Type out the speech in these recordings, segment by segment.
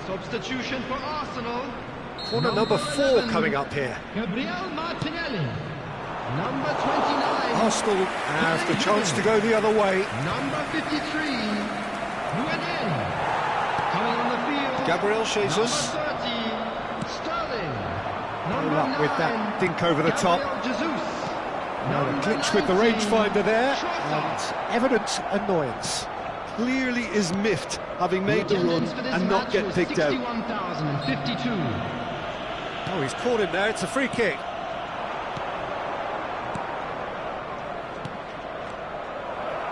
Substitution for Arsenal. Corner number 4 coming up here. Gabriel Martinelli. Number 29. Arsenal has the chance to go the other way. Number 53. Rueden. Coming on the field. Gabriel Jesus. Number 30. Sterling. Number Up 9. with that dink over the top. Gabriel Jesus. Now a Number glitch with the 19, rangefinder there, Trossard. and evident annoyance. Clearly is miffed, having made the run Attendance for this and not match get was picked out. 61,052. Oh, he's caught him there, it's a free kick.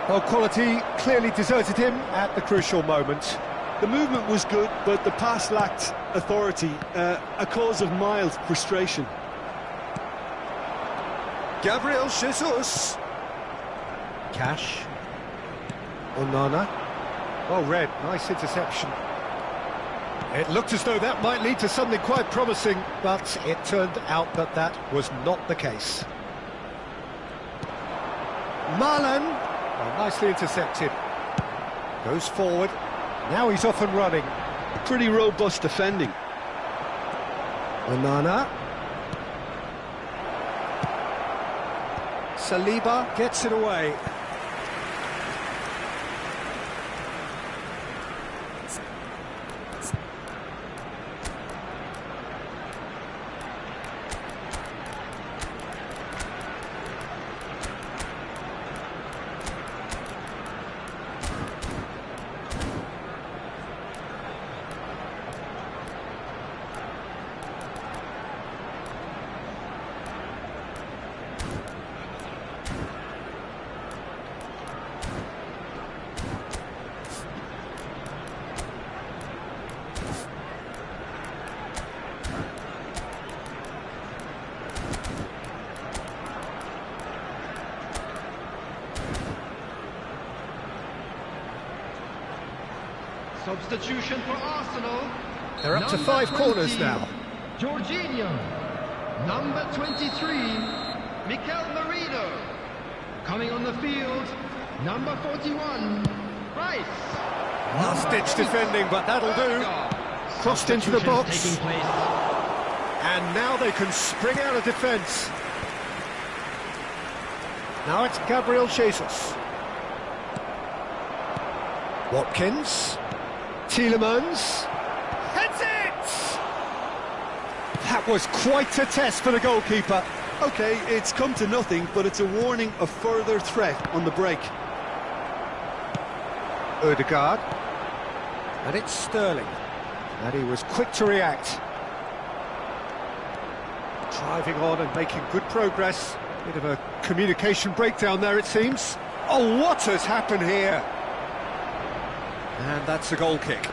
Well, quality clearly deserted him at the crucial moment. The movement was good, but the pass lacked authority, a cause of mild frustration. Gabriel Jesus. Cash. Onana. Well read, nice interception. It looked as though that might lead to something quite promising, but it turned out that that was not the case. Marlon. Well, nicely intercepted. Goes forward. Now he's off and running. Pretty robust defending. Onana. Saliba gets it away. Substitution for Arsenal. They're up to Number 5 20, corners now. Jorginho. Number 23, Mikel Merino. Coming on the field, number 41, Rice. Last-ditch defending, but that'll do. Crossed into the box. Taking place. And now they can spring out of defence. Now it's Gabriel Jesus. Watkins. Tielemans. Heads it! That was quite a test for the goalkeeper. Okay, it's come to nothing, but it's a warning of further threat on the break. Ødegaard. And it's Sterling. And he was quick to react. Driving on and making good progress. Bit of a communication breakdown there, it seems. Oh, what has happened here? And that's a goal kick.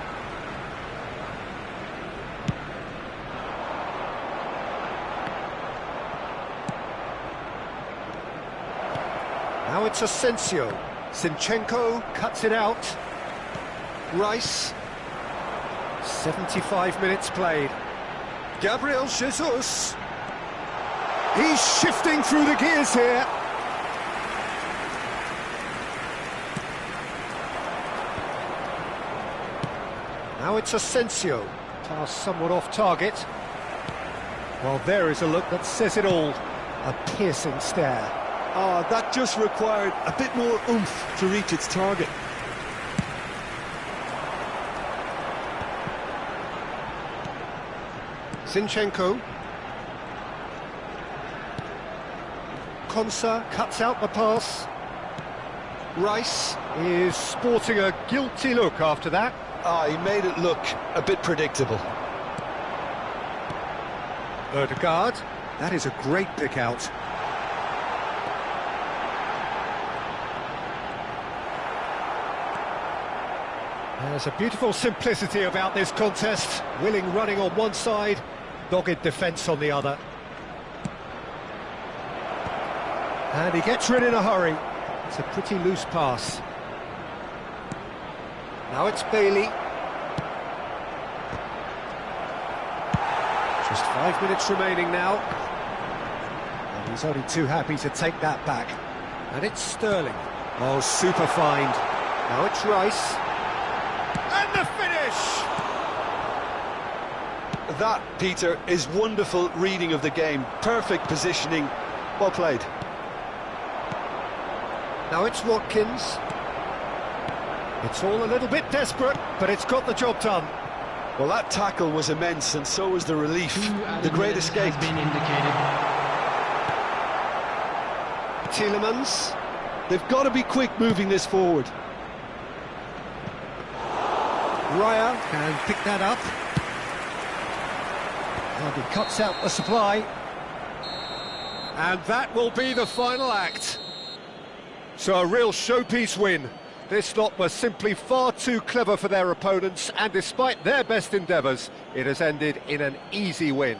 Now it's Asensio. Zinchenko cuts it out. Rice. 75 minutes played. Gabriel Jesus. He's shifting through the gears here. Now it's Asensio. Pass somewhat off target. Well, there is a look that says it all. A piercing stare. Ah, that just required a bit more oomph to reach its target. Zinchenko. Konsa cuts out the pass. Rice is sporting a guilty look after that. Ah, he made it look a bit predictable. Ødegaard. That is a great pick out. There's a beautiful simplicity about this contest. Willing running on one side, dogged defence on the other. And he gets rid in a hurry. It's a pretty loose pass. Now it's Bailey. Just 5 minutes remaining now. And he's only too happy to take that back. And it's Sterling. Oh, super find. Now it's Rice. And the finish! That, Peter, is wonderful reading of the game. Perfect positioning. Well played. Now it's Watkins. It's all a little bit desperate, but it's got the job done. Well, that tackle was immense, and so was the relief. The great escape. Has been indicated. Tielemans. They've got to be quick moving this forward. Raya can pick that up. And he cuts out the supply. And that will be the final act. So a real showpiece win. This lot were simply far too clever for their opponents, and despite their best endeavours, it has ended in an easy win.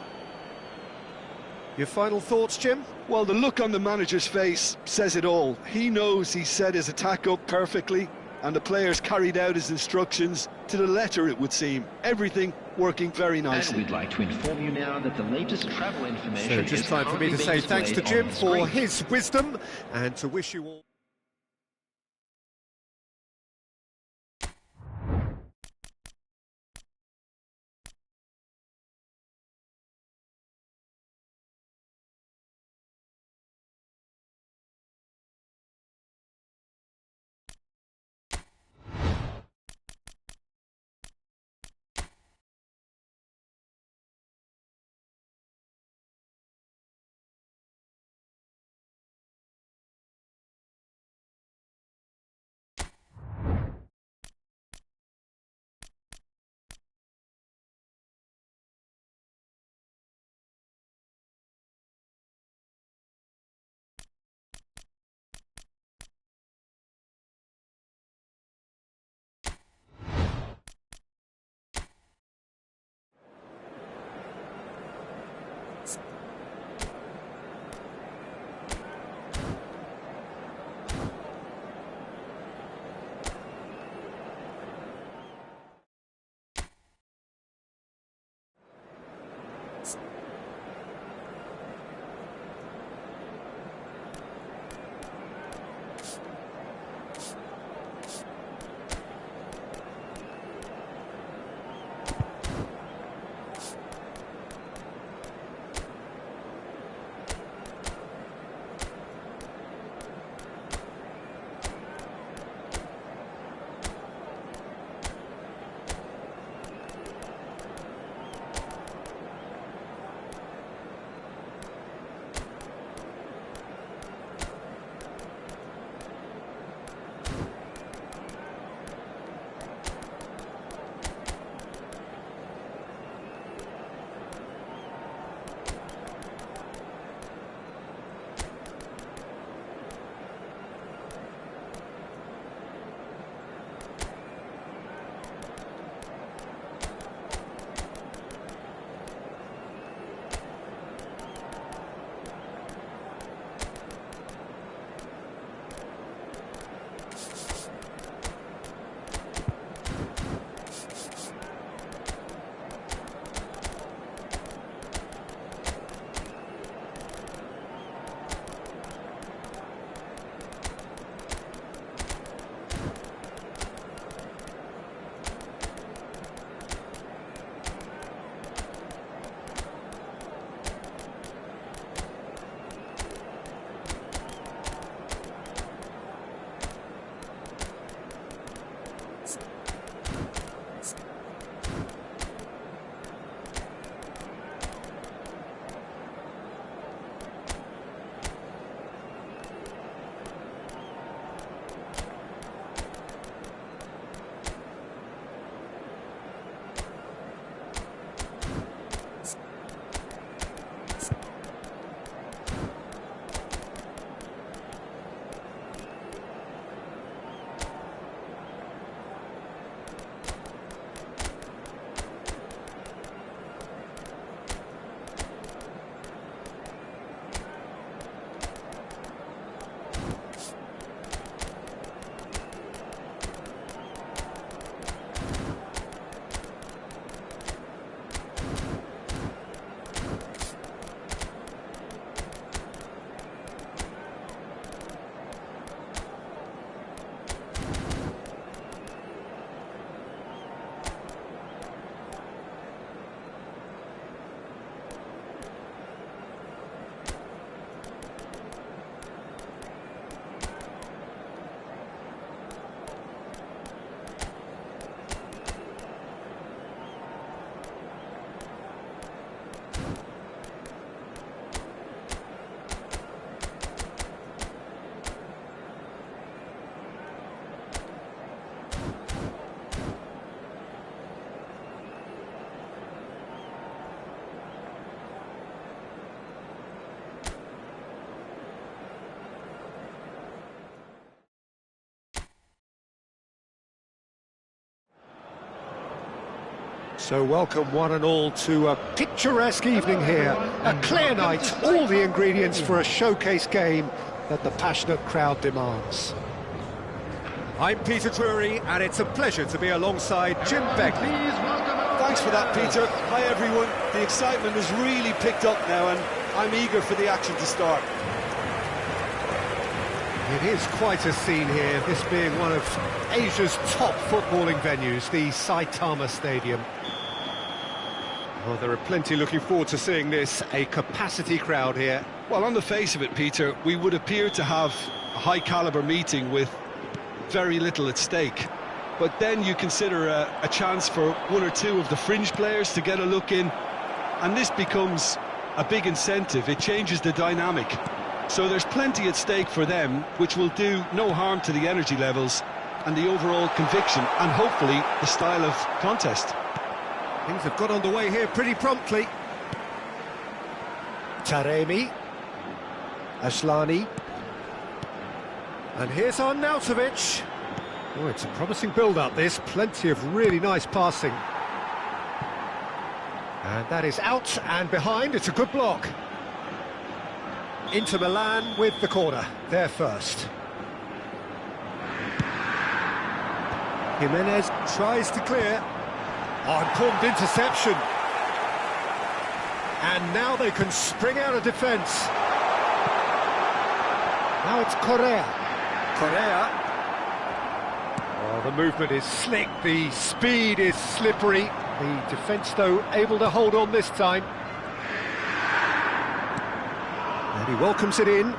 Your final thoughts, Jim? Well, the look on the manager's face says it all. He knows he set his attack up perfectly, and the players carried out his instructions to the letter, it would seem. Everything working very nicely. And we'd like to inform you now that the latest travel information So just is time for me to say currently being thanks to displayed Jim on for screen. his wisdom, and to wish you all... So welcome one and all to a picturesque evening here. A clear night, all the ingredients for a showcase game that the passionate crowd demands. I'm Peter Drury, and it's a pleasure to be alongside Jim Beckley. Thanks for that, Peter. Hi, everyone. The excitement has really picked up now, and I'm eager for the action to start. It is quite a scene here, this being one of Asia's top footballing venues, the Saitama Stadium. Well, there are plenty looking forward to seeing this, a capacity crowd here. Well, on the face of it, Peter, we would appear to have a high-caliber meeting with very little at stake. But then you consider a chance for one or two of the fringe players to get a look in, and this becomes a big incentive. It changes the dynamic. So there's plenty at stake for them, which will do no harm to the energy levels and the overall conviction, and hopefully the style of contest. Things have got underway here pretty promptly. Taremi. Aslani. And here's Arnautovic. Oh, it's a promising build-up, this. Plenty of really nice passing. And that is out and behind. It's a good block. Inter Milan with the corner. They're first. Jimenez tries to clear. Oh, important interception. And now they can spring out of defence. Now it's Correa. Correa. Oh, the movement is slick, the speed is slippery. The defence, though, able to hold on this time. And he welcomes it in.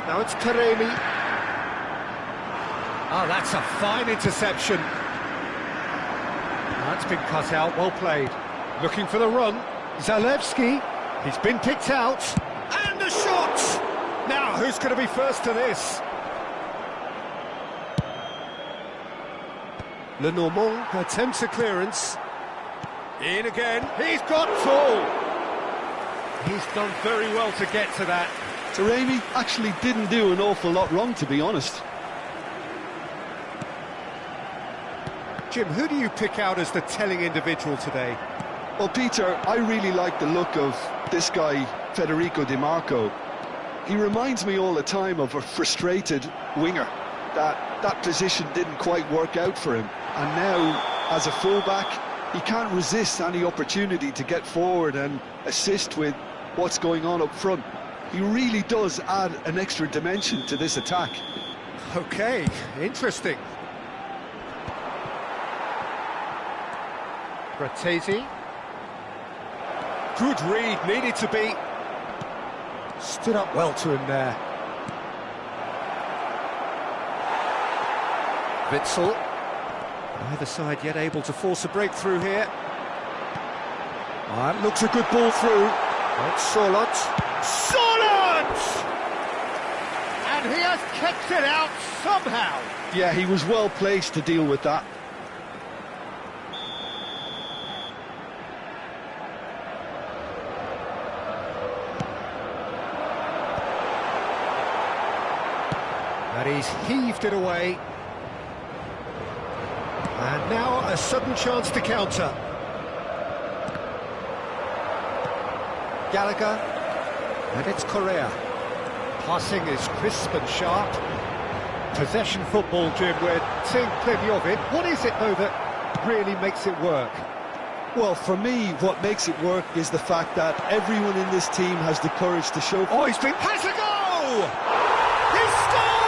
Now it's Taremi. Oh, that's a fine interception. That's been cut out, well played. Looking for the run. Zalewski. He's been picked out. And a shot! Now, who's going to be first to this? Lenormand attempts a clearance. In again. He's got full. He's done very well to get to that. Taremi actually didn't do an awful lot wrong, to be honest. Jim, who do you pick out as the telling individual today? Well, Peter, I really like the look of this guy, Federico Di Marco. He reminds me all the time of a frustrated winger. That position didn't quite work out for him. And now, as a fullback, he can't resist any opportunity to get forward and assist with what's going on up front. He really does add an extra dimension to this attack. Okay, interesting. Bratesi. Good read, needed to be. Stood up well to him there. Witsel. Neither side yet able to force a breakthrough here. That looks a good ball through. That's Solot. Solot! And he has kept it out somehow. Yeah, he was well placed to deal with that. And he's heaved it away. And now a sudden chance to counter. Gallagher. And it's Correa. Passing is crisp and sharp. Possession football, Jim, we're seeing plenty of it. What is it, though, that really makes it work? Well, for me, what makes it work is the fact that everyone in this team has the courage to show... Oh, he's been... Has a goal! He's scored!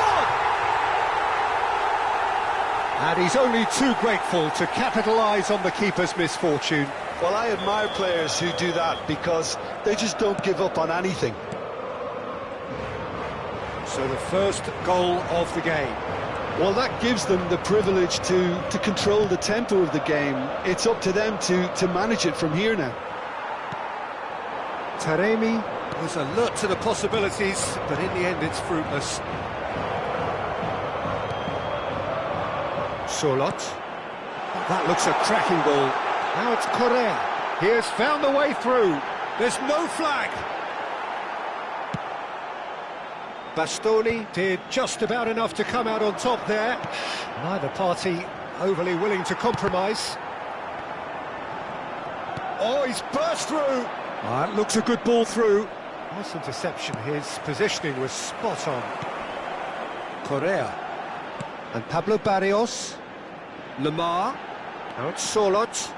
And he's only too grateful to capitalise on the keeper's misfortune. Well, I admire players who do that because they just don't give up on anything. So the first goal of the game. Well, that gives them the privilege to control the tempo of the game. It's up to them to manage it from here now. Taremi was alert to the possibilities, but in the end it's fruitless. Solot. That looks a cracking ball. Now it's Correa. He has found the way through. There's no flag. Bastoni did just about enough to come out on top there. Neither party overly willing to compromise. Oh, he's burst through. That looks a good ball through. Nice interception. His positioning was spot on. Correa. And Pablo Barrios. Lamar. Now it's Solot.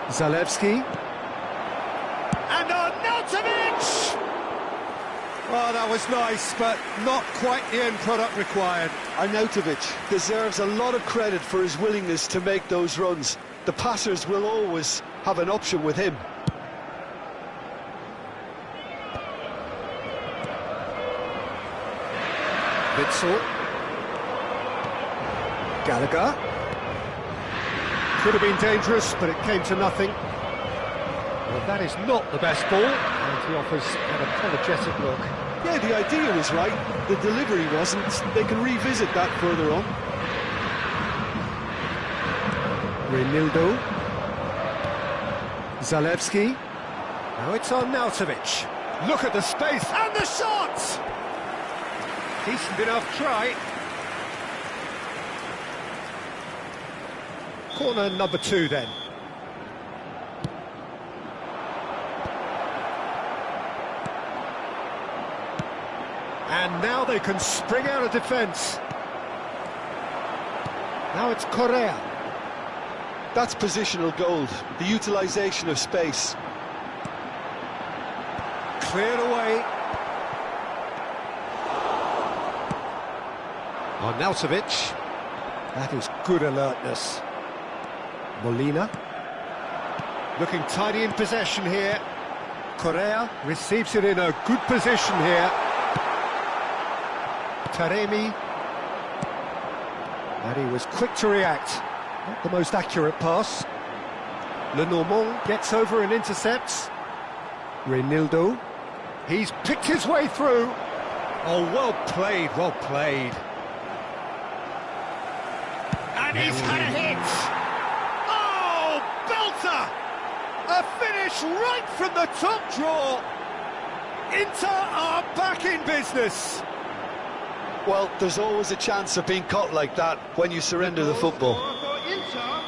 Zalewski. And Arnautovic! Oh, that was nice, but not quite the end product required. Arnautovic deserves a lot of credit for his willingness to make those runs. The passers will always have an option with him. Witzel. Gallagher. Could have been dangerous, but it came to nothing. Well, that is not the best ball, and he offers an apologetic look. Yeah, the idea was right, the delivery wasn't. They can revisit that further on. Reinildo. Zalewski. Now it's Arnautovic. Look at the space and the shot! Decent enough try. Corner number 2 then. And now they can spring out of defence. Now it's Correa. That's positional gold, the utilisation of space. Cleared away. Arnautovic. That is good alertness. Molina. Looking tidy in possession here. Correa receives it in a good position here. Taremi. And he was quick to react. Not the most accurate pass. Lenormand gets over and intercepts. Reinildo. He's picked his way through. Oh, well played, well played. And he's had a hit. Oh, belter! A finish right from the top draw. Inter are back in business. Well, there's always a chance of being caught like that when you surrender the football. For Inter,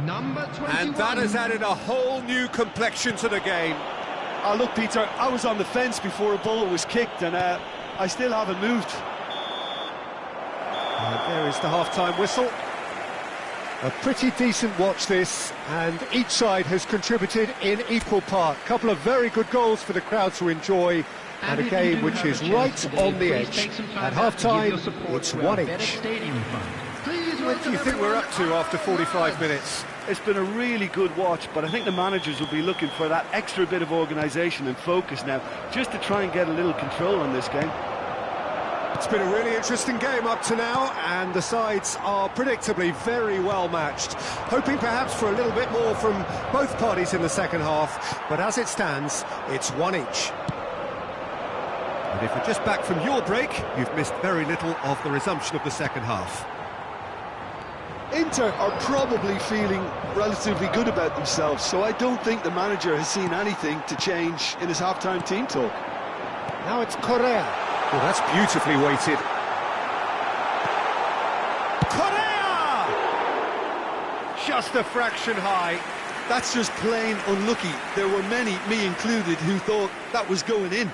number 21. And that has added a whole new complexion to the game. Oh, look, Peter, I was on the fence before a ball was kicked, and I still haven't moved. And there is the half-time whistle. A pretty decent watch this, and each side has contributed in equal part. A couple of very good goals for the crowd to enjoy, and a game which is right on the edge. At half-time, it's 1 each. What do you think we're up to after 45 minutes? It's been a really good watch, but I think the managers will be looking for that extra bit of organisation and focus now, just to try and get a little control on this game. It's been a really interesting game up to now, and the sides are predictably very well matched. Hoping perhaps for a little bit more from both parties in the second half, but as it stands, it's 1 each. And if you're just back from your break, you've missed very little of the resumption of the second half. Inter are probably feeling relatively good about themselves, so I don't think the manager has seen anything to change in his half-time team talk. Now it's Correa. Well, that's beautifully weighted. Correa! Just a fraction high. That's just plain unlucky. There were many, me included, who thought that was going in.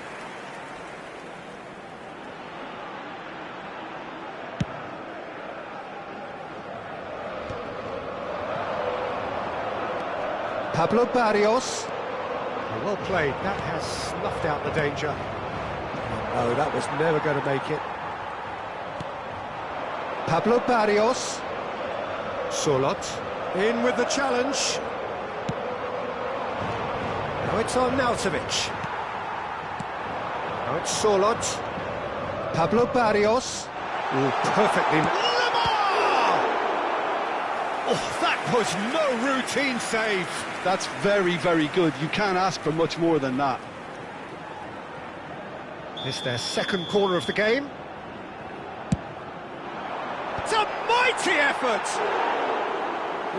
Pablo Barrios. Well played. That has snuffed out the danger. Oh, that was never going to make it. Pablo Barrios. Solot. In with the challenge. Now it's Arnautovic. Now it's Solot. Pablo Barrios. Oh, perfectly. Lamar! Oh, that was no routine save. That's very, very good. You can't ask for much more than that. It's their second corner of the game. It's a mighty effort!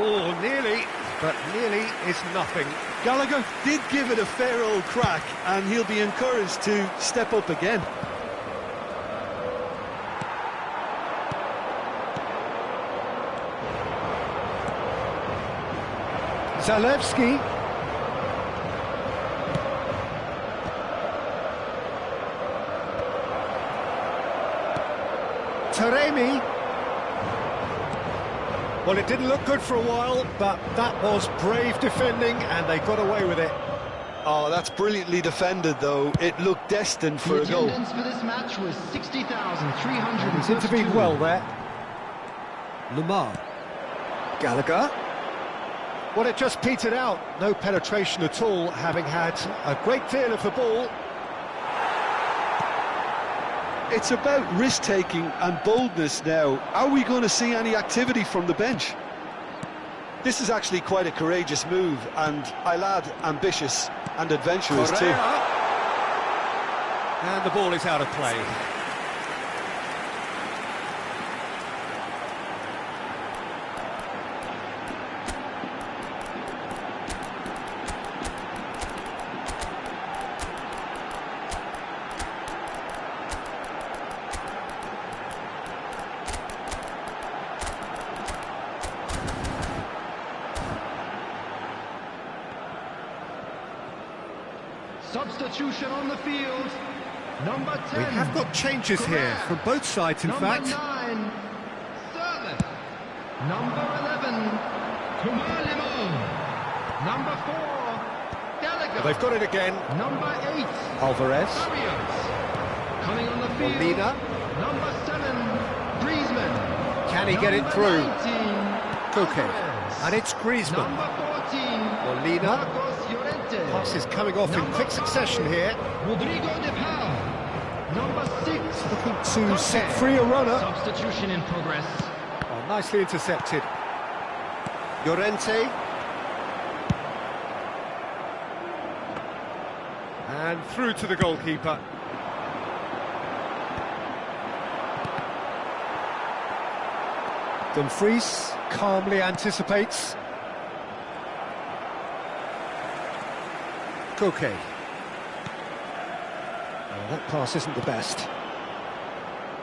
Oh, nearly, but nearly is nothing. Gallagher did give it a fair old crack, and he'll be encouraged to step up again. Zalewski. Taremi. Well, it didn't look good for a while, but that was brave defending, and they got away with it. Oh, that's brilliantly defended, though. It looked destined for The a goal. attendance for this match was 60,300. He's intervened well there. Lamar. Gallagher. Well, it just petered out. No penetration at all, having had a great deal of the ball. It's about risk-taking and boldness now. Are we going to see any activity from the bench? This is actually quite a courageous move, and I'll add ambitious and adventurous too. And the ball is out of play. Substitution on the field. Number 10. We have got changes here from both sides, in fact. Number 9, Service. Number 11, Kumalimo. Number 4, Gallagher. They've got it again. Number 8, Alvarez. Barrios. Coming on the field. Molina. Number 7, Griezmann. Can he get it Number through? 19, Koke. Alvarez. And it's Griezmann. Number 14, Molina. Marcos Llorente. Passes coming off in quick succession here. Rodrigo de Paul. Number 6, Looking to set free a runner. substitution in progress. Oh, nicely intercepted. Llorente. And through to the goalkeeper. Dumfries calmly anticipates. Koke. Oh, that pass isn't the best.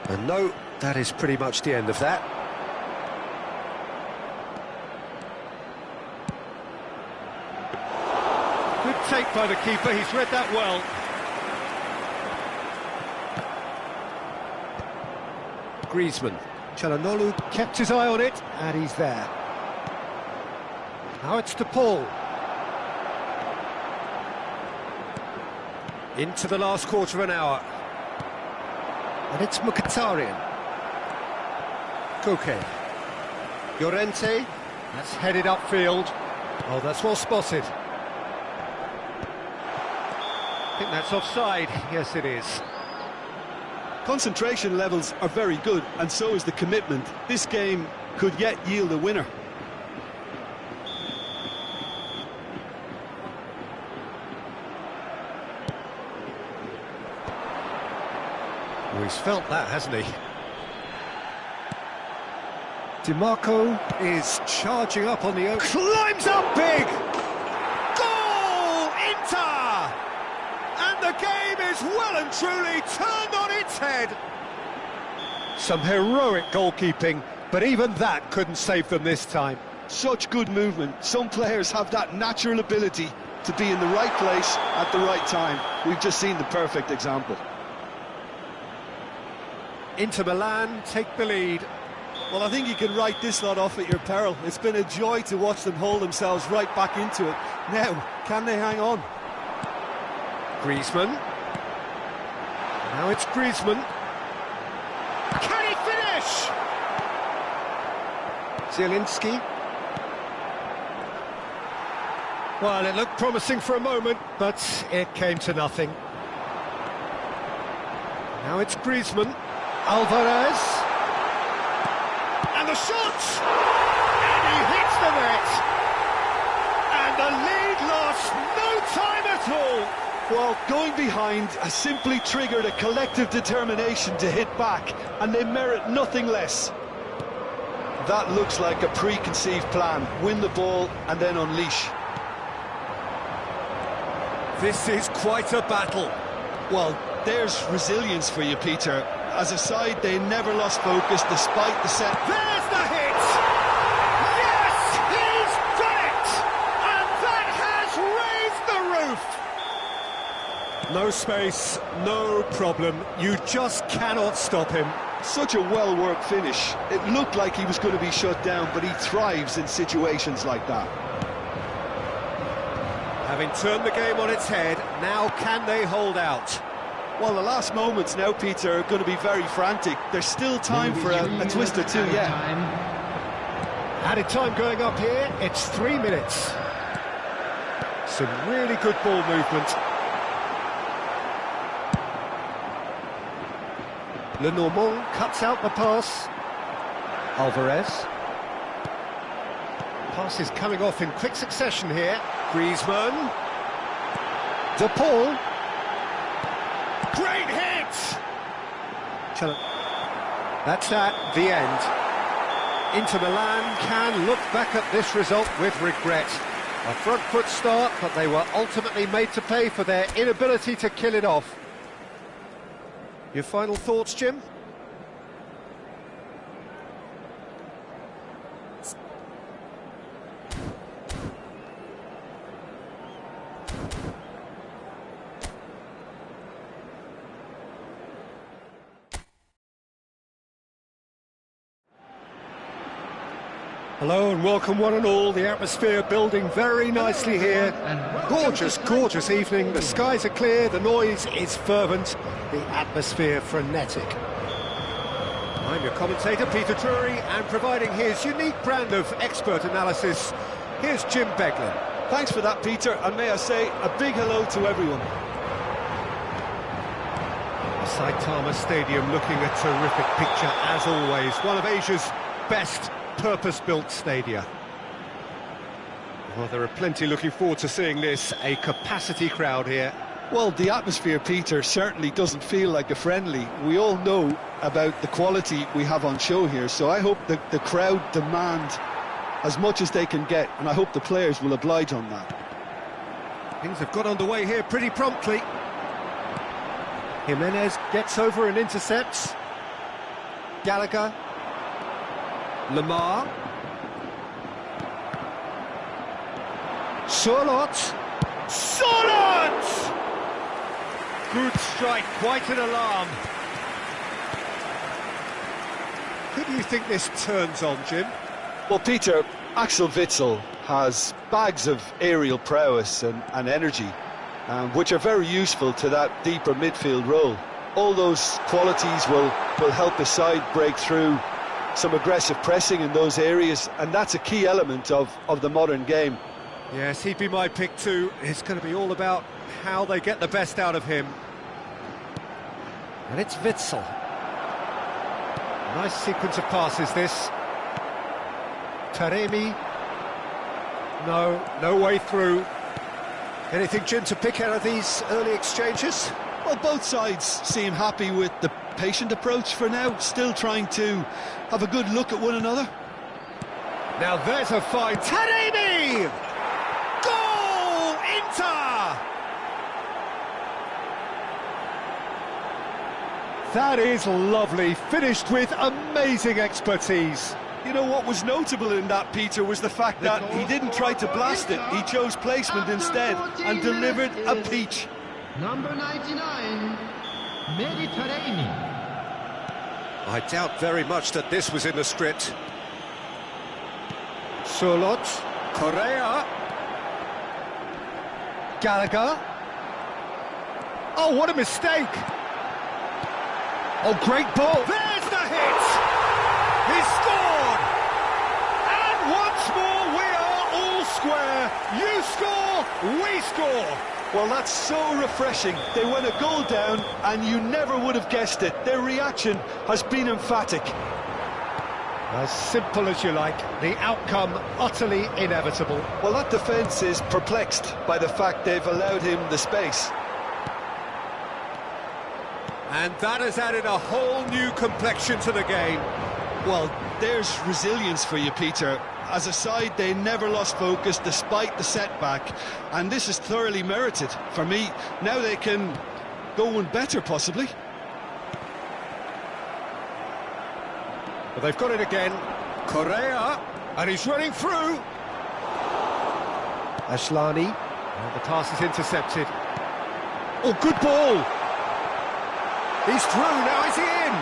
And no, that is pretty much the end of that. Good take by the keeper, he's read that well. Griezmann. Çalhanoğlu kept his eye on it, and he's there. Now it's to Paul. Into the last quarter of an hour. And it's Mkhitaryan. Koke. Llorente. That's headed upfield. Oh, that's well spotted. I think that's offside. Yes, it is. Concentration levels are very good, and so is the commitment. This game could yet yield a winner. Oh, he's felt that, hasn't he? DiMarco is charging up on the oak. Climbs up big! Goal! Inter! And the game is well and truly turned on its head. Some heroic goalkeeping, but even that couldn't save them this time. Such good movement. Some players have that natural ability to be in the right place at the right time. We've just seen the perfect example. Inter Milan take the lead. Well, I think you can write this lot off at your peril. It's been a joy to watch them hold themselves right back into it. Now, can they hang on? Griezmann. Now it's Griezmann. Can he finish? Zielinski. Well, it looked promising for a moment, but it came to nothing. Now it's Griezmann. Alvarez. And the shot! And he hits the net! And the lead lost no time at all! Well, going behind has simply triggered a collective determination to hit back, and they merit nothing less. That looks like a preconceived plan. Win the ball and then unleash. This is quite a battle. Well, there's resilience for you, Peter. As a side, they never lost focus despite the set. There's the hit! Yes, he's done it! And no space, no problem. You just cannot stop him. Such a well-worked finish. It looked like he was going to be shut down, but he thrives in situations like that. Having turned the game on its head, now can they hold out? Well, the last moments now, Peter, are going to be very frantic. There's still time for a twist or two, yeah. Added time going up here, it's 3 minutes. Some really good ball movement. Lenormand cuts out the pass. Alvarez. Pass is coming off in quick succession here. Griezmann. De Paul. Great hit! That's the end. Inter Milan can look back at this result with regret. A front foot start, but they were ultimately made to pay for their inability to kill it off. Your final thoughts, Jim? Hello and welcome one and all. The atmosphere building very nicely here. Gorgeous, gorgeous evening. The skies are clear, the noise is fervent, the atmosphere frenetic. I'm your commentator, Peter Drury, and providing his unique brand of expert analysis, here's Jim Beglin. Thanks for that, Peter, and may I say a big hello to everyone. Saitama Stadium looking a terrific picture as always. One of Asia's best purpose-built stadia. Well, there are plenty looking forward to seeing this, a capacity crowd here. Well, the atmosphere, Peter, certainly doesn't feel like a friendly. We all know about the quality we have on show here, so I hope that the crowd demand as much as they can get, and I hope the players will oblige on that. Things have got underway here pretty promptly. Jimenez gets over and intercepts. Gallagher. Lamar. Sorloth. Sorloth! Good strike, quite an alarm. Who do you think this turns on, Jim? Well, Peter, Axel Witsel has bags of aerial prowess and energy, which are very useful to that deeper midfield role. All those qualities will help his side break through some aggressive pressing in those areas, and that's a key element of the modern game. Yes, he'd be my pick too. It's going to be all about how they get the best out of him. And it's Witsel. Nice sequence of passes, this. Taremi. No way through. Anything, Jim, to pick out of these early exchanges? Well, both sides seem happy with the patient approach for now, still trying to have a good look at one another. Now there's a fine Taremi! Goal! Inter! That is lovely, finished with amazing expertise. You know what was notable in that, Peter, was the fact that he didn't try to blast it, he chose placement instead and delivered a peach. Number 99, Mehdi Taremi. I doubt very much that this was in the script. Sorloth, Correa, Gallagher. Oh, what a mistake! Oh, great ball! There's the hit! He scored! And once more we are all square. You score, we score. Well, that's so refreshing. They went a goal down and you never would have guessed it. Their reaction has been emphatic. As simple as you like, the outcome utterly inevitable. Well, that defence is perplexed by the fact they've allowed him the space. And that has added a whole new complexion to the game. Well, there's resilience for you, Peter. As a side, they never lost focus despite the setback, and this is thoroughly merited for me. Now they can go one better, possibly. But they've got it again. Correa, and he's running through. Ashlani, and the pass is intercepted. Oh, good ball! He's through, now is he in?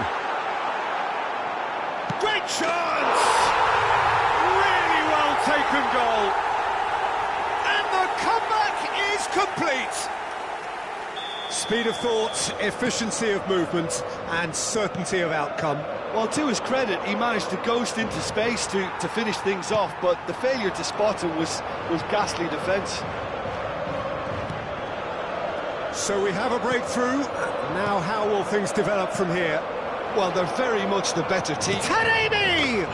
Great chance! Really well taken goal. And the comeback is complete. Speed of thought, efficiency of movement, and certainty of outcome. Well, to his credit, he managed to ghost into space to finish things off, but the failure to spot him was ghastly defence. So we have a breakthrough. Now how will things develop from here? Well, they're very much the better team. Taremi!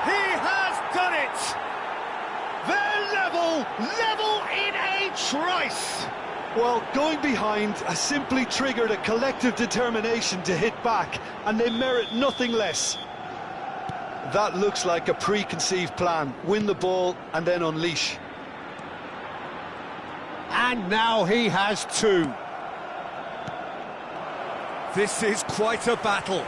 He has done it! They're level in a trice! Well, going behind has simply triggered a collective determination to hit back, and they merit nothing less. That looks like a preconceived plan. Win the ball and then unleash. And now he has two. This is quite a battle.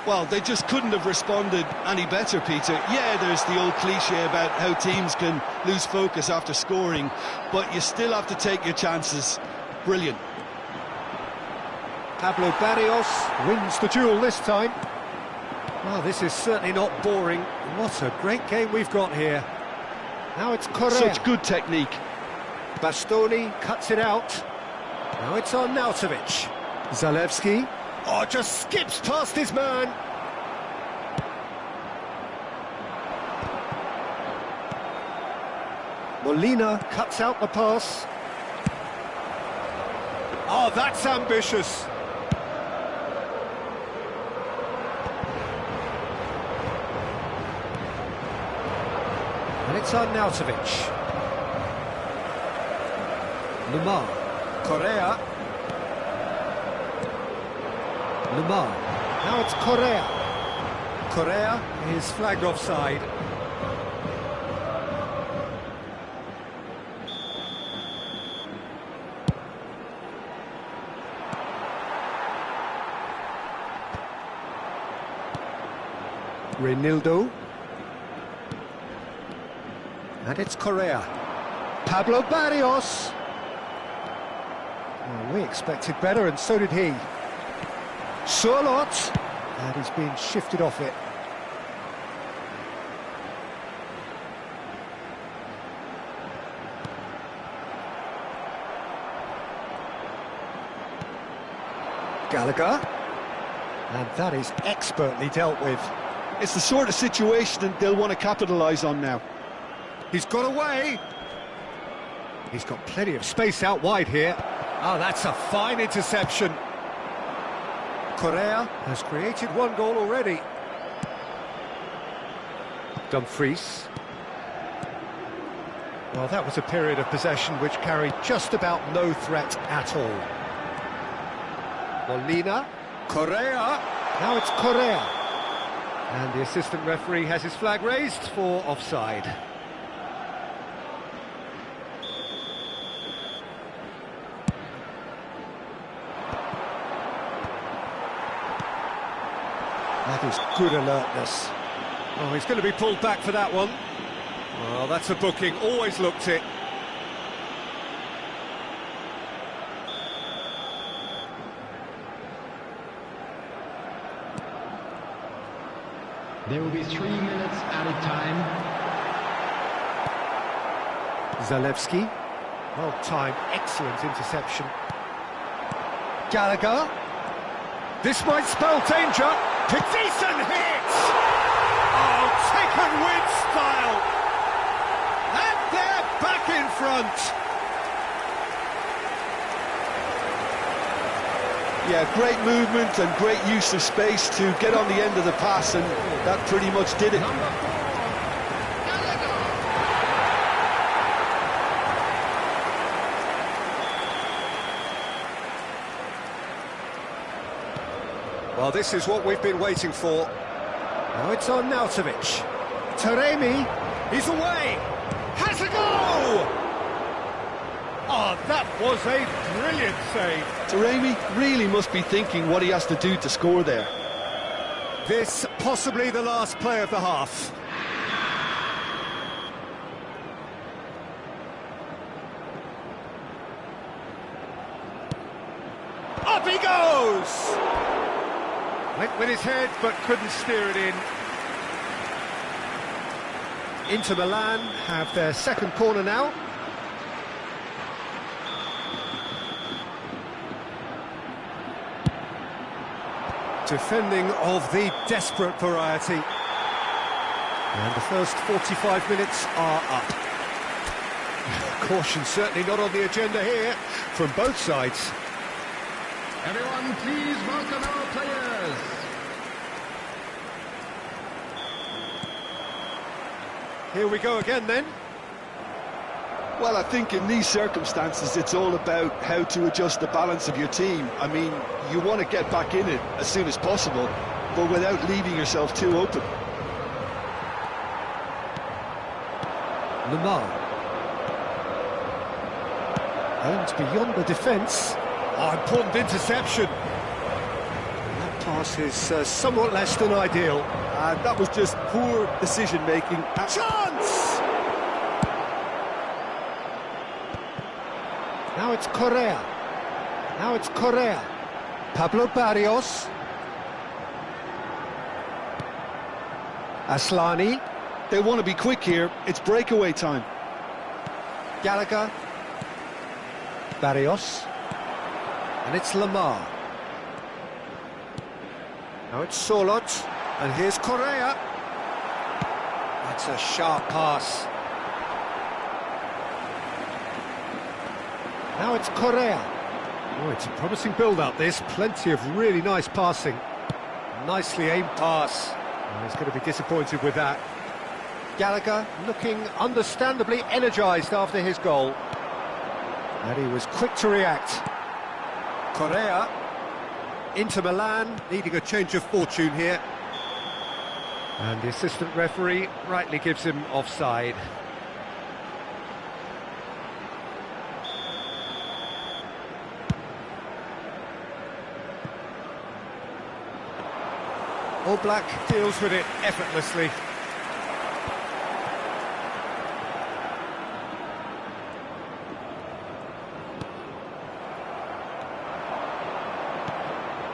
Well, they just couldn't have responded any better, Peter. Yeah, there's the old cliche about how teams can lose focus after scoring, but you still have to take your chances. Brilliant. Pablo Barrios wins the duel this time. Well, this is certainly not boring. What a great game we've got here. Now it's Correa. Such good technique. Bastoni cuts it out. Now it's on Nautovic. Zalewski. Oh, just skips past his man. Molina cuts out the pass. Oh, that's ambitious. And it's on Nautovic. Lemar. Correa. Lemar. Now it's Correa. Correa is flagged offside. Reinildo. And it's Correa. Pablo Barrios. Well, we expected better, and so did he. Surlot, and he's been shifted off it. Gallagher, and that is expertly dealt with. It's the sort of situation that they'll want to capitalise on now. He's got away. He's got plenty of space out wide here. Oh, that's a fine interception. Correa has created one goal already. Dumfries. Well, that was a period of possession which carried just about no threat at all. Molina. Correa. Now it's Correa. And the assistant referee has his flag raised for offside. That is good alertness. Oh, he's going to be pulled back for that one. Well, that's a booking, always looked it. There will be 3 minutes added time. Zalewski. Well timed, excellent interception. Gallagher. This might spell danger. Decent hit! Oh, taken with style! And they're back in front! Yeah, great movement and great use of space to get on the end of the pass, and that pretty much did it. Number 4, Gallagher. Well, this is what we've been waiting for. Now it's on Nautovic. Taremi, he's away! Has a go! Oh, that was a brilliant save. Taremi really must be thinking what he has to do to score there. This possibly the last play of the half. Up he goes! Went with his head, but couldn't steer it in. Inter Milan have their second corner now. Defending of the desperate variety. And the first 45 minutes are up. Caution certainly not on the agenda here from both sides. Everyone, please welcome our players. Here we go again then. Well, I think in these circumstances, it's all about how to adjust the balance of your team. I mean, you want to get back in it as soon as possible, but without leaving yourself too open. Lamar. And beyond the defence. Oh, important interception. That pass is somewhat less than ideal. And that was just poor decision-making. Chance! Now it's Correa. Now it's Correa. Pablo Barrios. Aslani. They want to be quick here. It's breakaway time. Gallagher. Barrios. And it's Lamar. Now it's Solot. And here's Correa. That's a sharp pass. Now it's Correa. Oh, it's a promising build-up, this. Plenty of really nice passing. Nicely aimed pass. Oh, he's going to be disappointed with that. Gallagher looking understandably energised after his goal. And he was quick to react. Correa. Inter Milan needing a change of fortune here. And the assistant referee rightly gives him offside. All Black deals with it effortlessly.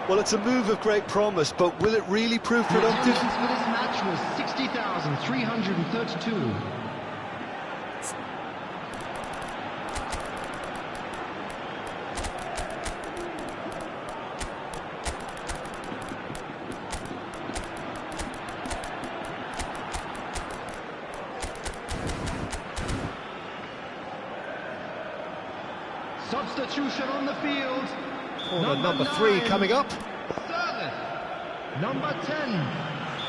Well, it's a move of great promise, but will it really prove productive? The attendance for this match was 60,332. Substitution on the field. Corner number 3 9, coming up. Service. Number 10,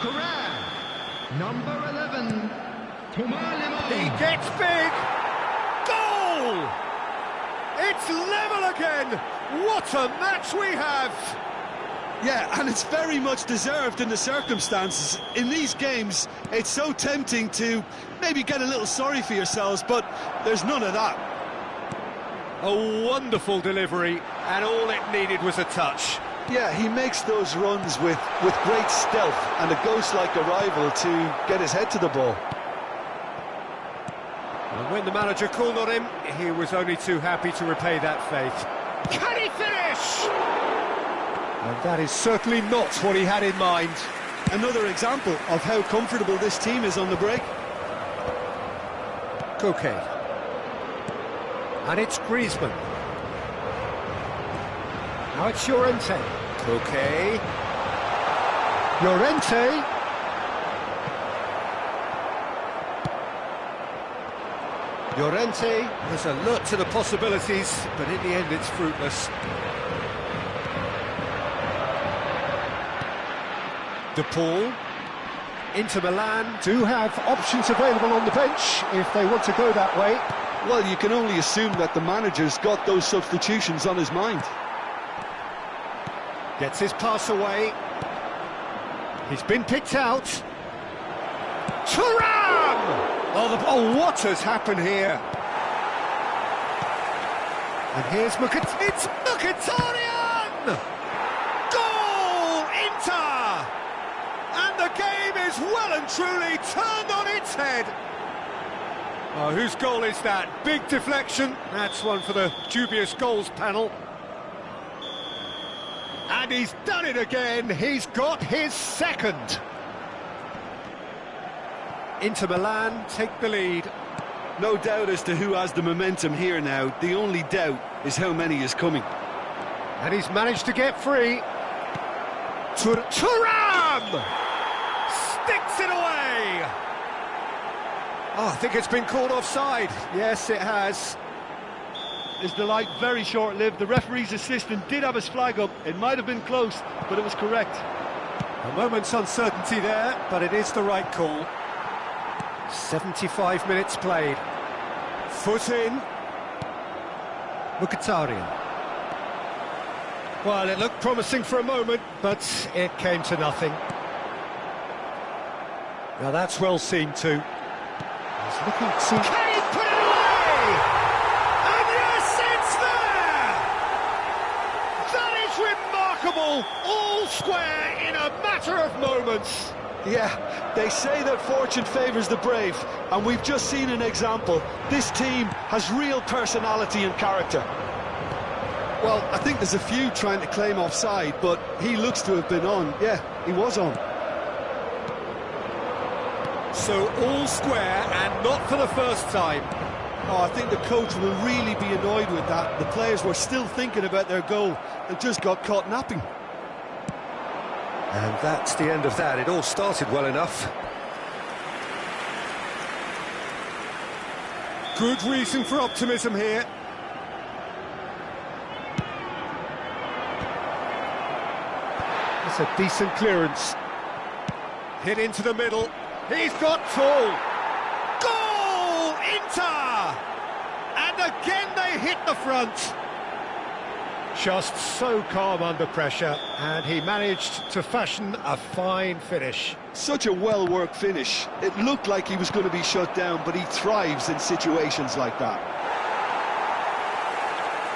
Correa. Number 11, Tomalimo. He gets big. Goal! It's level again. What a match we have. Yeah, and it's very much deserved in the circumstances. In these games, it's so tempting to maybe get a little sorry for yourselves, but there's none of that. A wonderful delivery, and all it needed was a touch. Yeah, he makes those runs with great stealth and a ghost-like arrival to get his head to the ball. And when the manager called on him, he was only too happy to repay that faith. Can he finish? And that is certainly not what he had in mind. Another example of how comfortable this team is on the break. Koke. And it's Griezmann. Now it's Llorente. Koke. Llorente. Llorente was alert to the possibilities, but in the end it's fruitless. De Paul. Inter Milan do have options available on the bench if they want to go that way. Well, you can only assume that the manager's got those substitutions on his mind. Gets his pass away. He's been picked out. Thuram! Oh, what has happened here? And here's it's Mkhitaryan! Goal! Inter! And the game is well and truly turned on its head. Oh, whose goal is that? Big deflection. That's one for the dubious goals panel. And he's done it again. He's got his second. Inter Milan take the lead. No doubt as to who has the momentum here now. The only doubt is how many is coming. And he's managed to get free. Thuram! Sticks it away! Oh, I think it's been called offside. Yes, it has. Is the light very short-lived? The referee's assistant did have his flag up. It might have been close, but it was correct. A moment's uncertainty there, but it is the right call. 75 minutes played. Foot in. Mkhitaryan. Well, it looked promising for a moment, but it came to nothing. Now that's well seen too. He's looking to... Kane put it away! And yes, it's there! That is remarkable! All square in a matter of moments. Yeah, they say that fortune favours the brave, and we've just seen an example. This team has real personality and character. Well, I think there's a few trying to claim offside, but he looks to have been on. Yeah, he was on. So all square, and not for the first time. Oh, I think the coach will really be annoyed with that. The players were still thinking about their goal and just got caught napping. And that's the end of that. It all started well enough. Good reason for optimism here. It's a decent clearance. Hit into the middle. He's got full. Goal! Inter! And again they hit the front. Just so calm under pressure, and he managed to fashion a fine finish. Such a well-worked finish. It looked like he was going to be shut down, but he thrives in situations like that.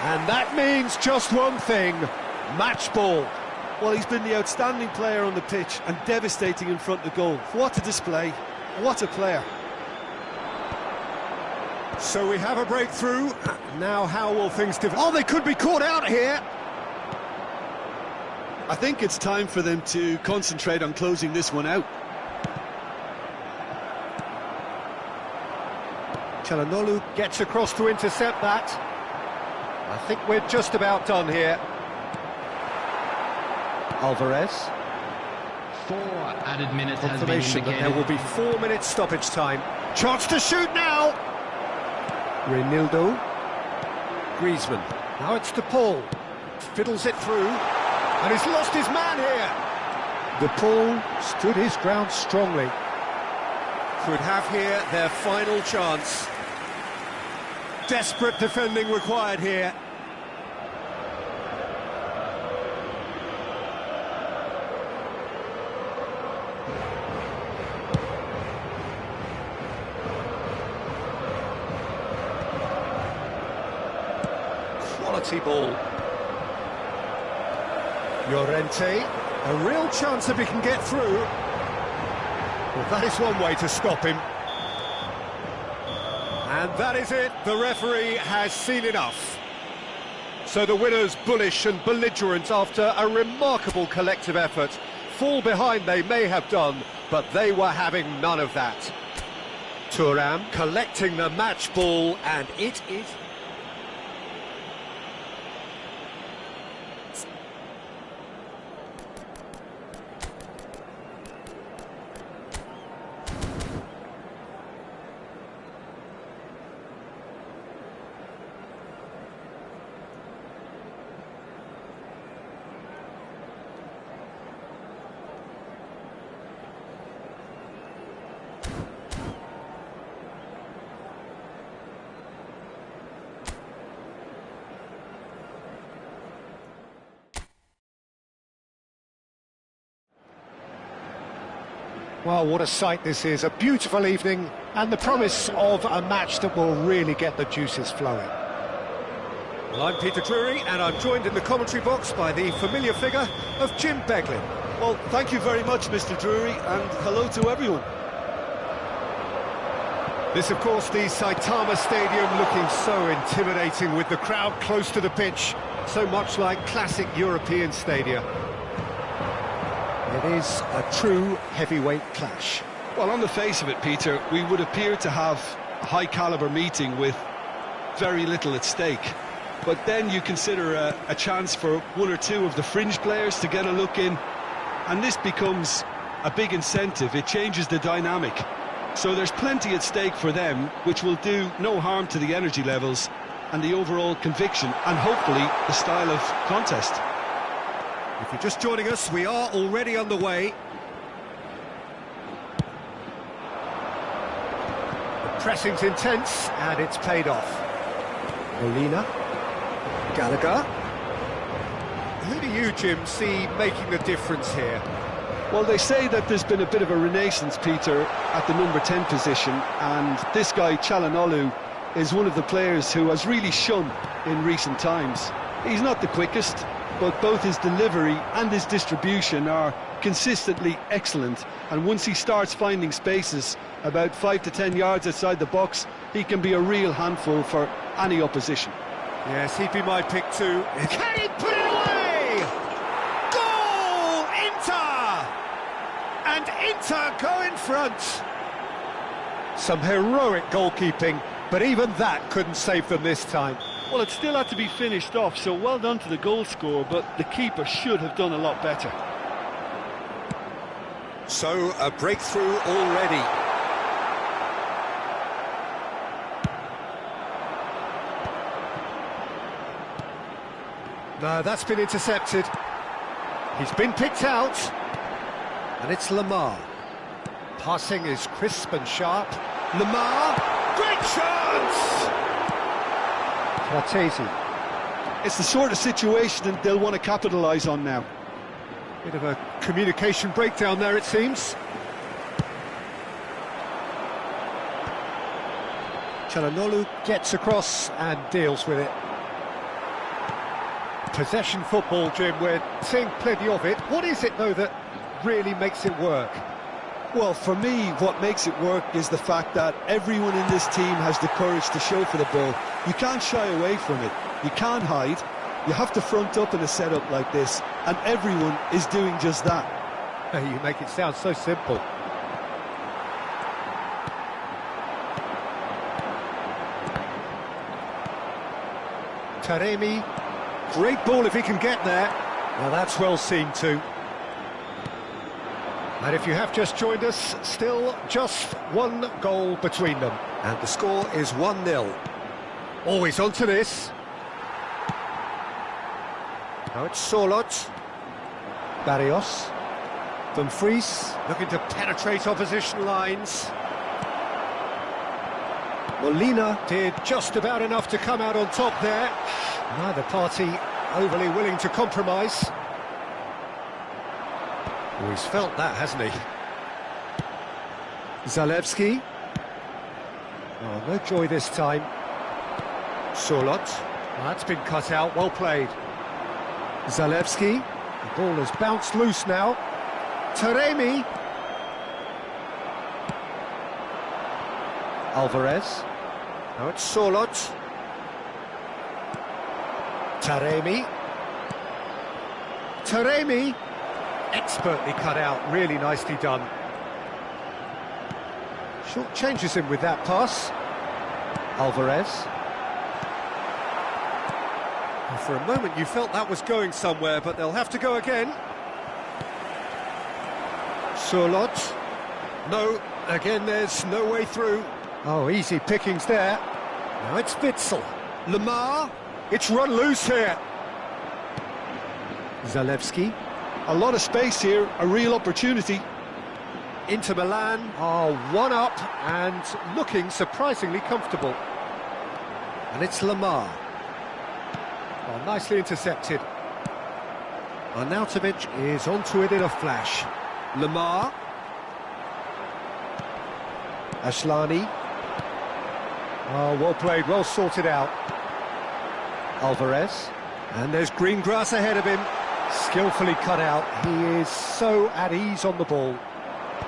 And that means just one thing, match ball. Well, he's been the outstanding player on the pitch and devastating in front of goal. What a display, what a player. So we have a breakthrough. Now how will things develop? Oh, they could be caught out here. I think it's time for them to concentrate on closing this one out. Çalhanoğlu gets across to intercept that. I think we're just about done here. Alvarez. 4 added minutes has been Confirmation that there indicated. will be 4 minutes stoppage time. Chance to shoot now. Reinildo. Griezmann. Now it's De Paul. Fiddles it through. And he's lost his man here. De Paul stood his ground strongly. Could have here their final chance. Desperate defending required here. Quality ball. Llorente, a real chance if he can get through. Well, that is one way to stop him. And that is it, the referee has seen enough. So the winners, bullish and belligerent after a remarkable collective effort. Fall behind they may have done, but they were having none of that. Thuram collecting the match ball, and it is... Well, what a sight this is, a beautiful evening, and the promise of a match that will really get the juices flowing. Well, I'm Peter Drury, and I'm joined in the commentary box by the familiar figure of Jim Beglin. Well, thank you very much, Mr. Drury, and hello to everyone. This, of course, the Saitama Stadium looking so intimidating with the crowd close to the pitch. so much like classic European stadia. It is a true heavyweight clash. Well, on the face of it, Peter, we would appear to have a high-caliber meeting with very little at stake. But then you consider a chance for one or two of the fringe players to get a look in, and this becomes a big incentive. It changes the dynamic. So there's plenty at stake for them, which will do no harm to the energy levels and the overall conviction, and hopefully the style of contest. If you're just joining us, we are already underway. The pressing's intense, and it's paid off. Molina. Gallagher. Who do you, Jim, see making the difference here? Well, they say that there's been a bit of a renaissance, Peter, at the number 10 position, and this guy, Çalhanoğlu, is one of the players who has really shone in recent times. He's not the quickest, but both his delivery and his distribution are consistently excellent, and once he starts finding spaces about 5 to 10 yards outside the box, he can be a real handful for any opposition. Yes, he'd be my pick too. Can he put it away? Goal! Inter! And Inter go in front. Some heroic goalkeeping, but even that couldn't save them this time. Well, it still had to be finished off, so well done to the goal scorer, but the keeper should have done a lot better. So, a breakthrough already. No, that's been intercepted. He's been picked out. And it's Lamar. Passing is crisp and sharp. Lamar, great chance! Martesi. It's the sort of situation that they'll want to capitalise on now. Bit of a communication breakdown there, it seems. Çalhanoğlu gets across and deals with it. Possession football, Jim, we're seeing plenty of it. What is it, though, that really makes it work? Well, for me, what makes it work is the fact that everyone in this team has the courage to show for the ball. You can't shy away from it. You can't hide. You have to front up in a setup like this, and everyone is doing just that. You make it sound so simple. Taremi, great ball if he can get there. Now that's well seen too. And if you have just joined us, still just one goal between them. And the score is 1-0. Always onto this. Now it's Sorloth. Barrios. Dumfries looking to penetrate opposition lines. Molina did just about enough to come out on top there. Neither party overly willing to compromise. Oh, he's felt that, hasn't he? Zalewski. Oh, no joy this time. Sorloth. Well, that's been cut out, well played. Zalewski. The ball has bounced loose now. Taremi. Alvarez. Now it's Sorloth. Taremi. Taremi. Expertly cut out, really nicely done. Short changes him with that pass. Alvarez. And for a moment you felt that was going somewhere, but they'll have to go again. Sorloth. No, again there's no way through. Oh, easy pickings there. Now it's Witsel. Lamar. It's run loose here. Zalewski. A lot of space here, a real opportunity. Inter Milan are one up and looking surprisingly comfortable. And it's Lamar. Oh, nicely intercepted. Arnautovic is onto it in a flash. Lamar. Ashlani. Oh, well played, well sorted out. Alvarez. And there's green grass ahead of him. Skillfully cut out. He is so at ease on the ball.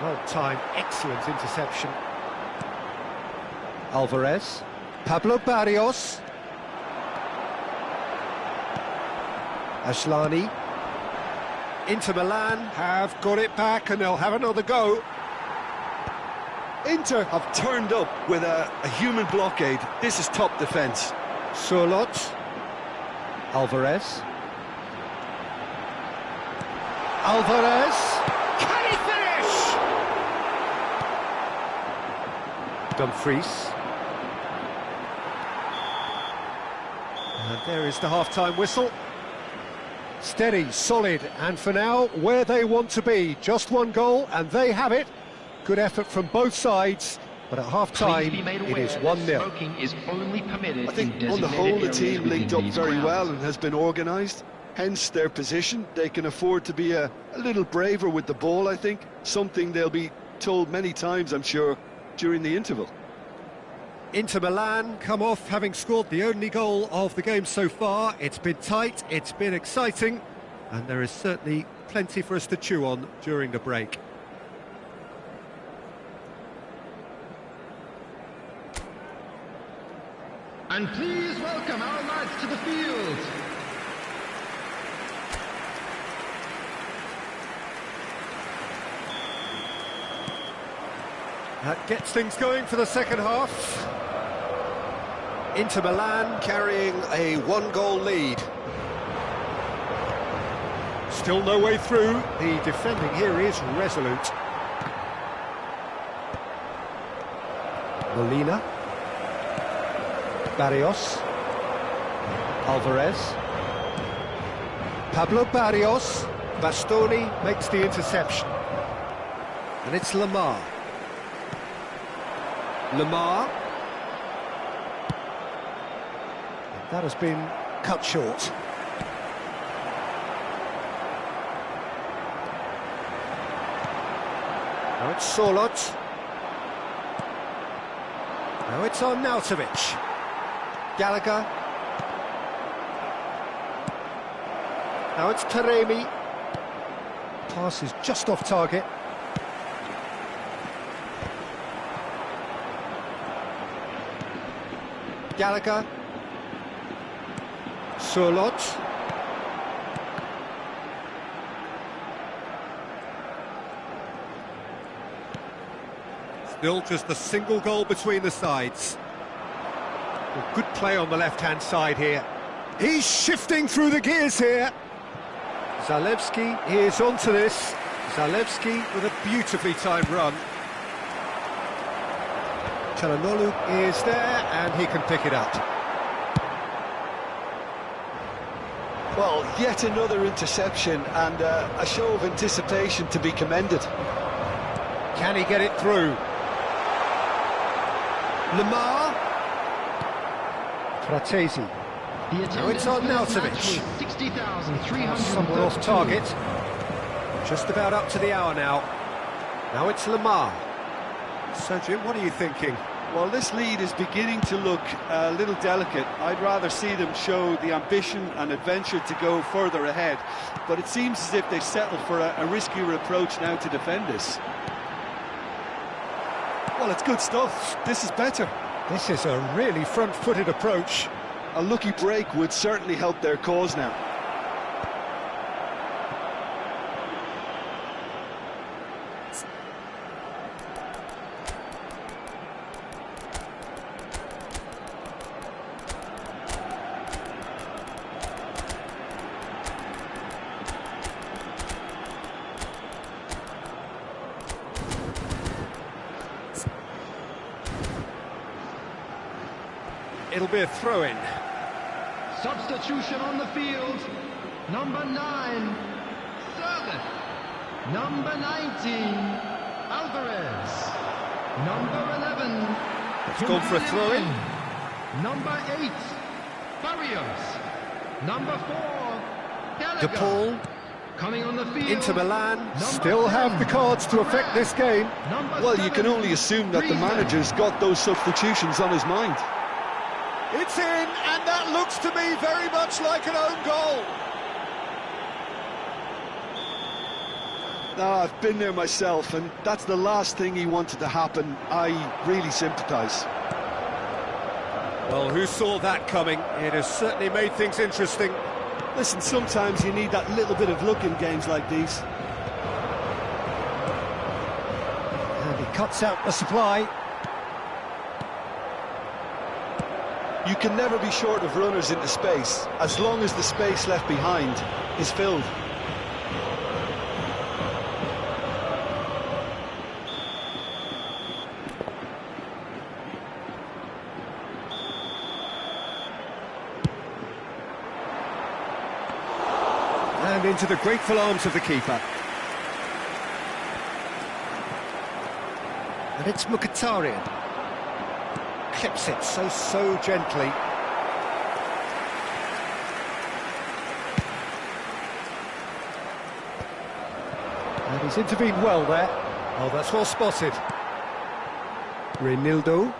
Well timed, excellent interception. Alvarez. Pablo Barrios. Ashlani. Inter Milan have got it back and they'll have another go. Inter have turned up with a human blockade. This is top defence. Surlot. Alvarez. Alvarez. Can he finish? Dumfries. And there is the half-time whistle. Steady, solid, and for now, where they want to be. Just one goal, and they have it. Good effort from both sides, but at half-time, it is 1-0. Is only permitted I think on the whole, the team linked up very well and has been organised. Hence their position. They can afford to be a little braver with the ball, I think. Something they'll be told many times, I'm sure, during the interval. Inter Milan come off having scored the only goal of the game so far. It's been tight, it's been exciting, and there is certainly plenty for us to chew on during the break. And please welcome our lads to the field. That gets things going for the second half. Inter Milan carrying a one-goal lead. Still no way through. The defending here is resolute. Molina. Barrios. Alvarez. Pablo Barrios. Bastoni makes the interception. And it's Lamar. Lamar. And that has been cut short. Now it's Surlot. Now it's Arnautovic. Gallagher. Now it's Taremi. Pass is just off target. Gallagher. Surlot. Still just a single goal between the sides. Well, good play on the left-hand side here. He's shifting through the gears here. Zalewski is onto this. Zalewski with a beautifully timed run. Çalhanoğlu is there, and he can pick it up. Well, yet another interception and a show of anticipation to be commended. Can he get it through? Lamar. Fratesi. Now it's Arnautovic. Somewhere off target. Just about up to the hour now. Now it's Lamar. Sergio, what are you thinking? Well, this lead is beginning to look a little delicate. I'd rather see them show the ambition and adventure to go further ahead. But it seems as if they've settled for a riskier approach now to defend this. Well, it's good stuff. This is better. This is a really front-footed approach. A lucky break would certainly help their cause now. It'll be a throw-in. Substitution on the field. Number 9, Servant. Number 19, Alvarez. Number 11. It's gone for a throw-in. Number 8, Barrios. Number 4, Gallagher. DePaul. Coming on the field. Inter Milan still have the cards to affect this game. Well, you can only assume that the manager's got those substitutions on his mind. It's in, and that looks to me very much like an own goal. No, I've been there myself, and that's the last thing he wanted to happen. I really sympathise. Well, who saw that coming? It has certainly made things interesting. Listen, sometimes you need that little bit of luck in games like these. And he cuts out the supply. You can never be short of runners into space, as long as the space left behind is filled. And into the grateful arms of the keeper. And it's Mkhitaryan. Clips it so gently. And he's intervened well there. Oh, that's well spotted. Reinildo.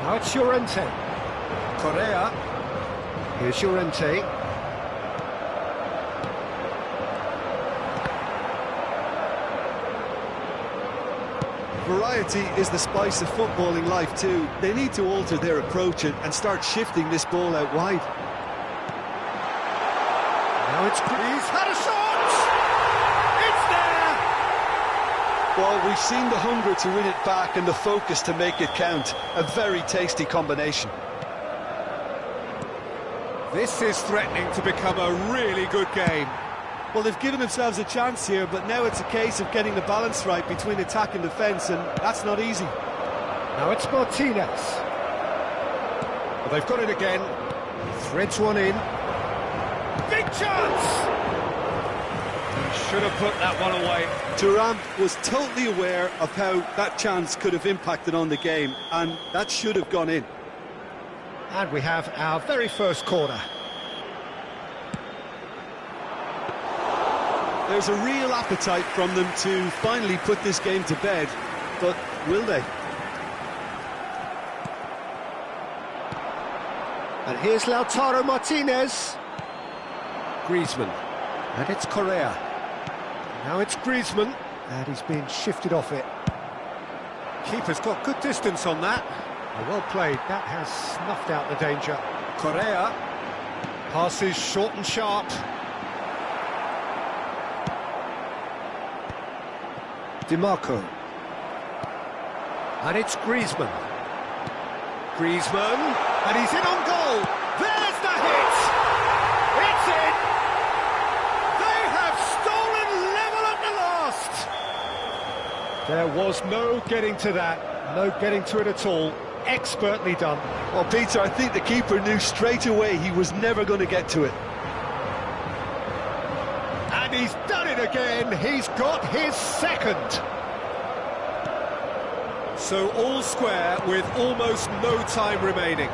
Now it's Llorente. Correa. Here's Llorente. Variety is the spice of footballing life too. They need to alter their approach and start shifting this ball out wide. Now it's He's had a shot! It's there! Well, we've seen the hunger to win it back and the focus to make it count. A very tasty combination. This is threatening to become a really good game. Well, they've given themselves a chance here, but now it's a case of getting the balance right between attack and defence, and that's not easy. Now it's Martinez. Well, they've got it again. Threads one in. Big chance! Should have put that one away. Thuram was totally aware of how that chance could have impacted on the game, and that should have gone in. And we have our very first corner. There's a real appetite from them to finally put this game to bed, but will they? And here's Lautaro Martinez. Griezmann. And it's Correa. Now it's Griezmann. And he's being shifted off it. Keeper's got good distance on that. Well played. That has snuffed out the danger. Correa. Passes short and sharp. DiMarco. And it's Griezmann. Griezmann, and he's in on goal. There's the hit! It's in! They have stolen level at the last! There was no getting to that, no getting to it at all. Expertly done. Well, Peter, I think the keeper knew straight away he was never going to get to it. And he's done it again. He's got his second. So all square with almost no time remaining.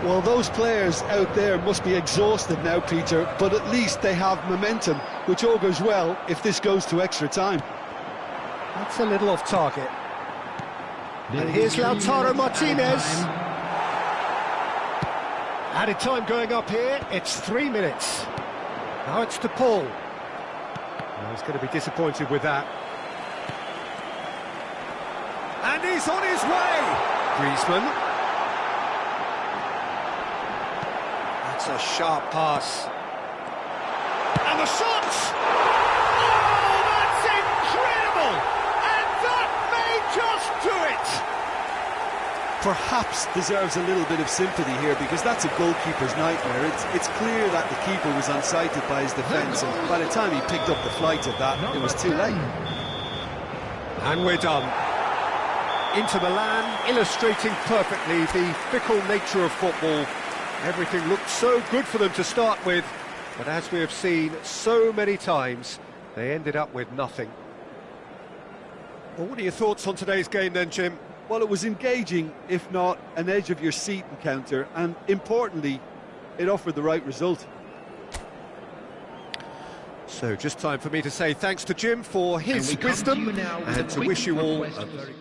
Well, those players out there must be exhausted now, Peter, but at least they have momentum, which augurs well if this goes to extra time. That's a little off target. And here's Lautaro Martinez. Added time going up here. It's 3 minutes. Now it's to Paul. Well, he's going to be disappointed with that. And he's on his way! Griezmann. That's a sharp pass. And the shot! Oh, that's incredible! And that may just do it! Perhaps deserves a little bit of sympathy here, because that's a goalkeeper's nightmare. It's clear that the keeper was unsighted by his defence, and by the time he picked up the flight of that, it was too late. And we're done. Inter Milan, illustrating perfectly the fickle nature of football. Everything looked so good for them to start with, but as we have seen so many times, they ended up with nothing. Well, what are your thoughts on today's game then, Jim? Well, it was engaging, if not an edge-of-your-seat encounter, and importantly, it offered the right result. So just time for me to say thanks to Jim for his wisdom and to wish you all a very...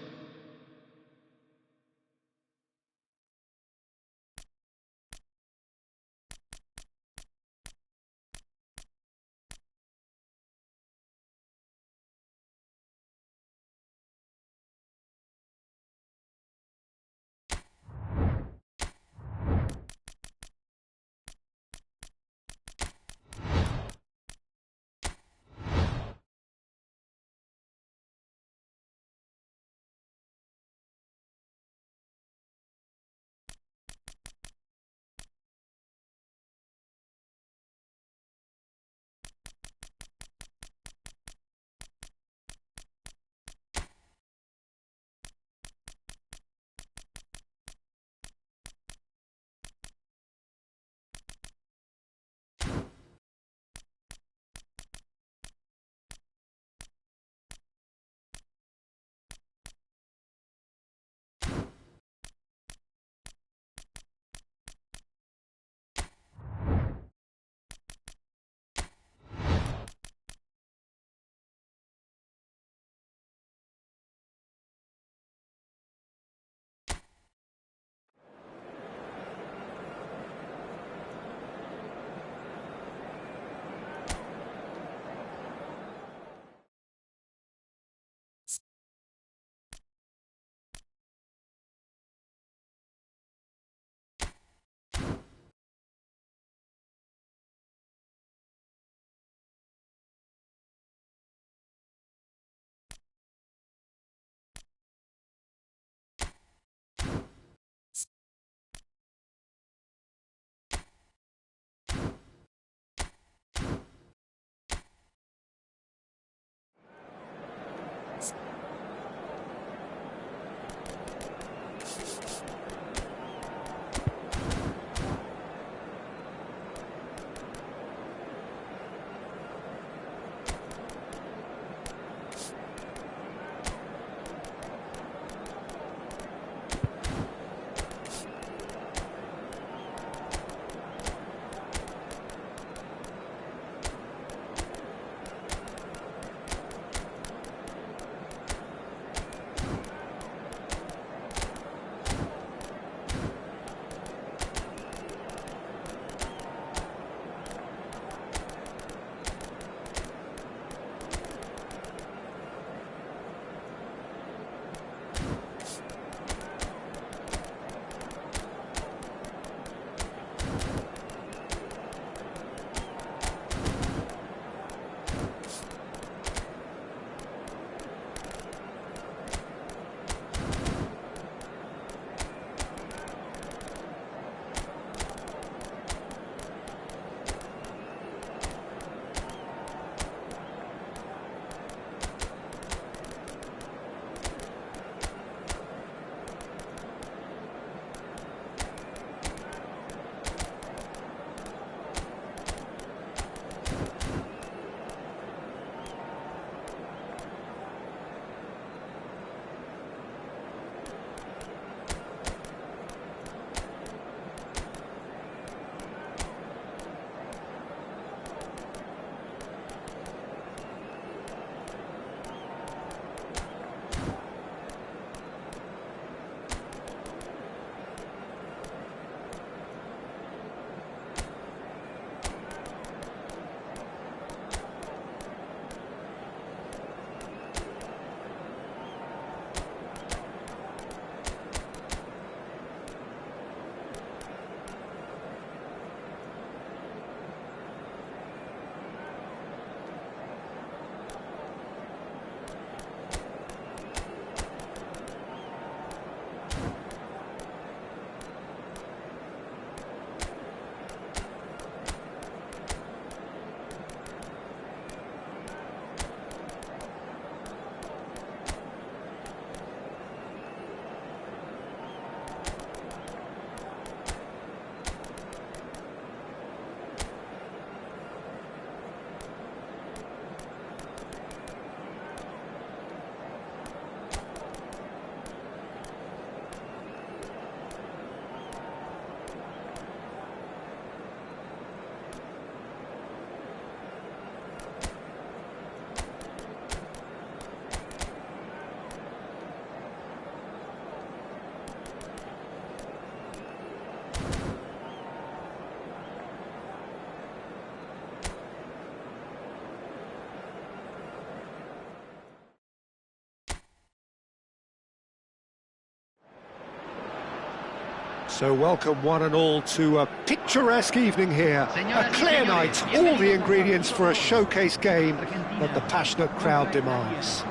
So welcome one and all to a picturesque evening here. A clear night, all the ingredients for a showcase game that the passionate crowd demands.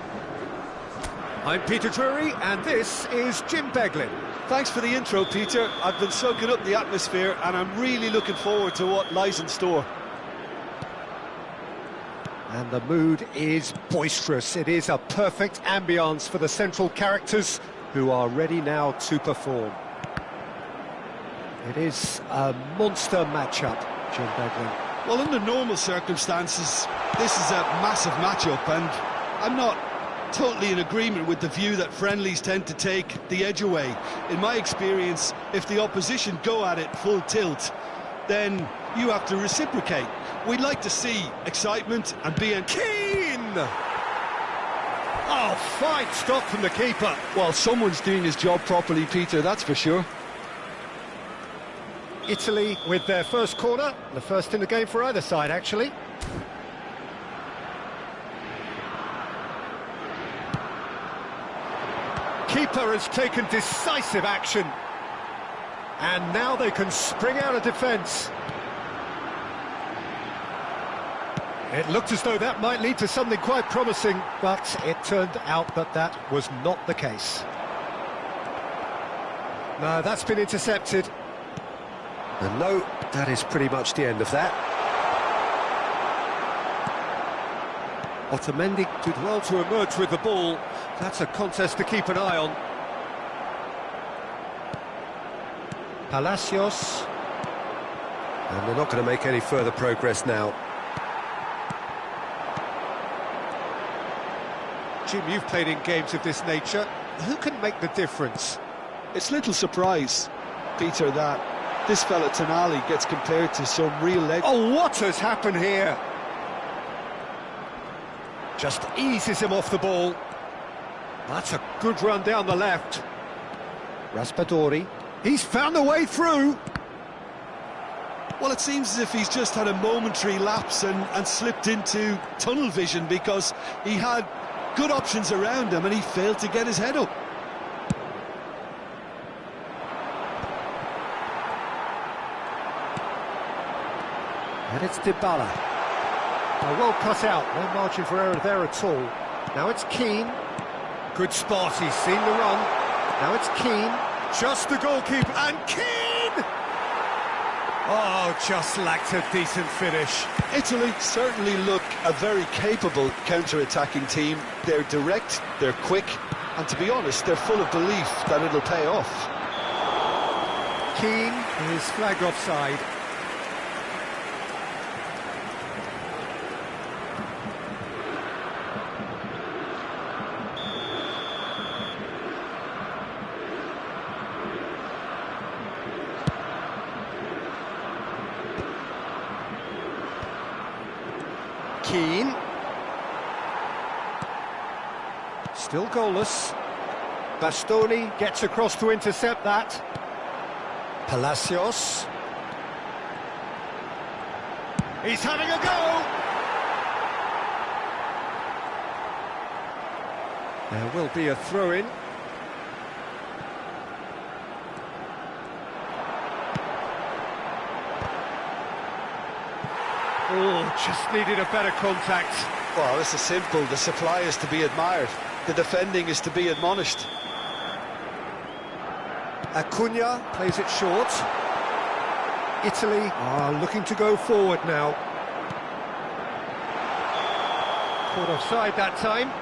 I'm Peter Drury and this is Jim Beglin. Thanks for the intro, Peter. I've been soaking up the atmosphere and I'm really looking forward to what lies in store. And the mood is boisterous. It is a perfect ambience for the central characters who are ready now to perform. It is a monster matchup, Jim Beglin. Well, under normal circumstances, this is a massive matchup, and I'm not totally in agreement with the view that friendlies tend to take the edge away. In my experience, if the opposition go at it full tilt, then you have to reciprocate. We'd like to see excitement and be Keane! Oh, fine stop from the keeper. Well, someone's doing his job properly, Peter, that's for sure. Italy with their first corner, the first in the game for either side, actually. Keeper has taken decisive action. And now they can spring out of defence. It looked as though that might lead to something quite promising, but it turned out that that was not the case. No, that's been intercepted. And no, that is pretty much the end of that. Otamendi did well to emerge with the ball. That's a contest to keep an eye on. Palacios. And they're not going to make any further progress now. Jim, you've played in games of this nature. Who can make the difference? It's little surprise, Peter, that this fella Tonali gets compared to some real legend. Oh, what has happened here? Just eases him off the ball. That's a good run down the left. Raspadori. He's found a way through. Well, it seems as if he's just had a momentary lapse and slipped into tunnel vision, because he had good options around him and he failed to get his head up. And it's Dybala. Well cut out, no margin for error there at all. Now it's Keane. Good spot, he's seen the run. Now it's Keane. Just the goalkeeper, and Keane! Oh, just lacked a decent finish. Italy certainly look a very capable counter-attacking team. They're direct, they're quick, and to be honest, they're full of belief that it'll pay off. Keane is flagged offside. Keane. Still goalless. Bastoni gets across to intercept that. Palacios. He's having a go! There will be a throw-in. Oh, just needed a better contact. Well, this is simple. The supply is to be admired. The defending is to be admonished. Acuna plays it short. Italy are looking to go forward now. Caught offside that time.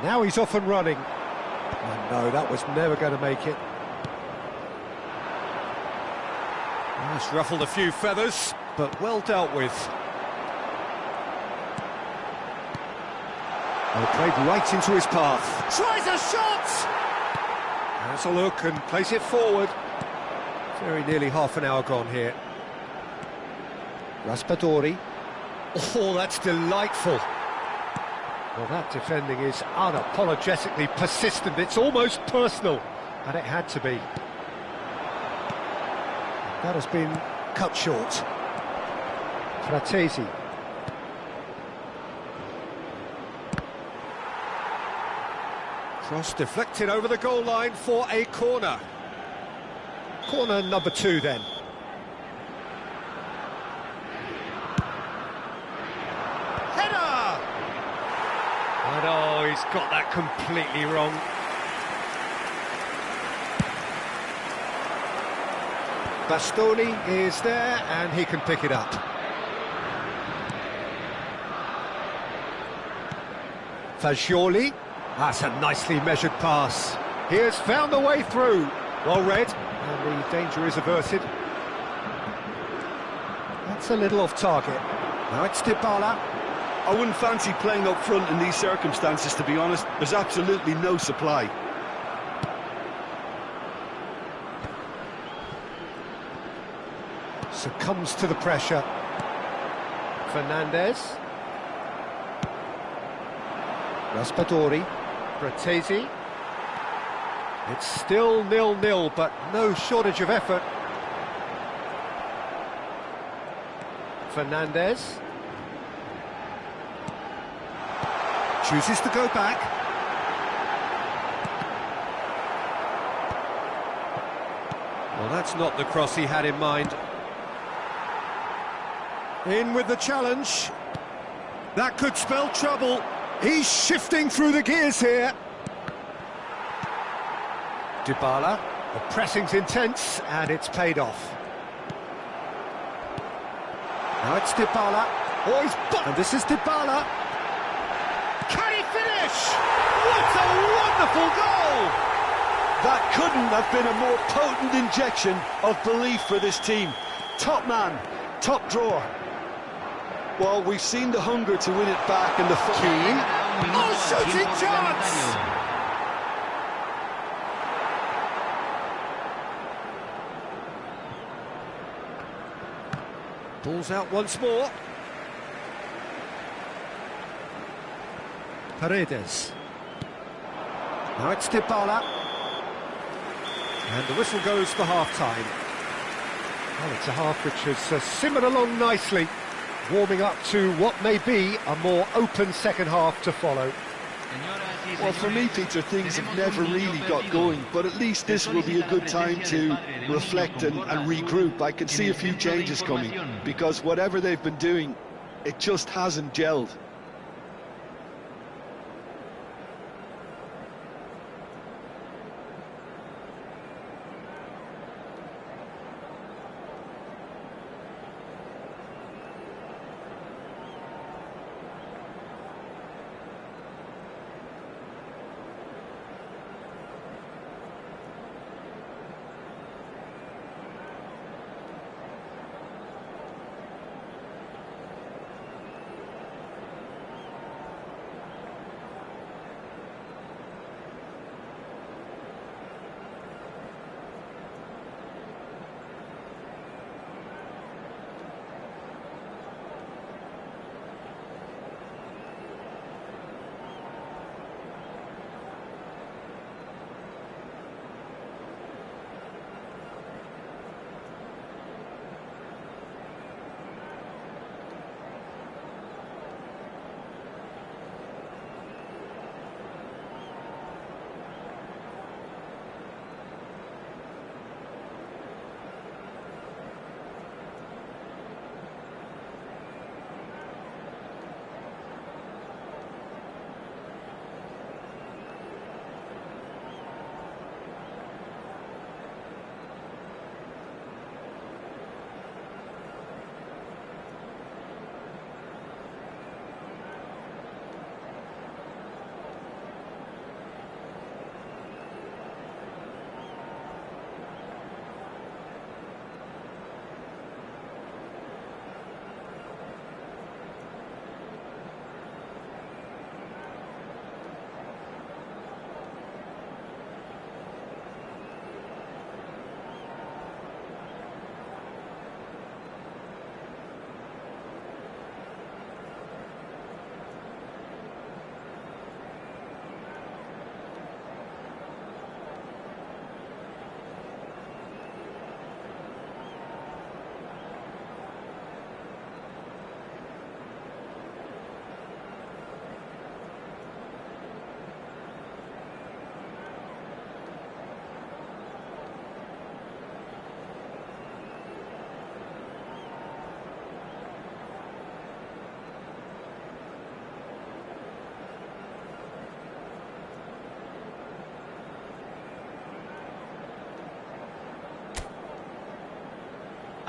Now he's off and running. Oh no, that was never going to make it. That's ruffled a few feathers, but well dealt with. Oh, played right into his path. Tries a shot! Has a look and plays it forward. Very nearly half an hour gone here. Raspadori. Oh, that's delightful. Well, that defending is unapologetically persistent. It's almost personal, and it had to be. That has been cut short. Fratesi. Cross deflected over the goal line for a corner. Corner number 2 then. Header! And oh, he's got that completely wrong. Bastoni is there and he can pick it up. Fagioli. That's a nicely measured pass. He has found the way through. Well read, and the danger is averted. That's a little off target. Now it's Dybala. I wouldn't fancy playing up front in these circumstances, to be honest. There's absolutely no supply. Succumbs to the pressure. Fernandez. Raspadori. Fratesi. It's still 0-0, but no shortage of effort. Fernandez. Chooses to go back. Well, that's not the cross he had in mind. In with the challenge. That could spell trouble. He's shifting through the gears here. Dybala. The pressing's intense, and it's paid off. Now it's Dybala. Oh, he's... And this is Dybala. Can he finish? What a wonderful goal! That couldn't have been a more potent injection of belief for this team. Top man, top drawer. Well, we've seen the hunger to win it back and the... Keane. Oh, shooting chance! Ball's out once more. Paredes. Now it's Dybala. And the whistle goes for half-time. Well, it's a half which has simmered along nicely, warming up to what may be a more open second half to follow. Well, for me, Peter, things have never really got going, but at least this will be a good time to reflect and regroup. I can see a few changes coming, because whatever they've been doing, it just hasn't gelled.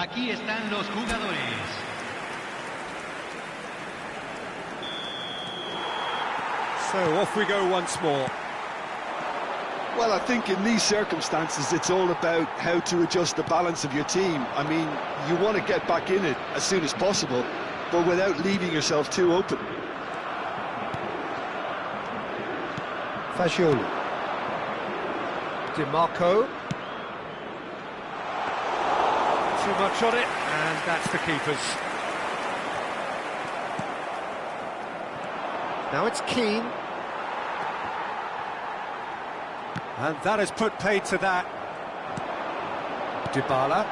Aquí están los jugadores. So off we go once more. Well, I think in these circumstances, it's all about how to adjust the balance of your team. I mean, you want to get back in it as soon as possible, but without leaving yourself too open. Fagioli. DiMarco. Too much on it, and that's the keeper's. Now it's Keane. And that has put paid to that. Dybala.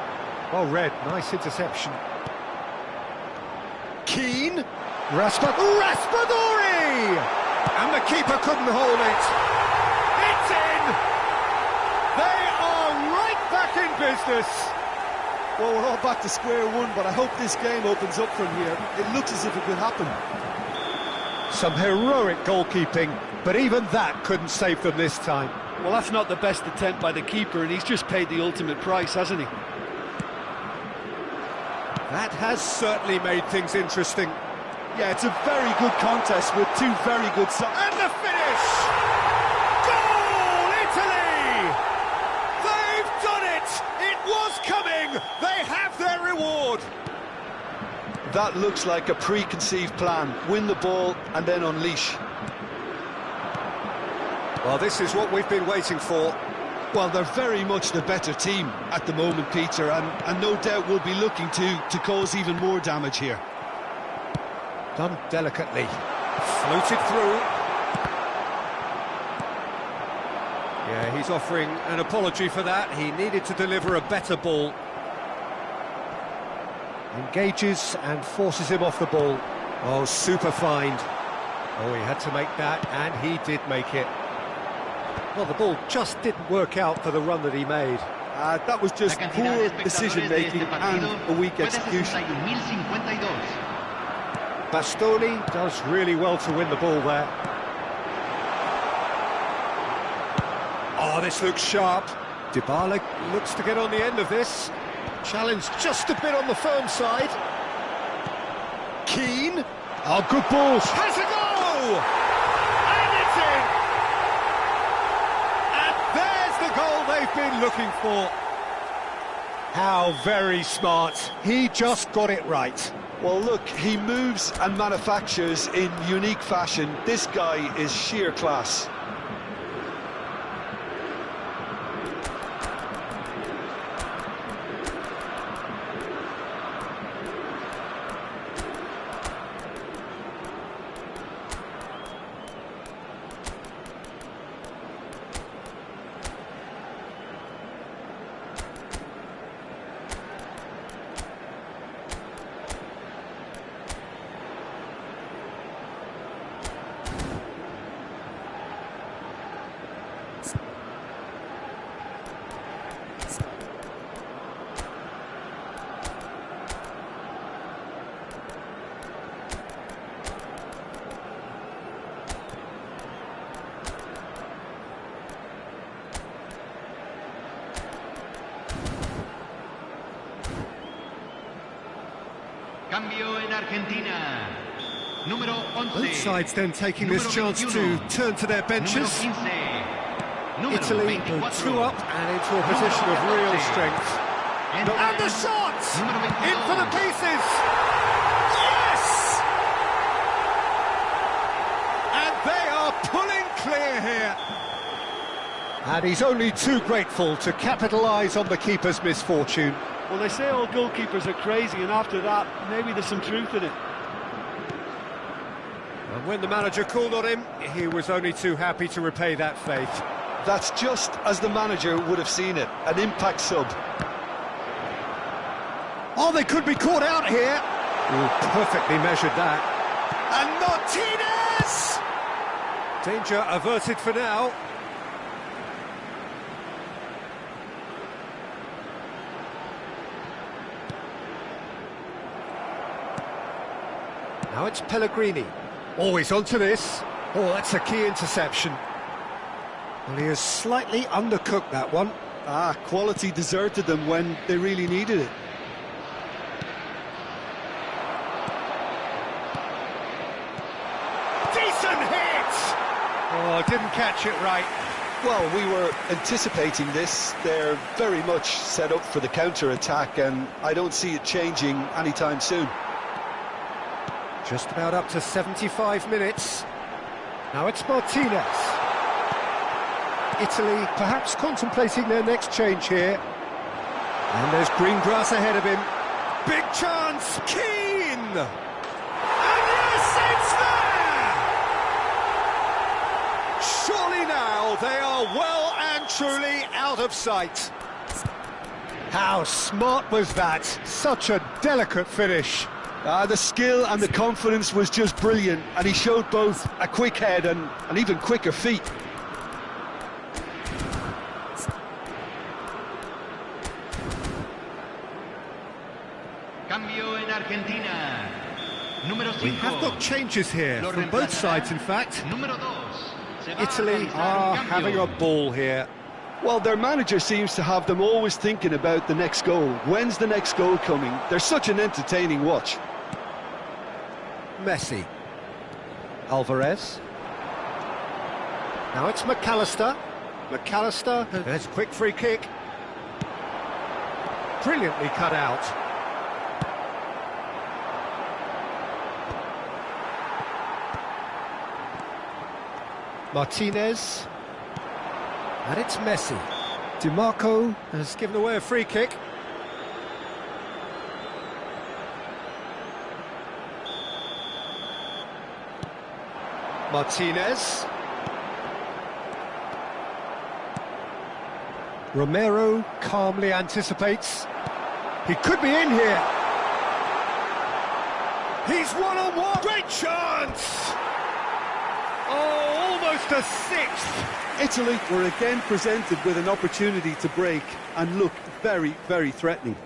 Well read, nice interception. Keane. Raspadori! And the keeper couldn't hold it. It's in! They are right back in business. Well, we're all back to square one, but I hope this game opens up from here. It looks as if it could happen. Some heroic goalkeeping, but even that couldn't save them this time. Well, that's not the best attempt by the keeper, and he's just paid the ultimate price, hasn't he? That has certainly made things interesting. Yeah, it's a very good contest with two very good sides. And the finish! Goal, Italy! They've done it! It was coming! They have their reward! That looks like a preconceived plan. Win the ball and then unleash. Well, this is what we've been waiting for. Well, they're very much the better team at the moment, Peter, and no doubt will be looking to cause even more damage here. Done delicately. Floated through. Yeah, he's offering an apology for that. He needed to deliver a better ball. Engages and forces him off the ball. Oh, super find. Oh, he had to make that, and he did make it. Well, the ball just didn't work out for the run that he made. That was just poor decision-making and a weak execution. Bastoni does really well to win the ball there. Oh, this looks sharp. Dybala looks to get on the end of this. Challenge just a bit on the firm side. Keane. Oh, good balls. Has a go! And it's in! And there's the goal they've been looking for. How very smart. He just got it right. Well, look, he moves and manufactures in unique fashion. This guy is sheer class. Cambio en Argentina. Número 11. Both sides then taking this chance to turn to their benches. Italy will two up and into a position of real strength. And the shot! In for the pieces! Yes! And they are pulling clear here. And he's only too grateful to capitalise on the keeper's misfortune. Well, they say all goalkeepers are crazy, and after that, maybe there's some truth in it. And when the manager called on him, he was only too happy to repay that faith. That's just as the manager would have seen it, an impact sub. Oh, they could be caught out here. Ooh, perfectly measured that. And Martinez! Danger averted for now. Now it's Pellegrini. Always onto this. Oh, that's a key interception. Well, he has slightly undercooked that one. Quality deserted them when they really needed it. Decent hit! Oh, didn't catch it right. Well, we were anticipating this. They're very much set up for the counter-attack, and I don't see it changing anytime soon. Just about up to 75 minutes. Now it's Martinez. Italy perhaps contemplating their next change here. And there's green grass ahead of him. Big chance, Keane! And yes, it's there! Surely now they are well and truly out of sight. How smart was that? Such a delicate finish. The skill and the confidence was just brilliant, and he showed both a quick head and even quicker feet. Cambio en Argentina. Número 5. We have got changes here from both sides, in fact. Número 2. Italy are having a ball here. Well, their manager seems to have them always thinking about the next goal. When's the next goal coming? They're such an entertaining watch. Messi. Alvarez. Now it's McAllister. McAllister has a quick free kick. Brilliantly cut out. Martinez. And it's Messi. DiMarco has given away a free kick. Martinez. Romero calmly anticipates. He could be in here. He's one-on-one. Great chance! Oh, almost a sixth. Italy were again presented with an opportunity to break and look very, very threatening.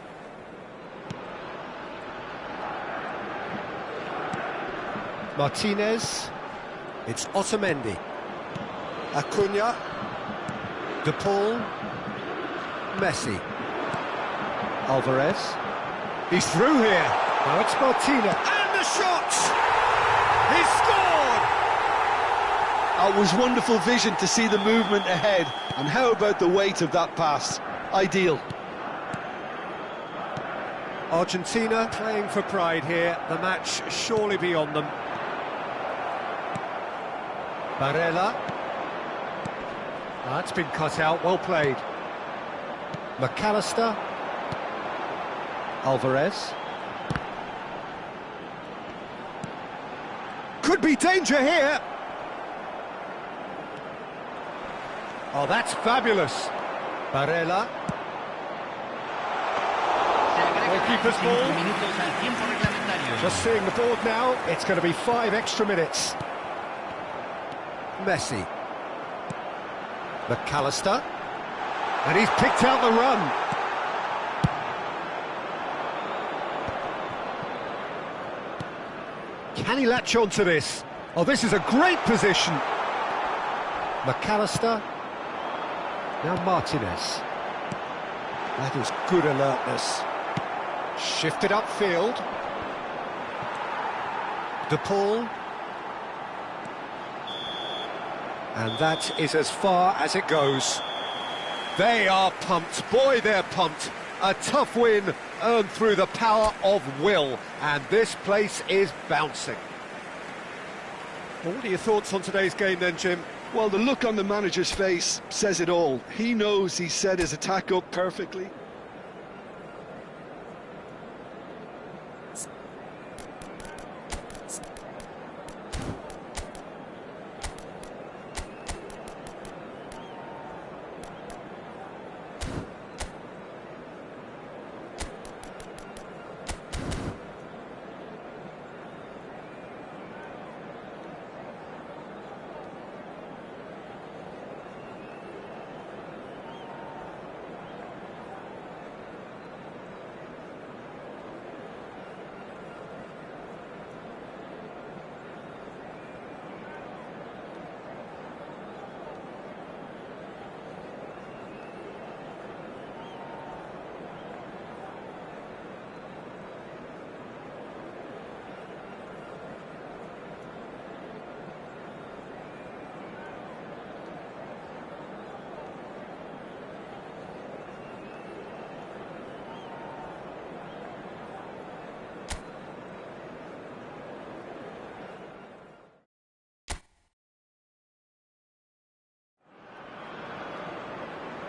Martinez. It's Otamendi. Acuna. De Paul. Messi. Alvarez. He's through here. Now it's Martinez. And the shot! He scored! It was wonderful vision to see the movement ahead. And how about the weight of that pass? Ideal. Argentina playing for pride here. The match surely beyond them. Barella. That's been cut out, well played. McAllister. Alvarez. Could be danger here. Oh, that's fabulous. Barella. Goalkeeper's ball. Just seeing the board now, it's going to be 5 extra minutes. Messi. McAllister. And he's picked out the run. Can he latch on to this? Oh, this is a great position. McAllister. Now Martinez. That is good alertness. Shifted upfield. De Paul. And that is as far as it goes. They are pumped. Boy, they're pumped. A tough win earned through the power of will. And this place is bouncing. Well, what are your thoughts on today's game then, Jim? Well, the look on the manager's face says it all. He knows he set his attack up perfectly.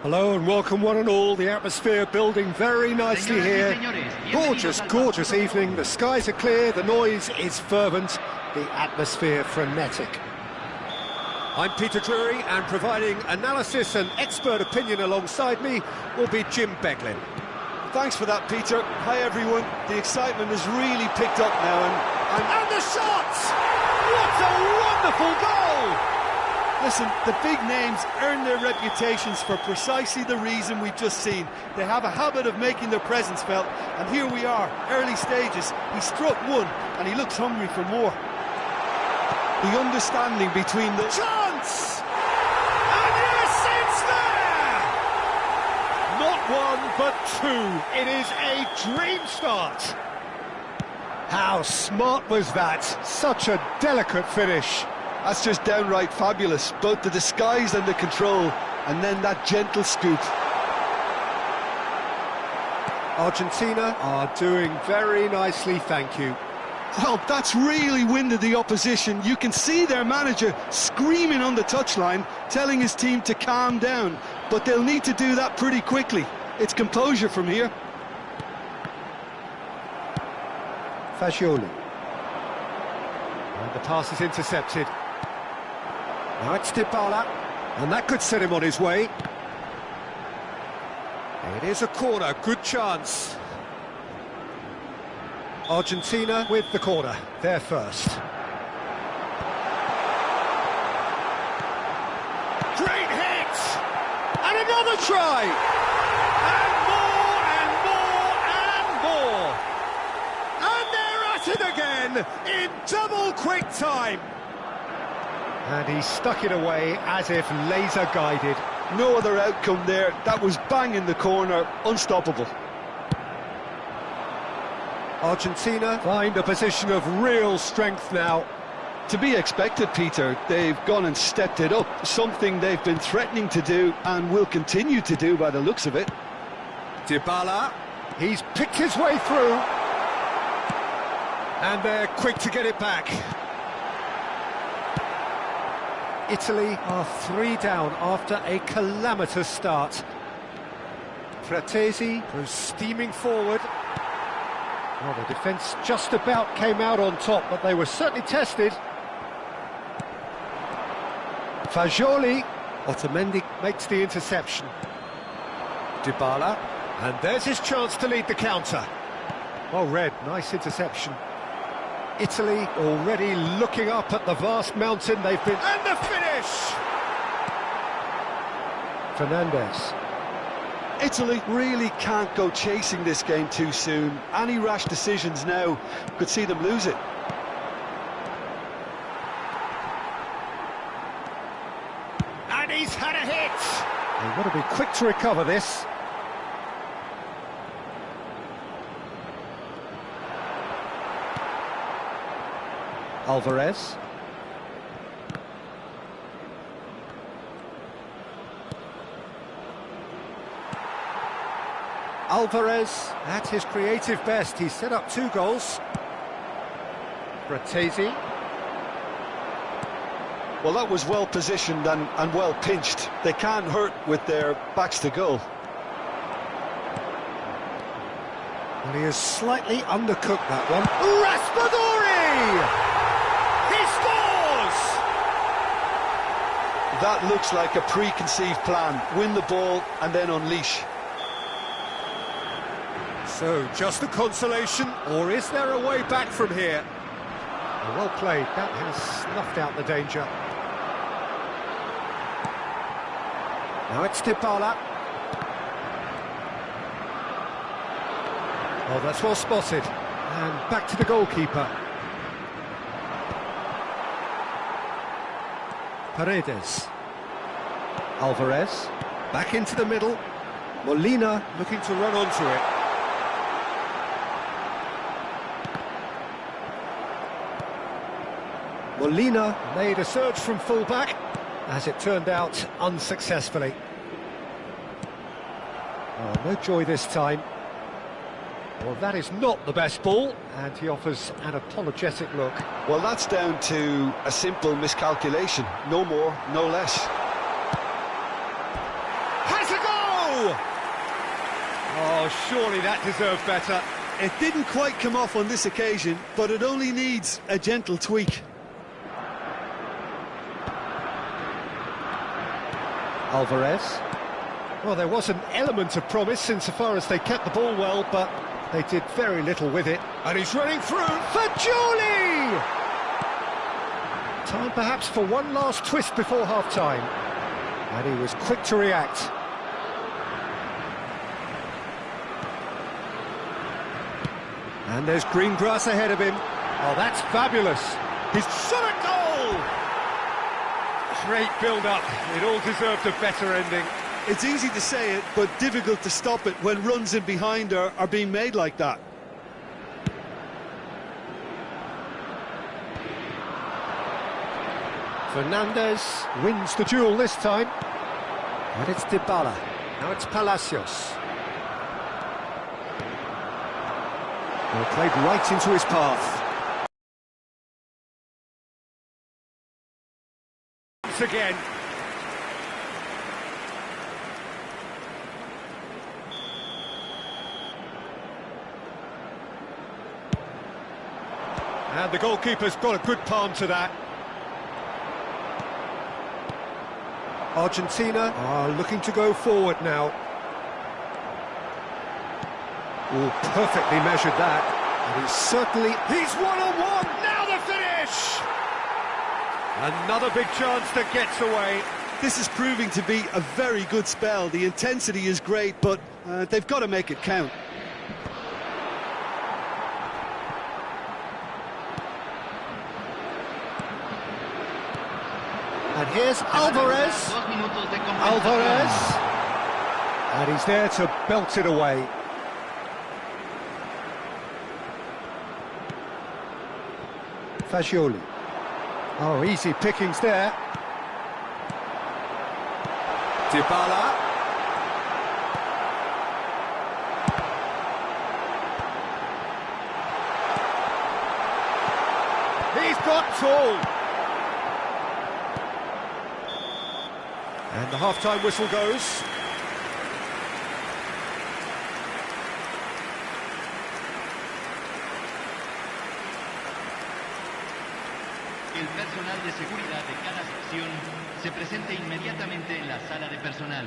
Hello and welcome one and all. The atmosphere building very nicely here. Gorgeous, gorgeous evening. The skies are clear, the noise is fervent, the atmosphere frenetic. I'm Peter Drury, and providing analysis and expert opinion alongside me will be Jim Beglin. Thanks for that, Peter. Hi, everyone. The excitement has really picked up now, and the shot! What a wonderful goal! Listen, the big names earn their reputations for precisely the reason we've just seen. They have a habit of making their presence felt, and here we are, early stages. He struck one, and he looks hungry for more. The understanding between the... Chance! And yes, it's there! Not one, but two. It is a dream start. How smart was that? Such a delicate finish. That's just downright fabulous, both the disguise and the control, and then that gentle scoop. Argentina are doing very nicely, thank you. Well, that's really winded the opposition. You can see their manager screaming on the touchline, telling his team to calm down, but they'll need to do that pretty quickly. It's composure from here. Fagioli. And the pass is intercepted. Now it's Dybala, and that could set him on his way. It is a corner, good chance. Argentina with the corner, they're first. Great hit! And another try! And more, and more, and more! And they're at it again, in double quick time! And he stuck it away as if laser-guided. No other outcome there. That was bang in the corner, unstoppable. Argentina find a position of real strength now. To be expected, Peter. They've gone and stepped it up, something they've been threatening to do and will continue to do by the looks of it. Dybala, he's picked his way through. And they're quick to get it back. Italy are 3 down after a calamitous start. Fratesi goes steaming forward. Well, the defence just about came out on top, but they were certainly tested. Fagioli. Otamendi makes the interception. Dybala. And there's his chance to lead the counter. Well read, nice interception. Italy already looking up at the vast mountain they've been... And the finish! Fernandez. Italy really can't go chasing this game too soon. Any rash decisions now could see them lose it. And he's had a hit! They've got to be quick to recover this. Alvarez. Alvarez at his creative best. He set up 2 goals. Fratesi. Well, that was well positioned and well pinched. They can't hurt with their backs to goal. Well, he has slightly undercooked that one. Raspadori! He scores! That looks like a preconceived plan. Win the ball and then unleash. So, just a consolation, or is there a way back from here? Well played, that has snuffed out the danger. Now it's Dybala. Oh, that's well spotted. And back to the goalkeeper. Paredes. Alvarez. Back into the middle. Molina looking to run onto it. Molina made a surge from full-back, as it turned out, unsuccessfully. Oh, no joy this time. Well, that is not the best ball, and he offers an apologetic look. Well, that's down to a simple miscalculation. No more, no less. Has a goal! Oh, surely that deserved better. It didn't quite come off on this occasion, but it only needs a gentle tweak. Alvarez. Well, there was an element of promise insofar as they kept the ball well, but they did very little with it. And he's running through for Julie! Time perhaps for one last twist before half-time. And he was quick to react. And there's green grass ahead of him. Oh, that's fabulous. He's shot a goal! Great build-up. It all deserved a better ending. It's easy to say it, but difficult to stop it when runs in behind are being made like that. Fernandez wins the duel this time. And it's Dybala. Now it's Palacios. Well, played right into his path. Once again. And the goalkeeper's got a good palm to that. Argentina are looking to go forward now. Oh, perfectly measured that. And he's one-on-one, now the finish! Another big chance that gets away. This is proving to be a very good spell. The intensity is great, but they've got to make it count. And here's Alvarez. Alvarez. And he's there to belt it away. Fagioli. Oh, easy pickings there. Dybala. He's got tall. And the half-time whistle goes. El personal de seguridad de cada sección se presente inmediatamente en la sala de personal.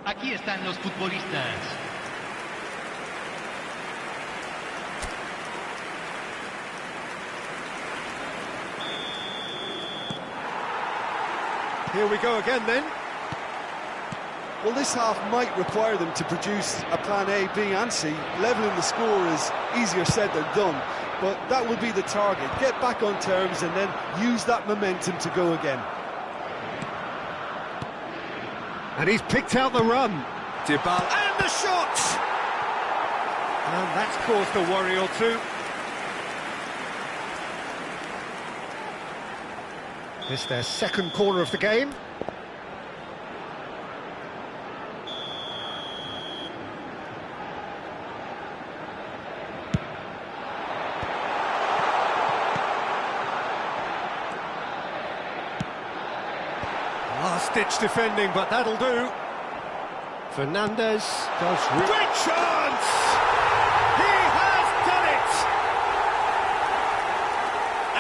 Aquí están los futbolistas. Here we go again then. Well, this half might require them to produce a plan A, B and C. Levelling the score is easier said than done, but that will be the target. Get back on terms and then use that momentum to go again. And he's picked out the run. Dybala, and the shot! And that's caused a worry or two. This their second corner of the game. Last-ditch defending, but that'll do. Fernandez does... Great chance! He has done it!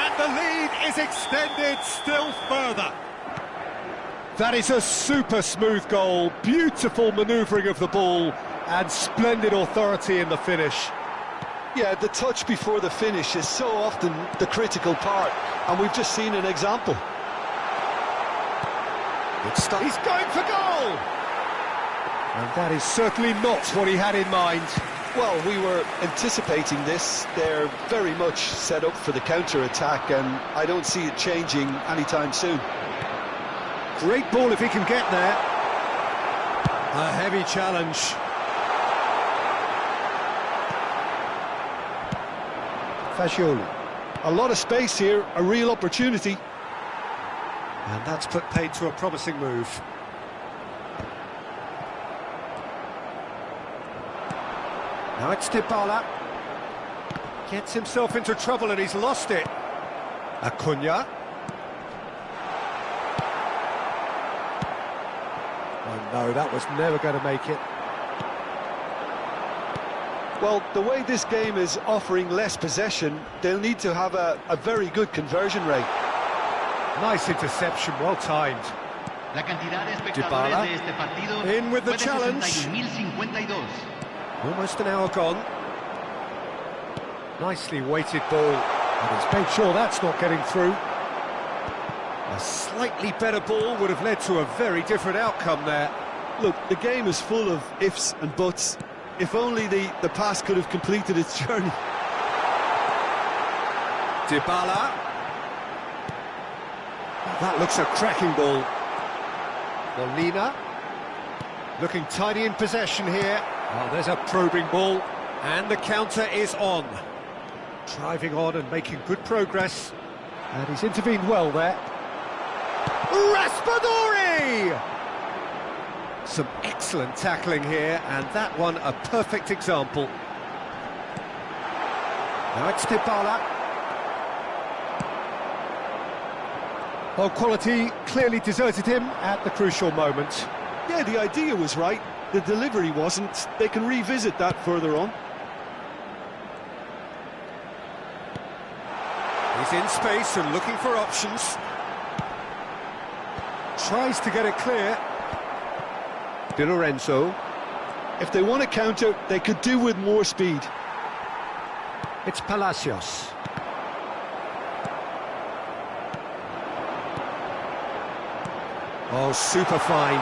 And the lead is extended still further. That is a super smooth goal, beautiful manoeuvring of the ball, and splendid authority in the finish. Yeah, the touch before the finish is so often the critical part, and we've just seen an example. He's going for goal! And that is certainly not what he had in mind. Well, we were anticipating this. They're very much set up for the counter-attack, and I don't see it changing anytime soon. Great ball if he can get there. A heavy challenge. Fagioli. A lot of space here, a real opportunity. And that's put paid to a promising move. Now it's Dybala. Gets himself into trouble and he's lost it. Acuna. Oh no, that was never going to make it. Well, the way this game is offering less possession, they'll need to have a very good conversion rate. Nice interception, well timed. La cantidad de Dybala. espectadores de este partido In with the fue de challenge. 61.052. Almost an hour gone. Nicely weighted ball. And he's made sure that's not getting through. A slightly better ball would have led to a very different outcome there. Look, the game is full of ifs and buts. If only the pass could have completed its journey. Dybala. That looks a cracking ball. Molina. Looking tidy in possession here. Oh, there's a probing ball. And the counter is on. Driving on and making good progress. And he's intervened well there. Raspadori! Some excellent tackling here, and that one a perfect example. Now it's Dybala. Well, quality clearly deserted him at the crucial moment. Yeah, the idea was right. The delivery wasn't. They can revisit that further on. He's in space and looking for options. Tries to get it clear. Di Lorenzo. If they want to counter, they could do with more speed. It's Palacios. Oh, super find.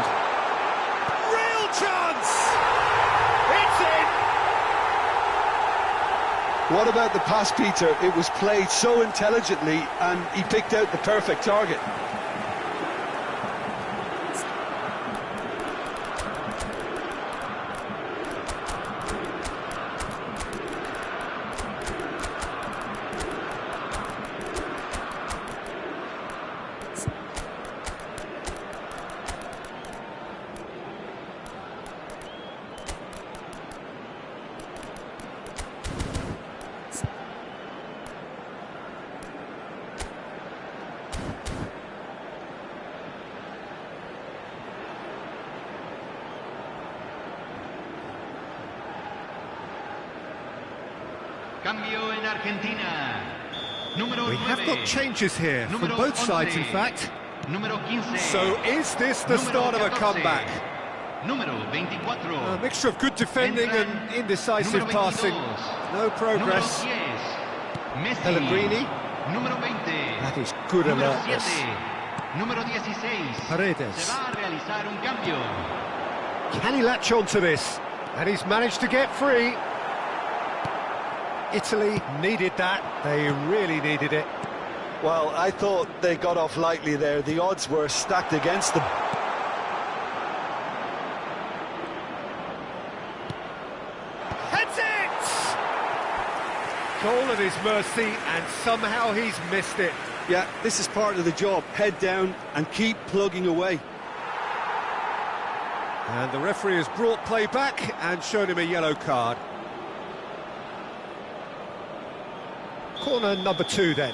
Real chance! It's in! What about the pass, Peter? It was played so intelligently and he picked out the perfect target. Cambio en Argentina. Número We have 9. got changes here from Número both sides, 11. in fact. Número 15. So is this the Número start of a 14. comeback? Número 24. A mixture of good defending Entran and indecisive número passing. 22. No progress. Número 10. Messi. Pellegrini. Número 20. That is good Número alertness. 7. Número 16. Paredes. Se va a realizar un cambio. Can he latch on to this? And he's managed to get free. Italy needed that. They really needed it. Well, I thought they got off lightly there. The odds were stacked against them. Heads it! Goal at his mercy, and somehow he's missed it. Yeah, this is part of the job. Head down and keep plugging away. And the referee has brought play back and shown him a yellow card. Corner number 2 then.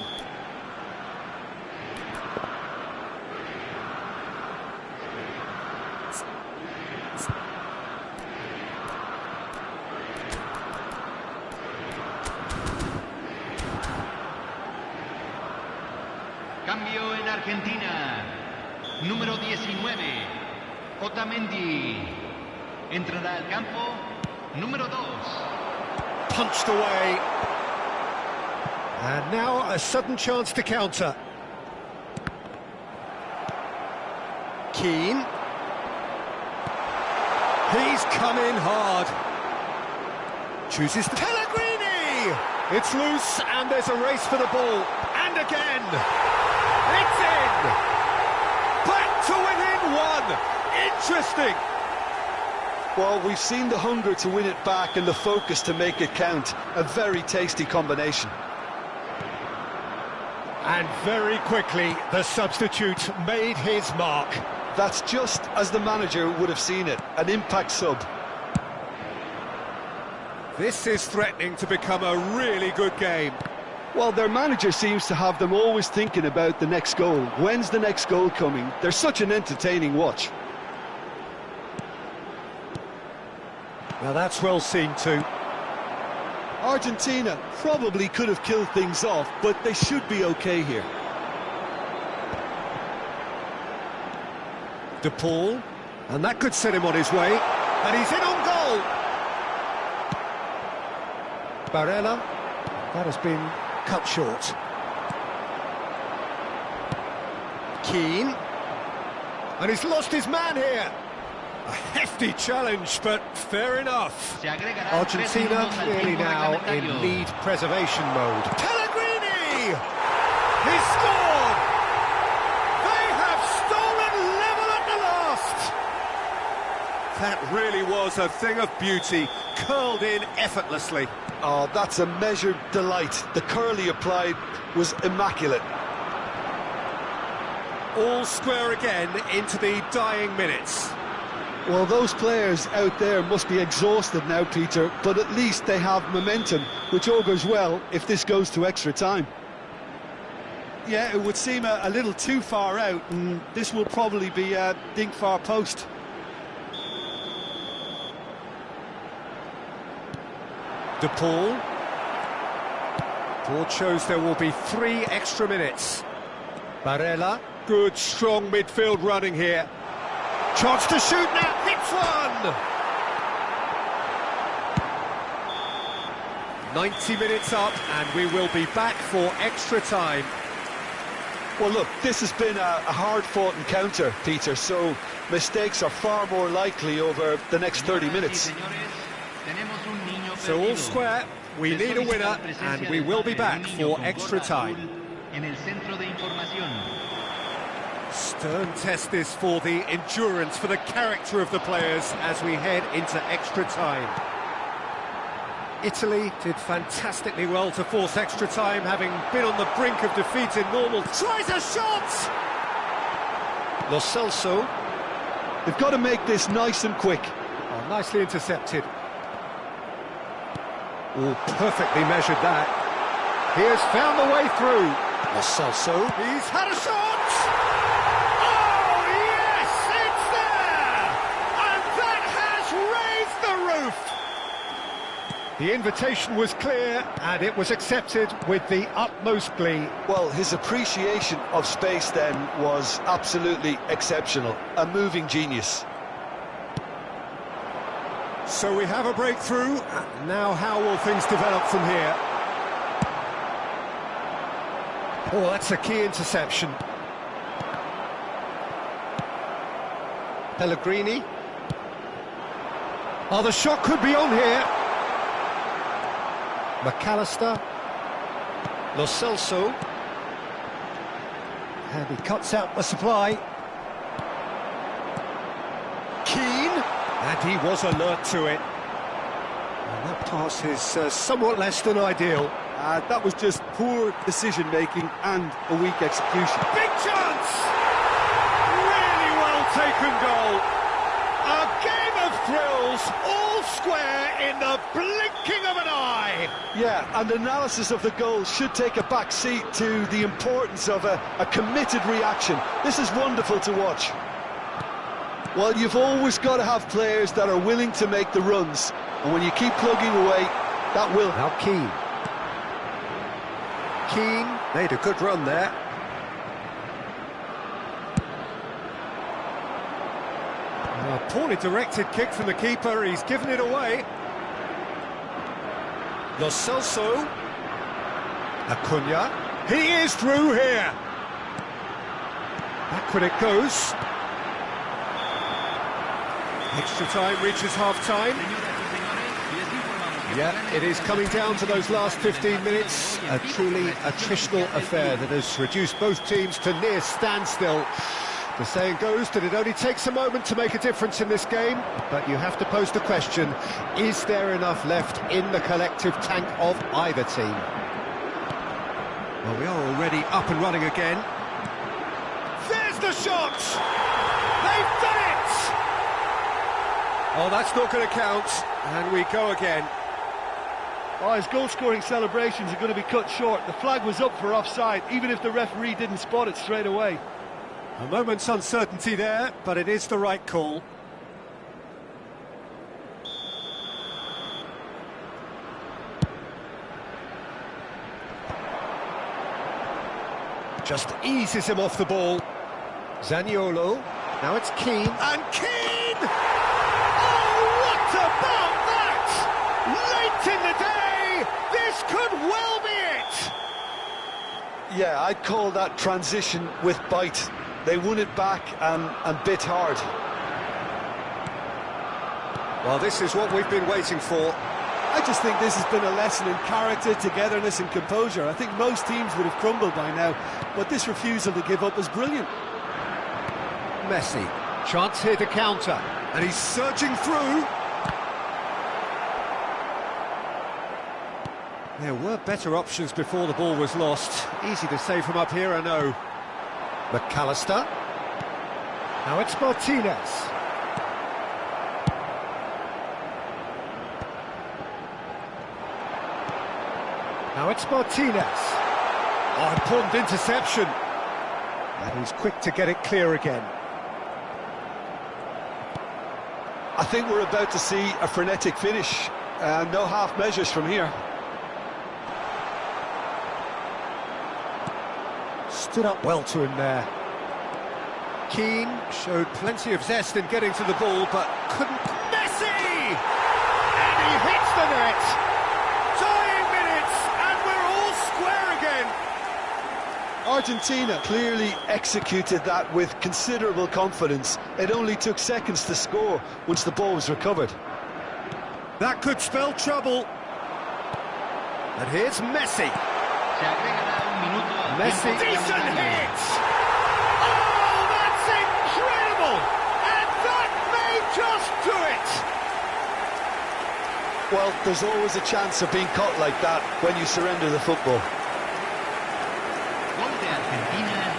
Cambio en Argentina. Número 19. Otamendi. Entrará al campo. Número 2. Punched away. And now a sudden chance to counter. Keane. He's come in hard. Chooses the Pellegrini! It's loose and there's a race for the ball. And again! It's in! Back to within 1! Interesting! Well, we've seen the hunger to win it back and the focus to make it count. A very tasty combination. And very quickly, the substitute made his mark. That's just as the manager would have seen it, an impact sub. This is threatening to become a really good game. Well, their manager seems to have them always thinking about the next goal. When's the next goal coming? They're such an entertaining watch. Now that's well seen too. Argentina probably could have killed things off, but they should be okay here. De Paul, and that could set him on his way, and he's in on goal. Barella, that has been cut short. Keane, and he's lost his man here. A hefty challenge, but fair enough. Argentina clearly now in lead preservation mode. Pellegrini! He scored! They have stolen level at the last! That really was a thing of beauty, curled in effortlessly. Oh, that's a measured delight. The curl he applied was immaculate. All square again into the dying minutes. Well, those players out there must be exhausted now, Peter, but at least they have momentum, which augurs well if this goes to extra time. Yeah, it would seem a little too far out, and this will probably be a dink far post. De Paul. Board shows there will be 3 extra minutes. Barella, good strong midfield running here. Chance to shoot now, hits one! 90 minutes up, and we will be back for extra time. Well, look, this has been a hard-fought encounter, Peter, so mistakes are far more likely over the next 30 minutes. So all square, we need a winner, and we will be back for extra time. Stern test this for the endurance, for the character of the players as we head into extra time. Italy did fantastically well to force extra time, having been on the brink of defeat in normal. Tries a shot! Lo Celso. They've got to make this nice and quick. Oh, nicely intercepted. Oh, perfectly measured that. He has found the way through. Lo Celso. He's had a shot! Oh, yes, it's there! And that has raised the roof! The invitation was clear, and it was accepted with the utmost glee. Well, his appreciation of space then was absolutely exceptional. A moving genius. So we have a breakthrough. Now how will things develop from here? Oh, that's a key interception. Pellegrini. Oh, the shot could be on here. McAllister. Lo Celso. And he cuts out the supply. Keane. And he was alert to it. And that pass is somewhat less than ideal. That was just poor decision-making and a weak execution. Big chance! Really well taken goal. A game of thrills, all square in the blinking of an eye. Yeah, and analysis of the goal should take a back seat to the importance of a committed reaction. This is wonderful to watch. Well, you've always got to have players that are willing to make the runs, and when you keep plugging away, that will. Now Keane. Keane made a good run there. A poorly directed kick from the keeper, he's given it away. Lo Celso. Acuna. He is through here. Backward it goes. Extra time reaches half-time. Yeah, it is coming down to those last 15 minutes. A truly attritional affair that has reduced both teams to near standstill. The saying goes that it only takes a moment to make a difference in this game, but you have to pose the question, is there enough left in the collective tank of either team? Well, we are already up and running again. There's the shot! They've done it! Oh, that's not going to count, and we go again. Oh, his goal-scoring celebrations are going to be cut short. The flag was up for offside, even if the referee didn't spot it straight away. A moment's uncertainty there, but it is the right call. Just eases him off the ball. Zaniolo. Now it's Keane. And Keane! Oh, what about that? Late in the day, this could well be it! Yeah, I'd call that transition with bite. They won it back and bit hard. Well, this is what we've been waiting for. I just think this has been a lesson in character, togetherness and composure. I think most teams would have crumbled by now, but this refusal to give up is brilliant. Messi, chance here to counter, and he's surging through. There were better options before the ball was lost. Easy to say from up here, I know. McAllister. Now it's Martinez. Now it's Martinez. Oh, important interception. And he's quick to get it clear again. I think we're about to see a frenetic finish. No half measures from here. Stood up well to him there. Keane showed plenty of zest in getting to the ball, but couldn't... Messi! And he hits the net! Dying minutes, and we're all square again! Argentina clearly executed that with considerable confidence. It only took seconds to score once the ball was recovered. That could spell trouble. And here's Messi. Messi, decent hit! Oh, that's incredible! And that may just do it! Well, there's always a chance of being caught like that when you surrender the football. Gol de Argentina,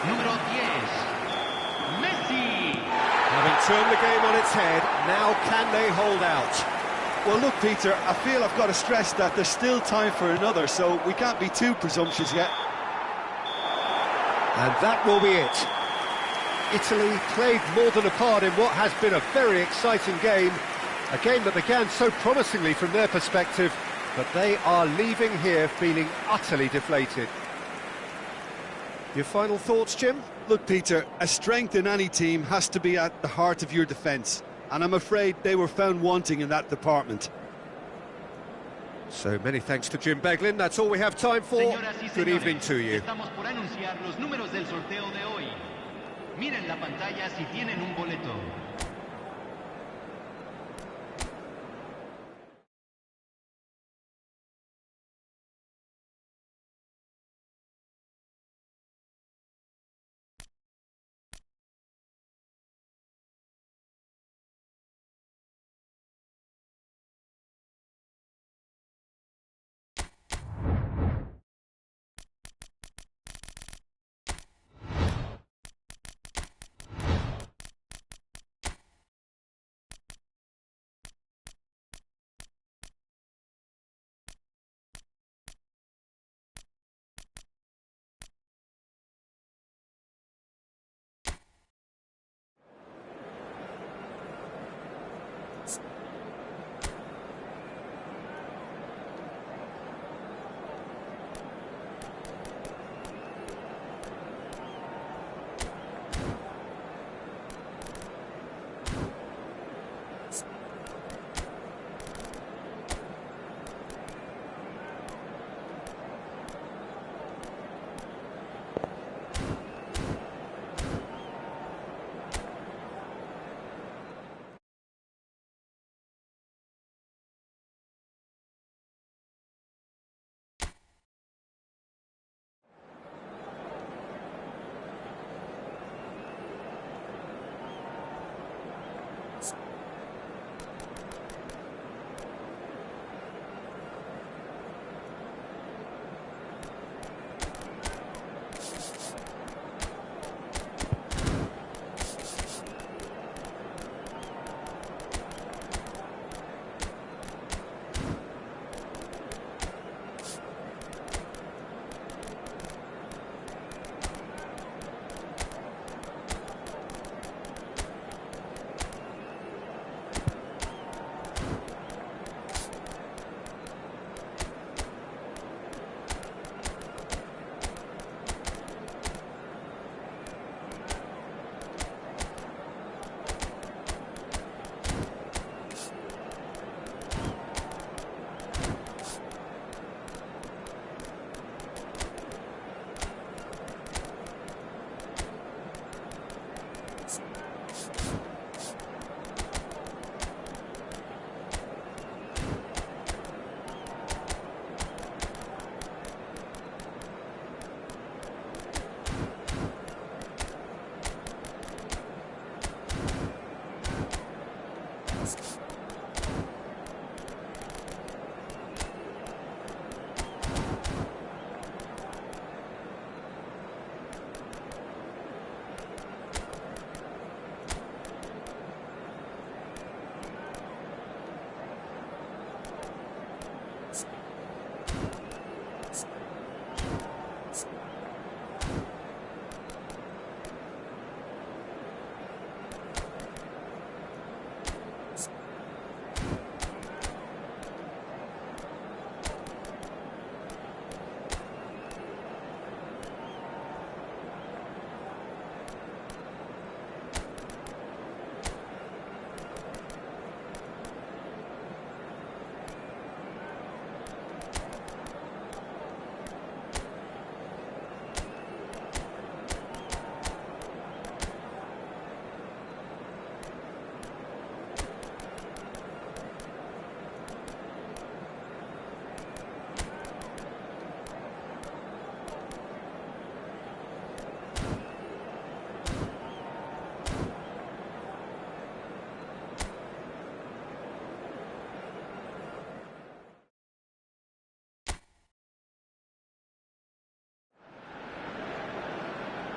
número 10, Messi. Having turned the game on its head, now can they hold out? Well, look, Peter, I feel I've got to stress that there's still time for another, so we can't be too presumptuous yet. And that will be it. Italy played more than a part in what has been a very exciting game. A game that began so promisingly from their perspective, but they are leaving here feeling utterly deflated. Your final thoughts, Jim? Look, Peter, a strength in any team has to be at the heart of your defence, and I'm afraid they were found wanting in that department. So many thanks to Jim Beglin. That's all we have time for. Señoras y Good señores, evening to you. Estamos por anunciar los números del sorteo de hoy. Miren la pantalla si tienen un boleto.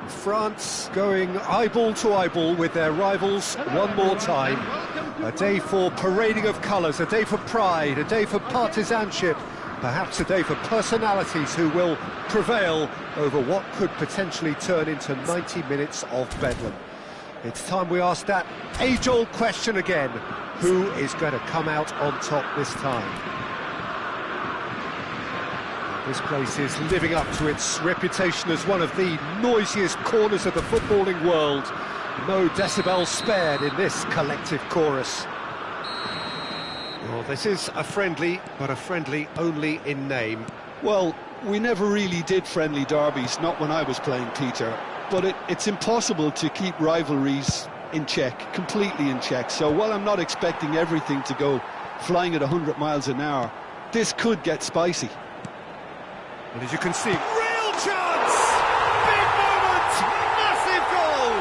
France going eyeball to eyeball with their rivals one more time. A day for parading of colours, a day for pride, a day for partisanship, perhaps a day for personalities who will prevail over what could potentially turn into 90 minutes of bedlam. It's time we ask that age-old question again: who is going to come out on top this time? This place is living up to its reputation as one of the noisiest corners of the footballing world. No decibels spared in this collective chorus. Well, this is a friendly, but a friendly only in name. Well, we never really did friendly derbies, not when I was playing, Peter. But it's impossible to keep rivalries in check, completely in check. So while I'm not expecting everything to go flying at 100 miles an hour, this could get spicy. And as you can see, real chance! Big moment! Massive goal!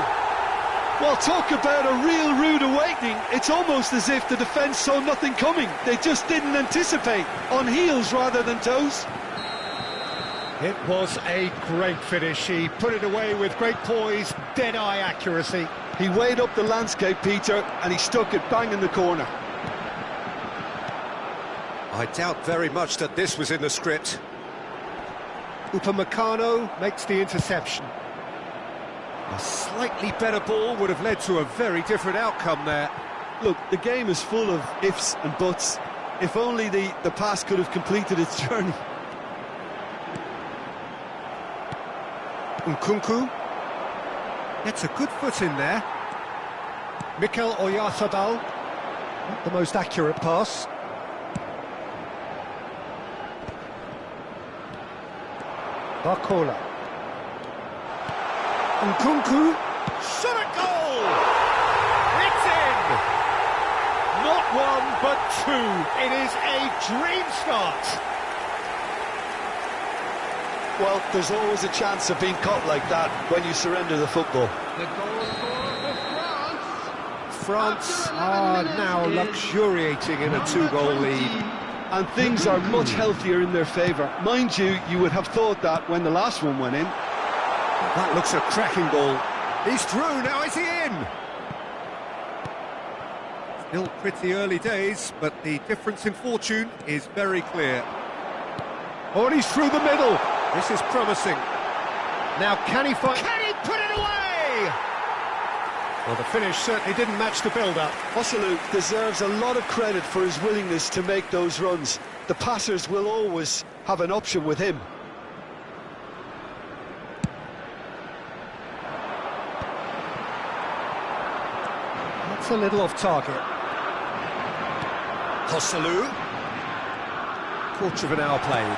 Well, talk about a real rude awakening. It's almost as if the defence saw nothing coming. They just didn't anticipate, on heels rather than toes. It was a great finish. He put it away with great poise, dead-eye accuracy. He weighed up the landscape, Peter, and he stuck it bang in the corner. I doubt very much that this was in the script. Upamecano makes the interception. A slightly better ball would have led to a very different outcome there. Look, the game is full of ifs and buts. If only the pass could have completed its journey. Nkunku gets a good foot in there. Mikel Oyarzabal, not the most accurate pass. Barcola. Nkunku, shot at goal! It's in! Not one, but two. It is a dream start. Well, there's always a chance of being caught like that when you surrender the football. The goal scorer for France. France are now luxuriating in a two-goal lead. And things are much healthier in their favour. Mind you, you would have thought that when the last one went in. That looks a cracking ball. He's through, now is he in? Still pretty early days, but the difference in fortune is very clear. Oh, and he's through the middle. This is promising. Now can he find... Can he put it away? Well, the finish certainly didn't match the build-up. Joselu deserves a lot of credit for his willingness to make those runs. The passers will always have an option with him. That's a little off target. Joselu. Quarter of an hour played.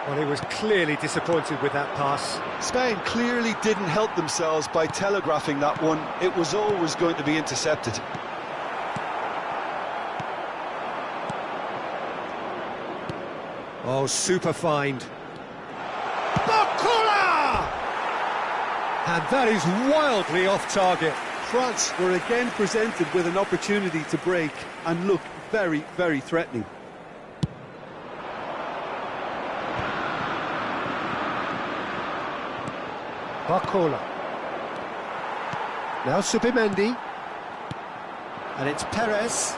Well, he was clearly disappointed with that pass. Spain clearly didn't help themselves by telegraphing that one. It was always going to be intercepted. Oh, super find. Barcola! And that is wildly off target. France were again presented with an opportunity to break and look very, very threatening. Barcola. Now Subimendi. And it's Perez.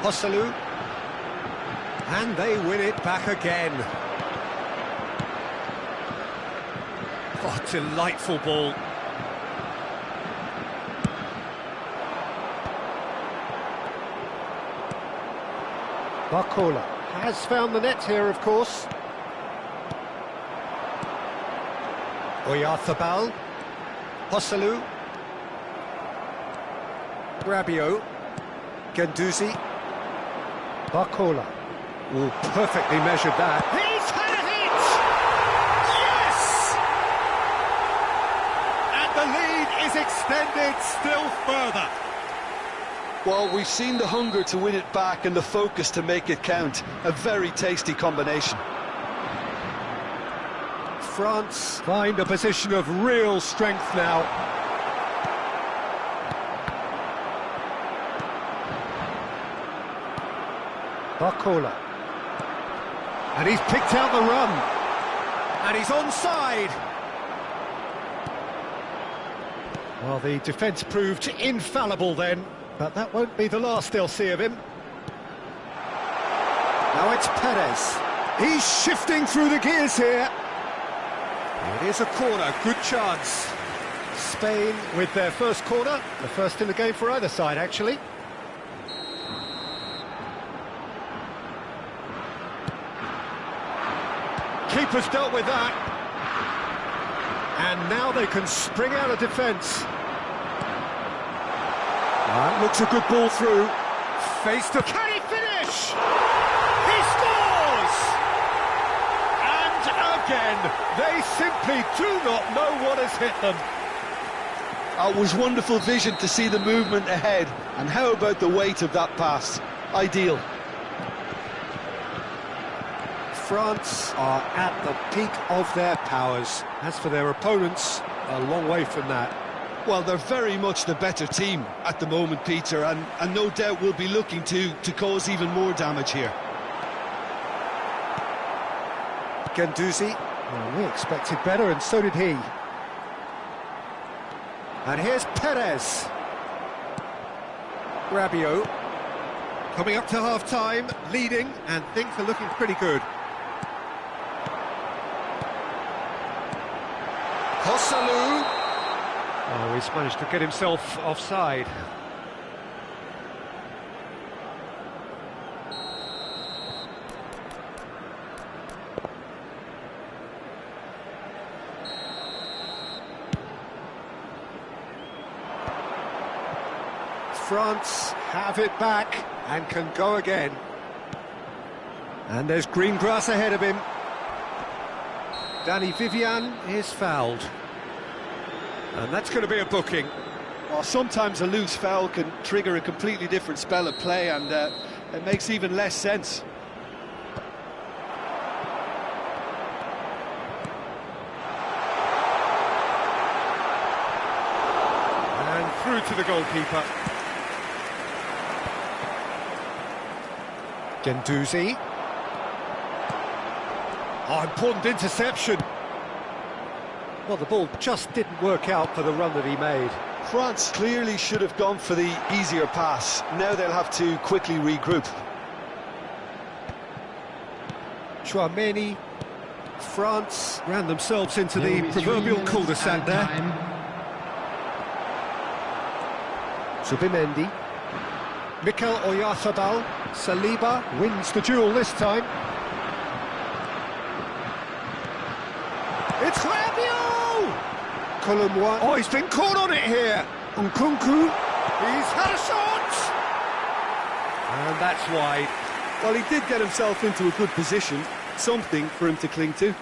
Joselu. And they win it back again. Oh, delightful ball. Barcola has found the net here, of course. Oyarzabal. Joselu. Rabiot. Guendouzi. Barcola. Oh, perfectly measured that. He's had it! Yes! And the lead is extended still further. Well, we've seen the hunger to win it back and the focus to make it count. A very tasty combination. France find a position of real strength now. Barcola. And he's picked out the run. And he's onside. Well, the defence proved infallible then, but that won't be the last they'll see of him. Now it's Perez. He's shifting through the gears here. It is a corner, good chance. Spain with their first corner, the first in the game for either side, actually. Keeper's dealt with that. And now they can spring out of defence. That looks a good ball through. Face to... Can he finish? He scores! And again, they simply do not know what has hit them. It was wonderful vision to see the movement ahead. And how about the weight of that pass? Ideal. France are at the peak of their powers. As for their opponents, a long way from that. Well, they're very much the better team at the moment, Peter, and no doubt will be looking to cause even more damage here. Guendouzi. Well, we expected better, and so did he. And here's Perez. Rabiot. Coming up to half-time, leading, and things are looking pretty good. Joselu. Oh, he's managed to get himself offside. France have it back and can go again. And there's green grass ahead of him. Danny Vivian is fouled. And that's going to be a booking. Well, sometimes a loose foul can trigger a completely different spell of play, and it makes even less sense. And through to the goalkeeper. Guendouzi. Oh, important interception. Well, the ball just didn't work out for the run that he made. France clearly should have gone for the easier pass. Now they'll have to quickly regroup. Chouameni. France ran themselves into the proverbial cul-de-sac there. Zubimendi. Mikel Oyarzabal. Saliba wins the duel this time. It's Rabiot! Colombois. Oh, he's been caught on it here. Nkunku. He's had a shot! And that's wide. Well, he did get himself into a good position, something for him to cling to.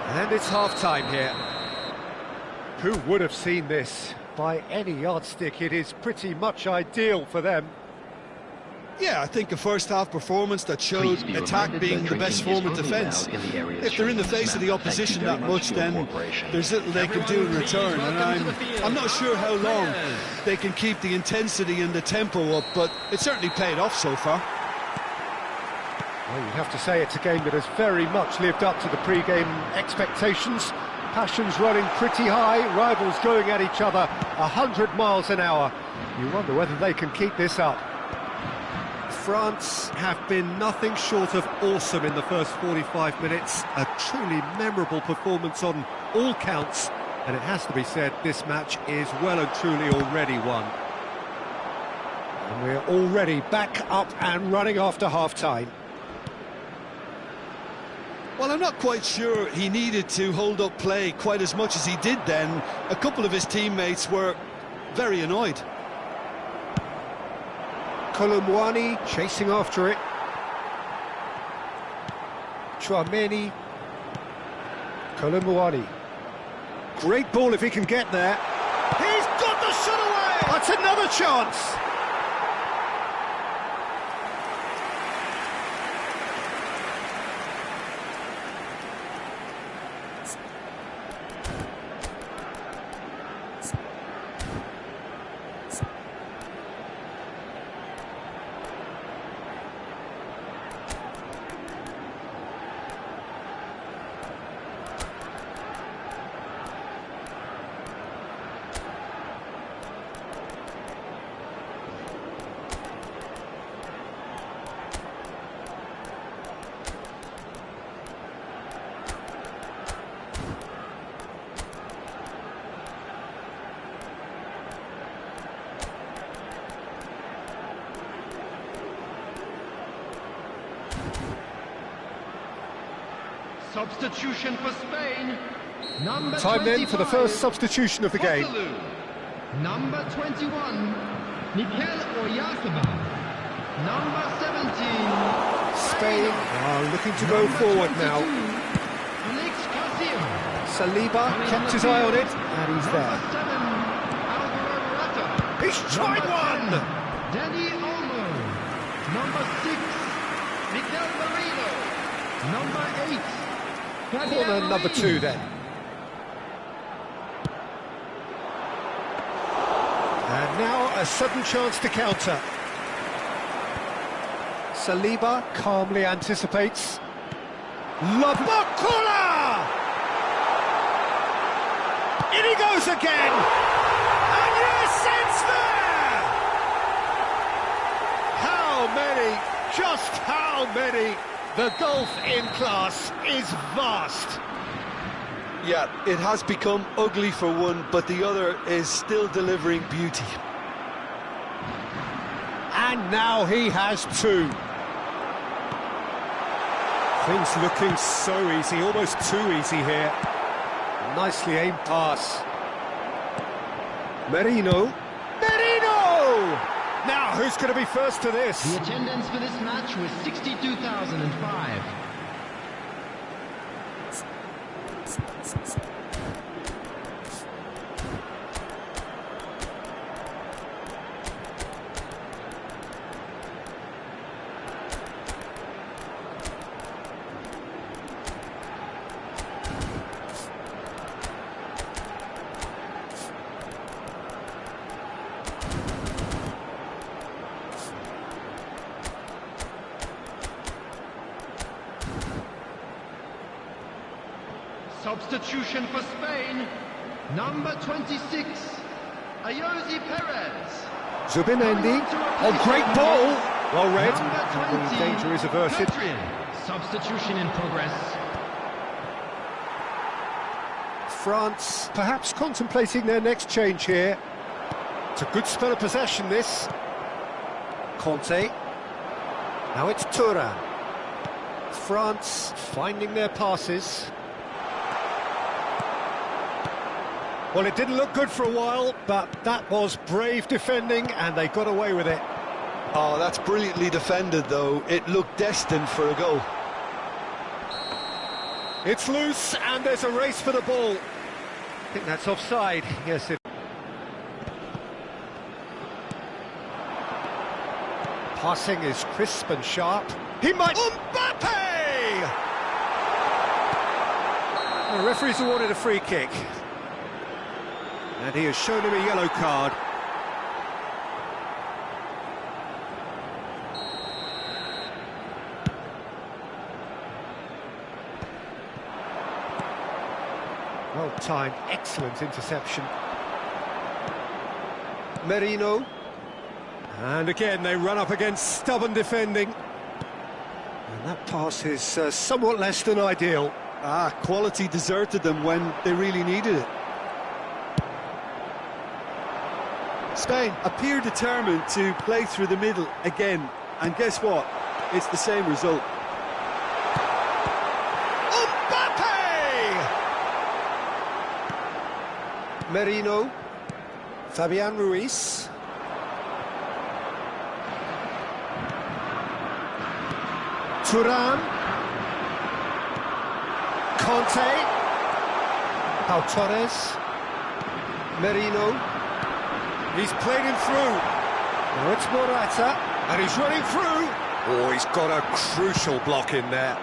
And it's half-time here. Who would have seen this? By any yardstick, it is pretty much ideal for them. Yeah, I think a first-half performance that showed attack being the best form of defence. If they're in the face of the opposition that much, then there's little they can do in return. And I'm not sure how long they can keep the intensity and the tempo up, but it certainly paid off so far. Well, you have to say it's a game that has very much lived up to the pre-game expectations. Passions running pretty high, rivals going at each other 100 miles an hour. You wonder whether they can keep this up. France have been nothing short of awesome in the first 45 minutes. A truly memorable performance on all counts. And it has to be said, this match is well and truly already won. And we're already back up and running after half-time. Well, I'm not quite sure he needed to hold up play quite as much as he did then. A couple of his teammates were very annoyed. Colombois chasing after it. Chouameni. Colombois. Great ball if he can get there. He's got the shot away! That's another chance! Substitution for Spain. Number Time then for the 25, first substitution of the game. Joselu. Number 21, Mikel Oyarzabal. Number 17, Spain are looking to go forward now. Alex Garcia. Saliba kept his eye on it, and he's there. Number 7, Alvaro Morata. He's tried Number one! 10, Danny Olmo. Number 6, Miguel Merino. Number 8, Corner number 2 then. And now a sudden chance to counter. Saliba calmly anticipates. Labakula! In he goes again! And yes, it's there! How many? Just how many? The gulf in class is vast. Yeah, it has become ugly for one, but the other is still delivering beauty. And now he has 2. Things looking so easy, almost too easy here. Nicely aimed pass. Merino. Merino! Now, who's going to be first to this? The attendance for this match was 62,005. Substitution for Spain, number 26, Ayoze Perez. Zubimendi. Oh, great ball! Well read. Number 20, The danger is averted. Petrin. Substitution in progress. France perhaps contemplating their next change here. It's a good spell of possession, this. Conte. Now it's Thuram. France finding their passes. Well, it didn't look good for a while, but that was brave defending, and they got away with it. Oh, that's brilliantly defended, though. It looked destined for a goal. It's loose, and there's a race for the ball. I think that's offside. Yes, it... Passing is crisp and sharp. He might... Mbappe! The referee's awarded a free kick. And he has shown him a yellow card. Well timed, excellent interception. Merino. And again they run up against stubborn defending. And that pass is somewhat less than ideal. Quality deserted them when they really needed it. Spain appear determined to play through the middle again, and guess what? It's the same result. Mbappe! Merino. Fabian Ruiz. Thuram. Conte. Pau Torres. Merino. He's played him through. Now it's Morata, and he's running through. Oh, he's got a crucial block in there.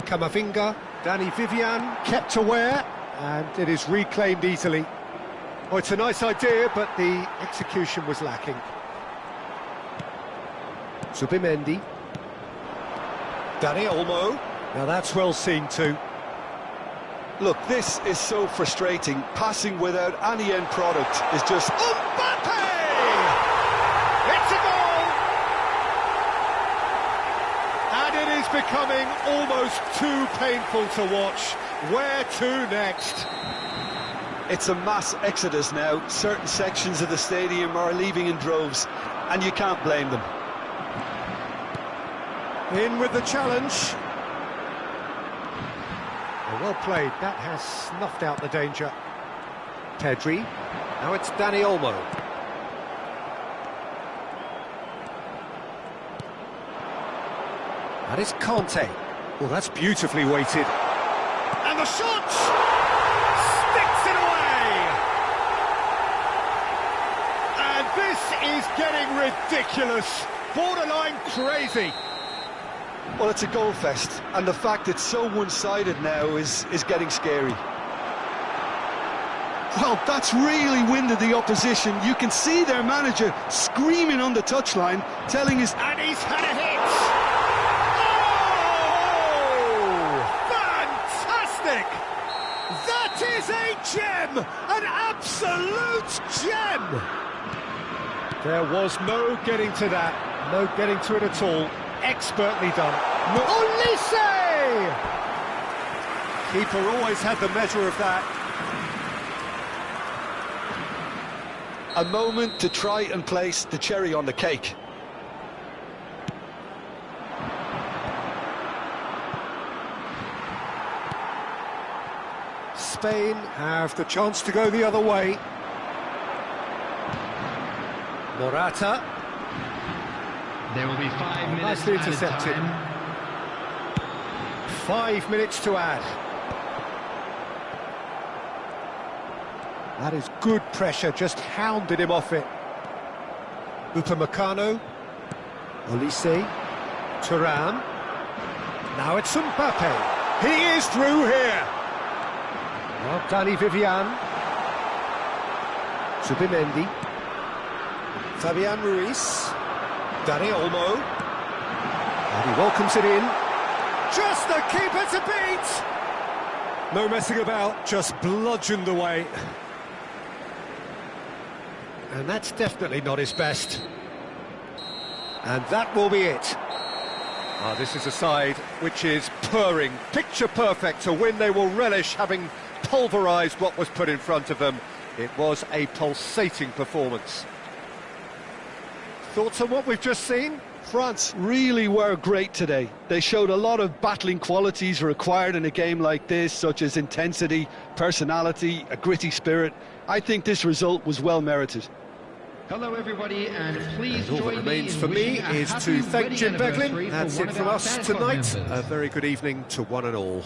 Camavinga, Danny Vivian, kept aware, and it is reclaimed easily. Oh, it's a nice idea, but the execution was lacking. Zubimendi. Danny Olmo. Now that's well seen too. Look, this is so frustrating. Passing without any end product is just... Mbappe! It's a goal! And it is becoming almost too painful to watch. Where to next? It's a mass exodus now. Certain sections of the stadium are leaving in droves, and you can't blame them. In with the challenge. Well played, that has snuffed out the danger. Pedri, now it's Dani Olmo. That is Conte. Well, that's beautifully weighted. And the shot! Sticks it away! And this is getting ridiculous. Borderline crazy. Well, it's a goal fest, and the fact it's so one-sided now is getting scary. Well, that's really winded the opposition. You can see their manager screaming on the touchline, telling his... And he's had a hit! Oh! Fantastic! That is a gem! An absolute gem! There was no getting to that, no getting to it at all. Expertly done. Olise! Keeper always had the measure of that. A moment to try and place the cherry on the cake. Spain have the chance to go the other way. Morata. There will be 5 minutes Nicely added intercepted. time. 5 minutes to add. That is good pressure, just hounded him off it. Upamecano. Olise. Thuram. Now it's Mbappe. He is through here. Now Dani Vivian. Zubimendi. Fabian Ruiz. Dani Olmo. And he welcomes it in. Just the keeper to beat! No messing about, just bludgeoned away. And that's definitely not his best. And that will be it. This is a side which is purring, picture perfect. To win, they will relish having pulverised what was put in front of them. It was a pulsating performance. Thoughts on what we've just seen? France really were great today. They showed a lot of battling qualities required in a game like this, such as intensity, personality, a gritty spirit. I think this result was well merited. Hello everybody, and please And all that join remains in for me wishing a is happy to thank wedding Jim Beglin. anniversary That's for it one from of our us fan club tonight. members. A very good evening to one and all.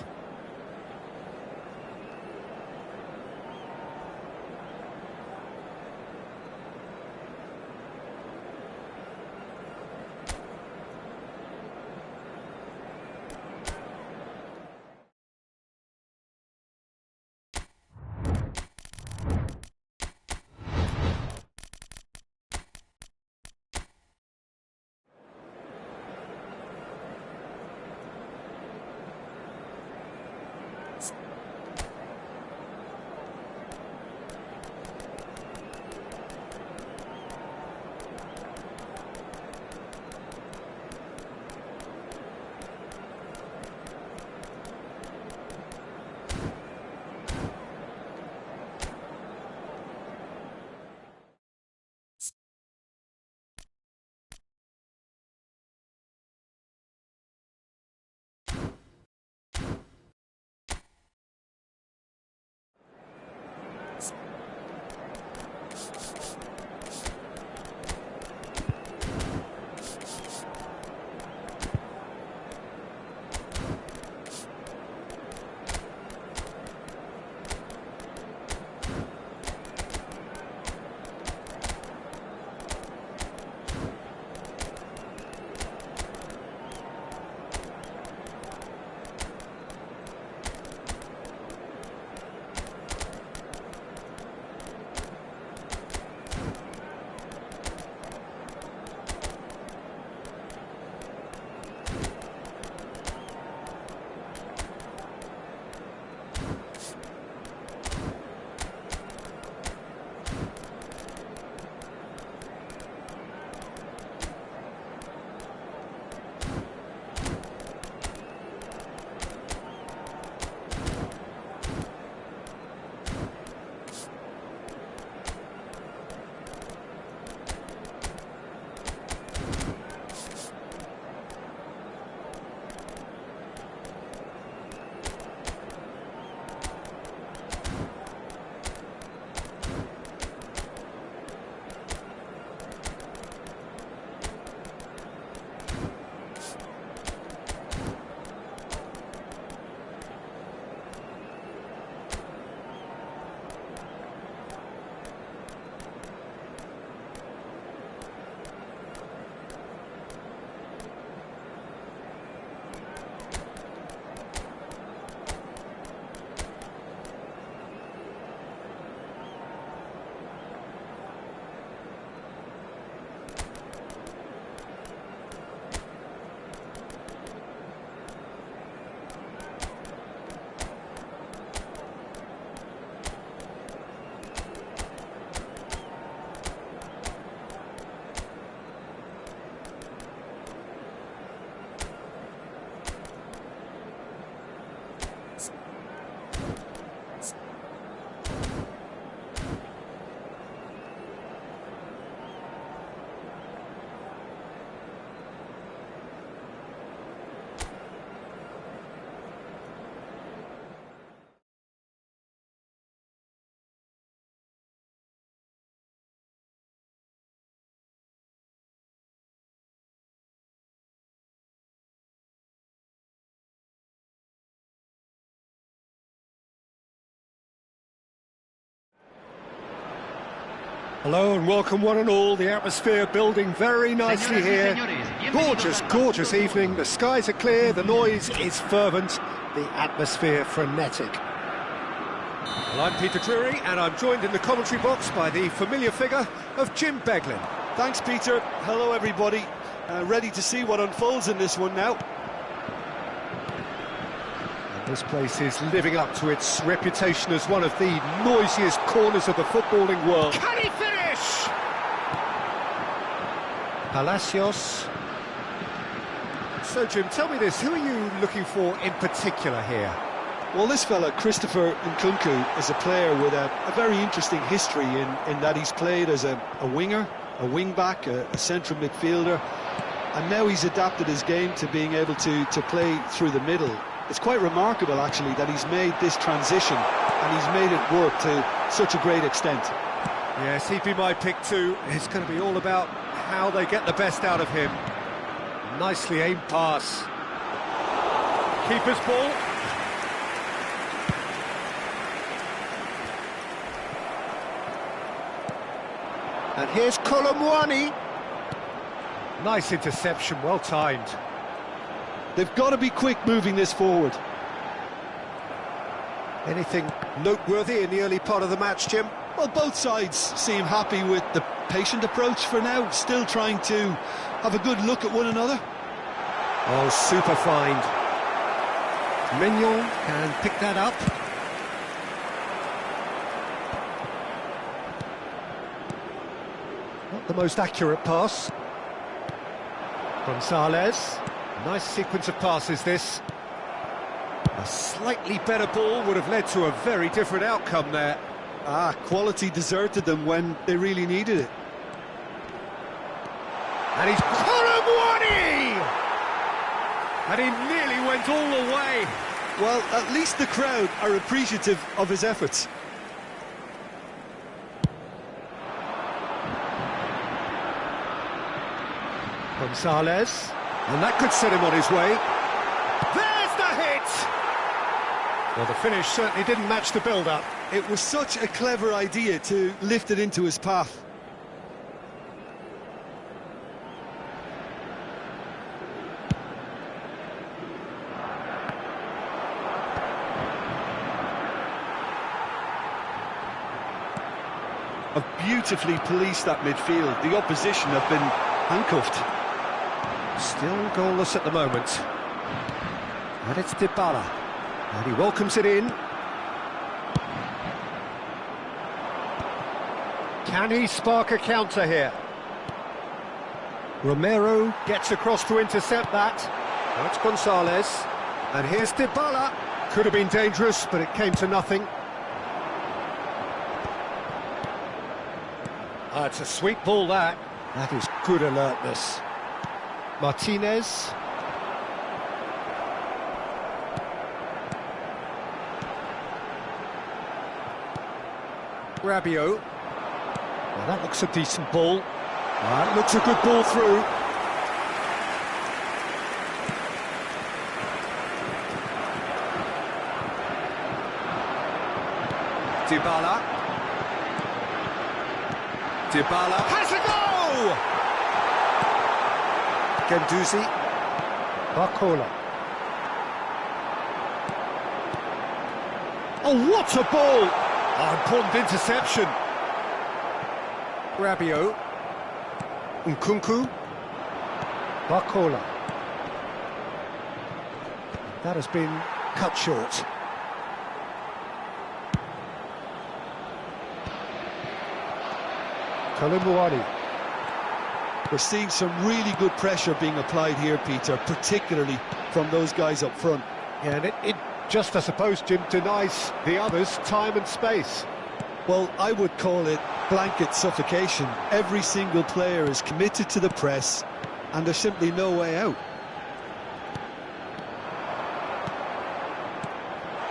Hello and welcome one and all. The atmosphere building very nicely here. Gorgeous evening. The skies are clear, the noise is fervent, the atmosphere frenetic. Well, I'm Peter Drury and I'm joined in the commentary box by the familiar figure of Jim Beglin. Thanks, Peter. Hello, everybody. Ready to see what unfolds in this one now. And this place is living up to its reputation as one of the noisiest corners of the footballing world. Can he finish? Palacios. So, Jim, tell me this, who are you looking for in particular here? Well, this fella, Christopher Nkunku, is a player with a very interesting history in that he's played as a winger, a wing-back, a central midfielder, and now he's adapted his game to being able to play through the middle. It's quite remarkable, actually, that he's made this transition and he's made it work to such a great extent. Yes, he'd be my pick too. It's going to be all about how they get the best out of him. Nicely aimed pass. Keeper's ball. And here's Kolomwani. Nice interception, well timed. They've got to be quick moving this forward. Anything noteworthy in the early part of the match, Jim? Well, both sides seem happy with the patient approach for now, still trying to have a good look at one another. Oh, super find. Mignon can pick that up. Not the most accurate pass. Gonzalez. Nice sequence of passes, this. A slightly better ball would have led to a very different outcome there. Quality deserted them when they really needed it. And he's Kolomwani! And he nearly went all the way. Well, at least the crowd are appreciative of his efforts. Gonzalez. And that could set him on his way. There's the hit! Well, the finish certainly didn't match the build-up. It was such a clever idea to lift it into his path. Have beautifully policed that midfield. The opposition have been handcuffed. Still goalless at the moment. And it's Dybala. And he welcomes it in. Can he spark a counter here? Romero gets across to intercept that. That's Gonzalez. And here's Dybala. Could have been dangerous, but it came to nothing. It's a sweet ball, that. That is good alertness. Martinez. Rabiot. Well, that looks a decent ball. That looks a good ball through. Dybala. Dybala has a go! Guendouzi. Barcola. Oh, what a ball! Oh, important interception. Rabiot. Nkunku. Barcola. That has been cut short. Kolomwani. We're seeing some really good pressure being applied here, Peter, particularly from those guys up front. Yeah, and it just, I suppose, Jim, denies the others time and space. Well, I would call it blanket suffocation. Every single player is committed to the press, and there's simply no way out.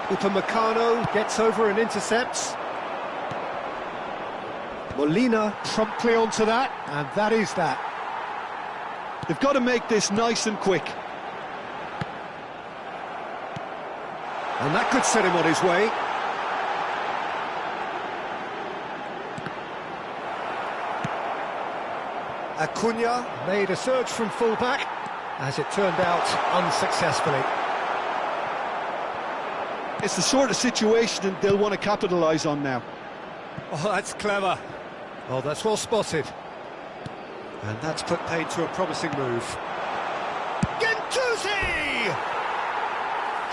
Upamecano gets over and intercepts. Molina promptly onto that, and that is that. They've got to make this nice and quick. And that could set him on his way. Acuna made a surge from fullback, as it turned out unsuccessfully. It's the sort of situation they'll want to capitalise on now. Oh, that's clever. Oh, that's well spotted. And that's put paid to a promising move. Gendouzi!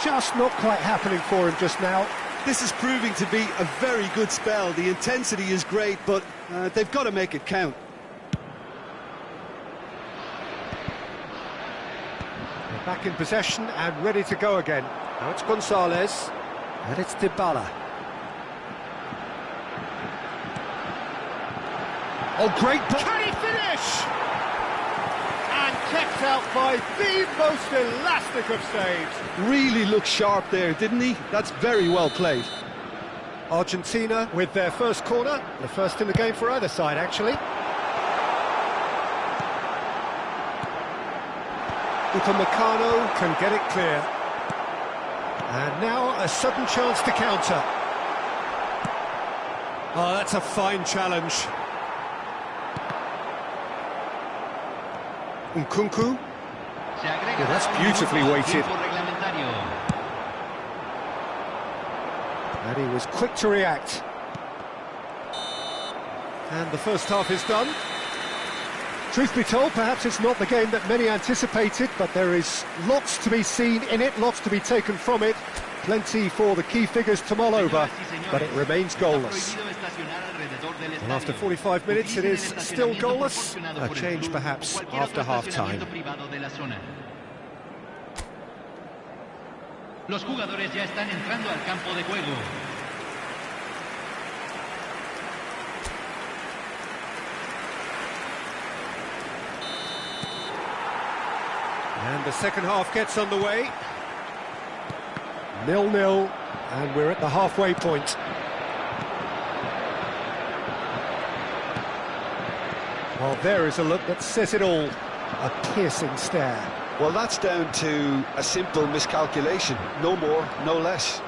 Just not quite happening for him just now. This is proving to be a very good spell. The intensity is great, but they've got to make it count. They're back in possession and ready to go again. Now it's Gonzalez, and it's Dybala. Oh, great ball! Can he finish? And kept out by the most elastic of saves. Really looked sharp there, didn't he? That's very well played. Argentina with their first corner, the first in the game for either side, actually. Upamecano can get it clear. And now a sudden chance to counter. Oh, that's a fine challenge. Nkunku. Yeah, that's beautifully weighted. And he was quick to react. And the first half is done. Truth be told, perhaps it's not the game that many anticipated, but there is lots to be seen in it, lots to be taken from it. Plenty for the key figures to mull over, but it remains goalless. And after 45 minutes, it is still goalless. A change perhaps after half-time. Los jugadores ya están entrando al campo de juego. And the second half gets underway. 0-0, and we're at the halfway point. Well, there is a look that says it all. A piercing stare. Well, that's down to a simple miscalculation. No more, no less.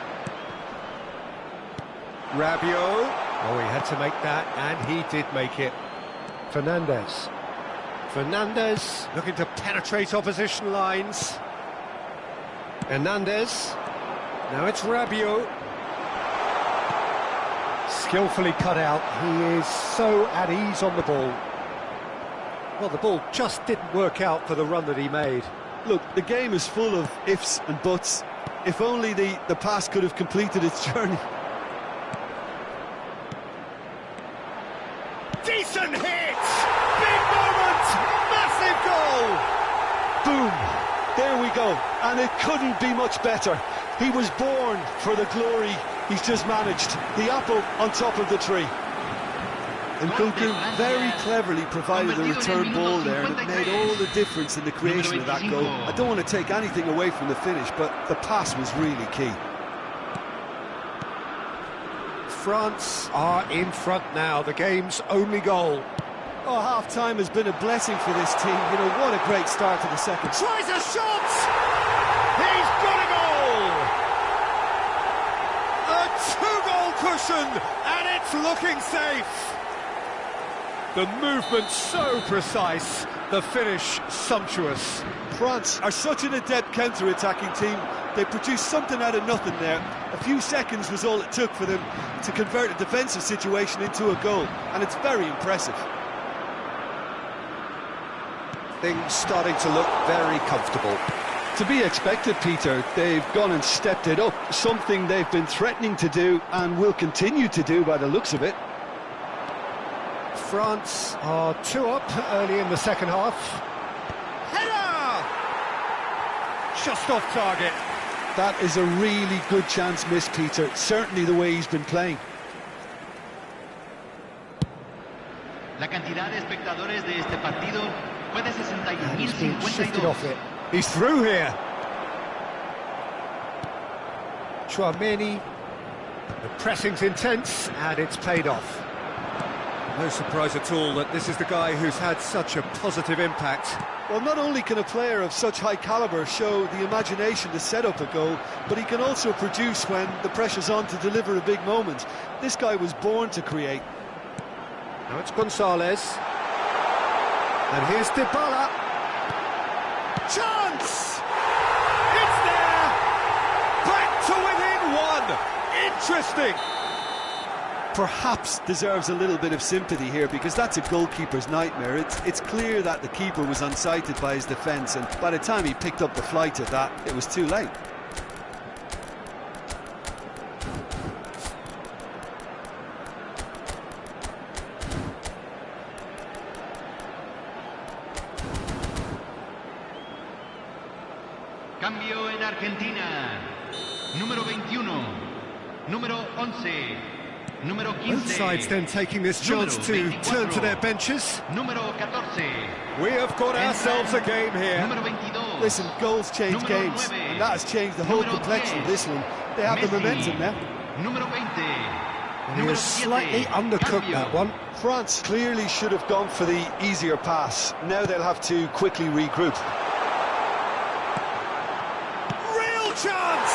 Rabiot. Oh, he had to make that, and he did make it. Fernandez. Fernandez looking to penetrate opposition lines. Hernandez. Now it's Rabiot. Skillfully cut out. He is so at ease on the ball. Well, the ball just didn't work out for the run that he made. Look, the game is full of ifs and buts. If only the pass could have completed its journey. Decent hit! Big moment! Massive goal! Boom! There we go. And it couldn't be much better. He was born for the glory he's just managed. The apple on top of the tree. Nkunku very cleverly provided the return ball there, and it made all the difference in the creation of that goal. I don't want to take anything away from the finish, but the pass was really key. France are in front now, the game's only goal. Oh, half-time has been a blessing for this team. You know, what a great start to the second. Tries a shot! He's got a goal! A two-goal cushion, and it's looking safe. The movement so precise, the finish sumptuous. France are such an adept counter-attacking team. They produced something out of nothing there. A few seconds was all it took for them to convert a defensive situation into a goal, and it's very impressive. Things starting to look very comfortable. To be expected, Peter. They've gone and stepped it up, something they've been threatening to do and will continue to do by the looks of it. France are 2 up early in the second half. Header! Just off target. That is a really good chance missed, Peter. Certainly the way he's been playing. La cantidad de espectadores de este partido fue de And he's been shifted 61.052. off it. He's through here. Chouameni. The pressing's intense, and it's paid off. No surprise at all that this is the guy who's had such a positive impact. Well, not only can a player of such high calibre show the imagination to set up a goal, but he can also produce when the pressure's on to deliver a big moment. This guy was born to create. Now it's Gonzalez. And here's Dybala. Chance! It's there! Back to within one! Interesting! Perhaps deserves a little bit of sympathy here, because that's a goalkeeper's nightmare. It's clear that the keeper was unsighted by his defence, and by the time he picked up the flight of that, it was too late. Cambio en Argentina. Número 21. Número 11. Número 15. Both sides then taking this chance to turn to their benches. Número 14. We have got ourselves a game here. Número 22. Listen, goals change Número games, 9. and that has changed the whole Número complexion of 10. this one. They have the Messi. momentum now. Número 20. He Número was 7. slightly undercooked, Cambio. that one. France clearly should have gone for the easier pass. Now they'll have to quickly regroup. Real chance!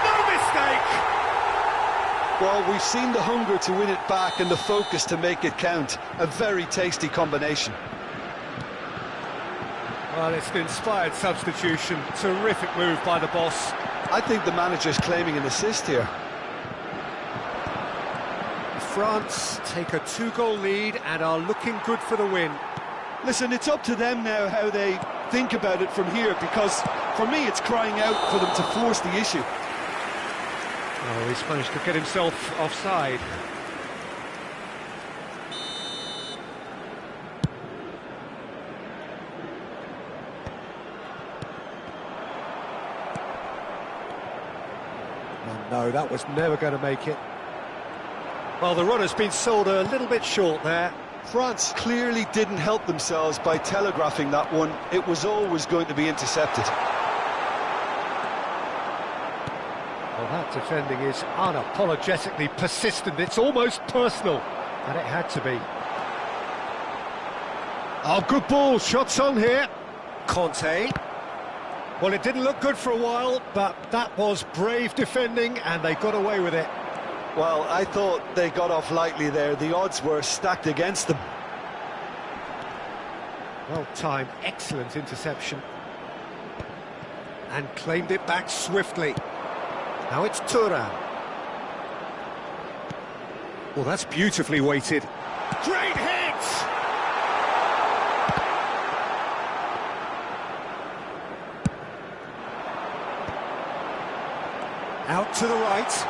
No mistake! Well, we've seen the hunger to win it back and the focus to make it count. A very tasty combination. Well, it's an inspired substitution. Terrific move by the boss. I think the manager's claiming an assist here. France take a 2-goal lead and are looking good for the win. Listen, it's up to them now how they think about it from here, because for me it's crying out for them to force the issue. Oh, he's managed to get himself offside. Oh no, that was never going to make it. Well, the runner's been sold a little bit short there. France clearly didn't help themselves by telegraphing that one. It was always going to be intercepted. Well, that defending is unapologetically persistent. It's almost personal, and it had to be. Oh, good ball. Shots on here. Conte. Well, it didn't look good for a while, but that was brave defending, and they got away with it. Well, I thought they got off lightly there. The odds were stacked against them. Well timed, excellent interception. And claimed it back swiftly. Now it's Thuram. Well, that's beautifully weighted. Great hit! Out to the right.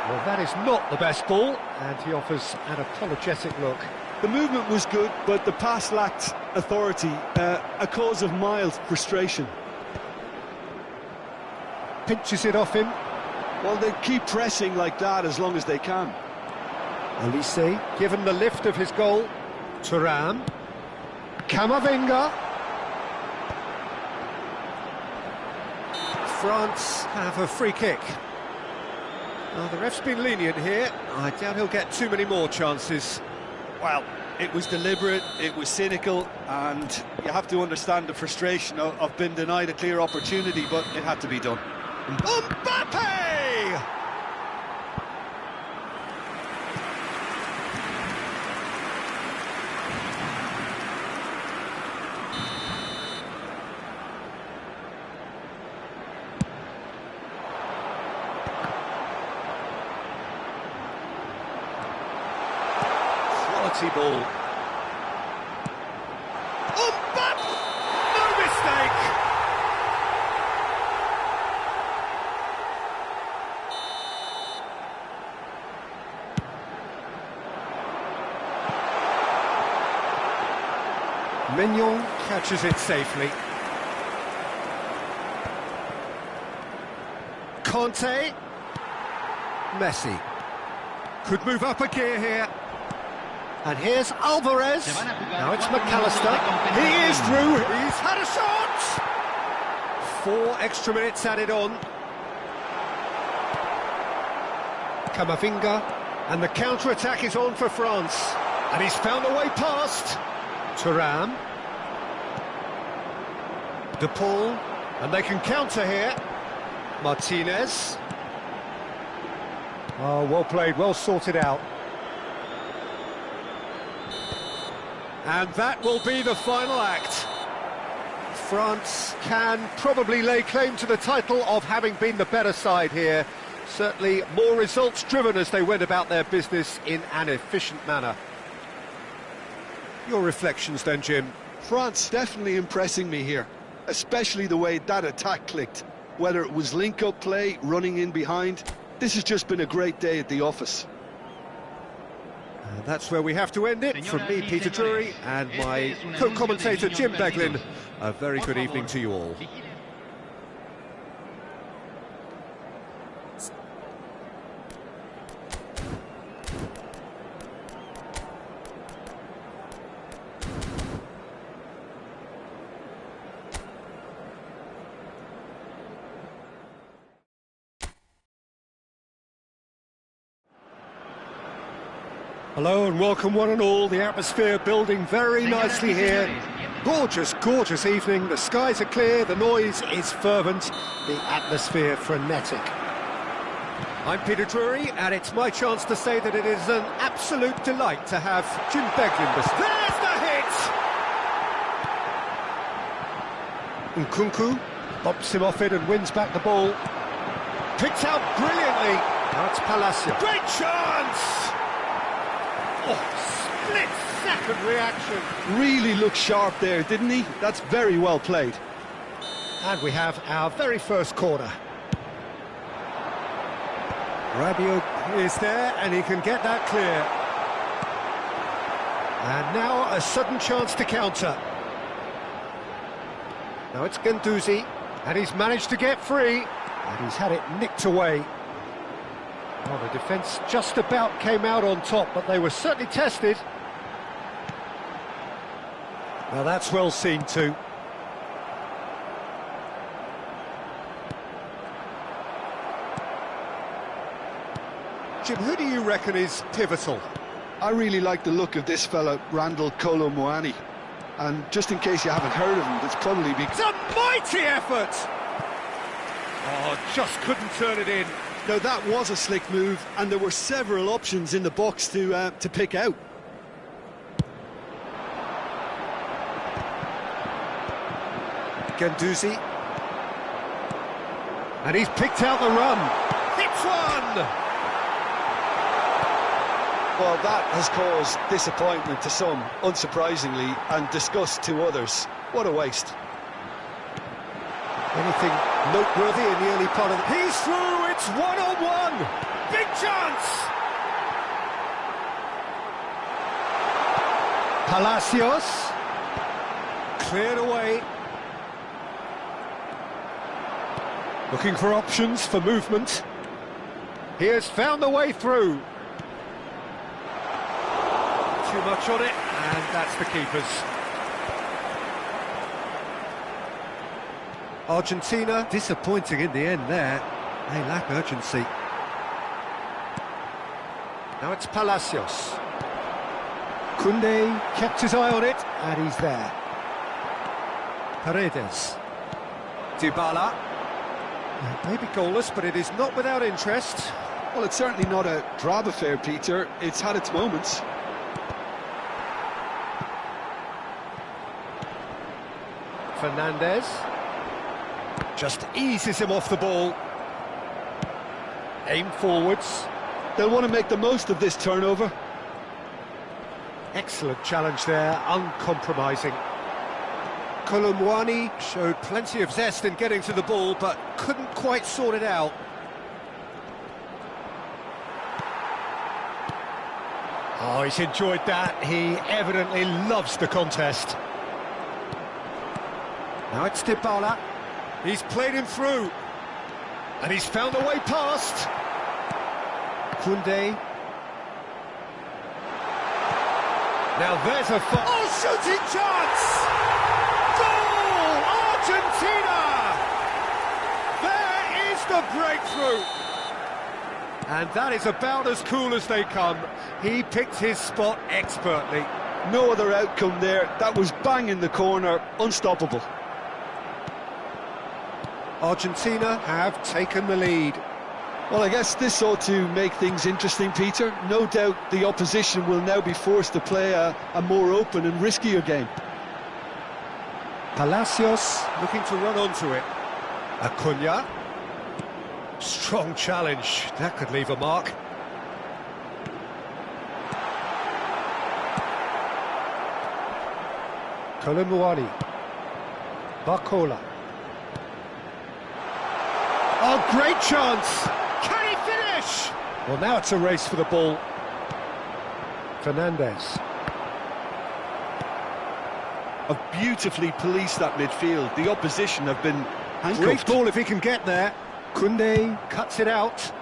Well, that is not the best ball, and he offers an apologetic look. The movement was good, but the pass lacked authority, a cause of mild frustration. Pinches it off him. Well, they keep pressing like that as long as they can. Olise, given the lift of his goal. Thuram. Camavinga. France have a free kick. Well, the ref's been lenient here. I doubt he'll get too many more chances. Well, it was deliberate, it was cynical, and you have to understand the frustration of being denied a clear opportunity, but it had to be done. Mbappe! Quality ball. Mbappe! No mistake! Mignon catches it safely. Conte. Messi. Could move up a gear here. And here's Alvarez. Now it's McAllister. He is through. He's had a shot! 4 extra minutes added on. Camavinga. And the counter-attack is on for France. And he's found a way past. Thuram. De Paul. And they can counter here. Martinez. Oh, well played, well sorted out. And that will be the final act. France can probably lay claim to the title of having been the better side here. Certainly more results-driven as they went about their business in an efficient manner. Your reflections then, Jim? France definitely impressing me here, especially the way that attack clicked. Whether it was link-up play, running in behind, this has just been a great day at the office. And that's where we have to end it. From me, Peter Drury, and my co-commentator, Jim Beglin, a very good evening to you all. Hello and welcome one and all. The atmosphere building very nicely here. Gorgeous, gorgeous evening. The skies are clear, the noise is fervent, the atmosphere frenetic. I'm Peter Drury, and it's my chance to say that it is an absolute delight to have Jim Beglin. There's the hit! Nkunku bumps him off it and wins back the ball. Picked out brilliantly. Now it's Palacios. Great chance! Oh, split-second reaction. Really looked sharp there, didn't he? That's very well played. And we have our very first corner. Rabiot is there, and he can get that clear. And now a sudden chance to counter. Now it's Guendouzi, and he's managed to get free, and he's had it nicked away. Well, the defence just about came out on top, but they were certainly tested. Now that's well seen too. Jim, who do you reckon is pivotal? I really like the look of this fella, Randall Kolo Muani. And just in case you haven't heard of him, it's probably because... It's a mighty effort! Oh, just couldn't turn it in. Now that was a slick move, and there were several options in the box to pick out. Guendouzi. And he's picked out the run. Hits one! Well, that has caused disappointment to some, unsurprisingly, and disgust to others. What a waste. Anything noteworthy in the early part of the... He's through, it's one-on-one! Big chance! Palacios. Cleared away. Looking for options for movement. He has found the way through. Too much on it, and that's the keeper's. Argentina, disappointing in the end there. They lack urgency. Now it's Palacios. Koundé kept his eye on it, and he's there. Paredes. Dybala. Maybe goalless, but it is not without interest. Well, it's certainly not a drab affair, Peter. It's had its moments. Fernandez. Just eases him off the ball. Aim forwards. They'll want to make the most of this turnover. Excellent challenge there, uncompromising. Kolo Muani showed plenty of zest in getting to the ball, but couldn't quite sort it out. Oh, he's enjoyed that. He evidently loves the contest. Now it's Dybala. He's played him through. And he's found a way past. Koundé. Now there's a... Oh, shooting chance! Goal! Argentina! There is the breakthrough! And that is about as cool as they come. He picked his spot expertly. No other outcome there. That was bang in the corner, unstoppable. Argentina have taken the lead. Well, I guess this ought to make things interesting, Peter. No doubt the opposition will now be forced to play a more open and riskier game. Palacios looking to run onto it. Acuna. Strong challenge. That could leave a mark. Kolomuani. Barcola. Oh, great chance! Can he finish? Well, now it's a race for the ball. Fernandez. Have beautifully policed that midfield. The opposition have been handcuffed. Great ball if he can get there. Koundé cuts it out.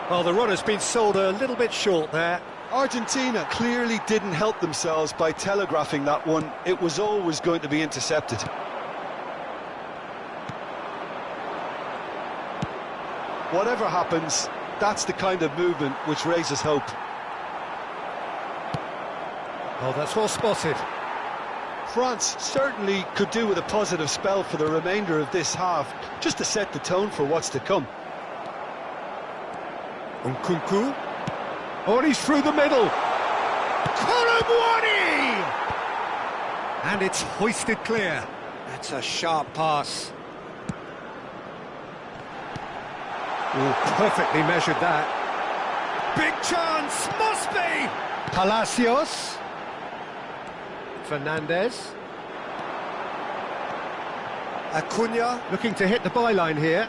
Well, the runner's been sold a little bit short there. Argentina clearly didn't help themselves by telegraphing that one. It was always going to be intercepted. Whatever happens, that's the kind of movement which raises hope. Oh, that's well spotted. France certainly could do with a positive spell for the remainder of this half, just to set the tone for what's to come. Nkunku. Oh, and he's through the middle. Kolomuani! And it's hoisted clear. That's a sharp pass. Oh, perfectly measured that. Big chance, must be! Palacios. Fernandez. Acuna looking to hit the byline here.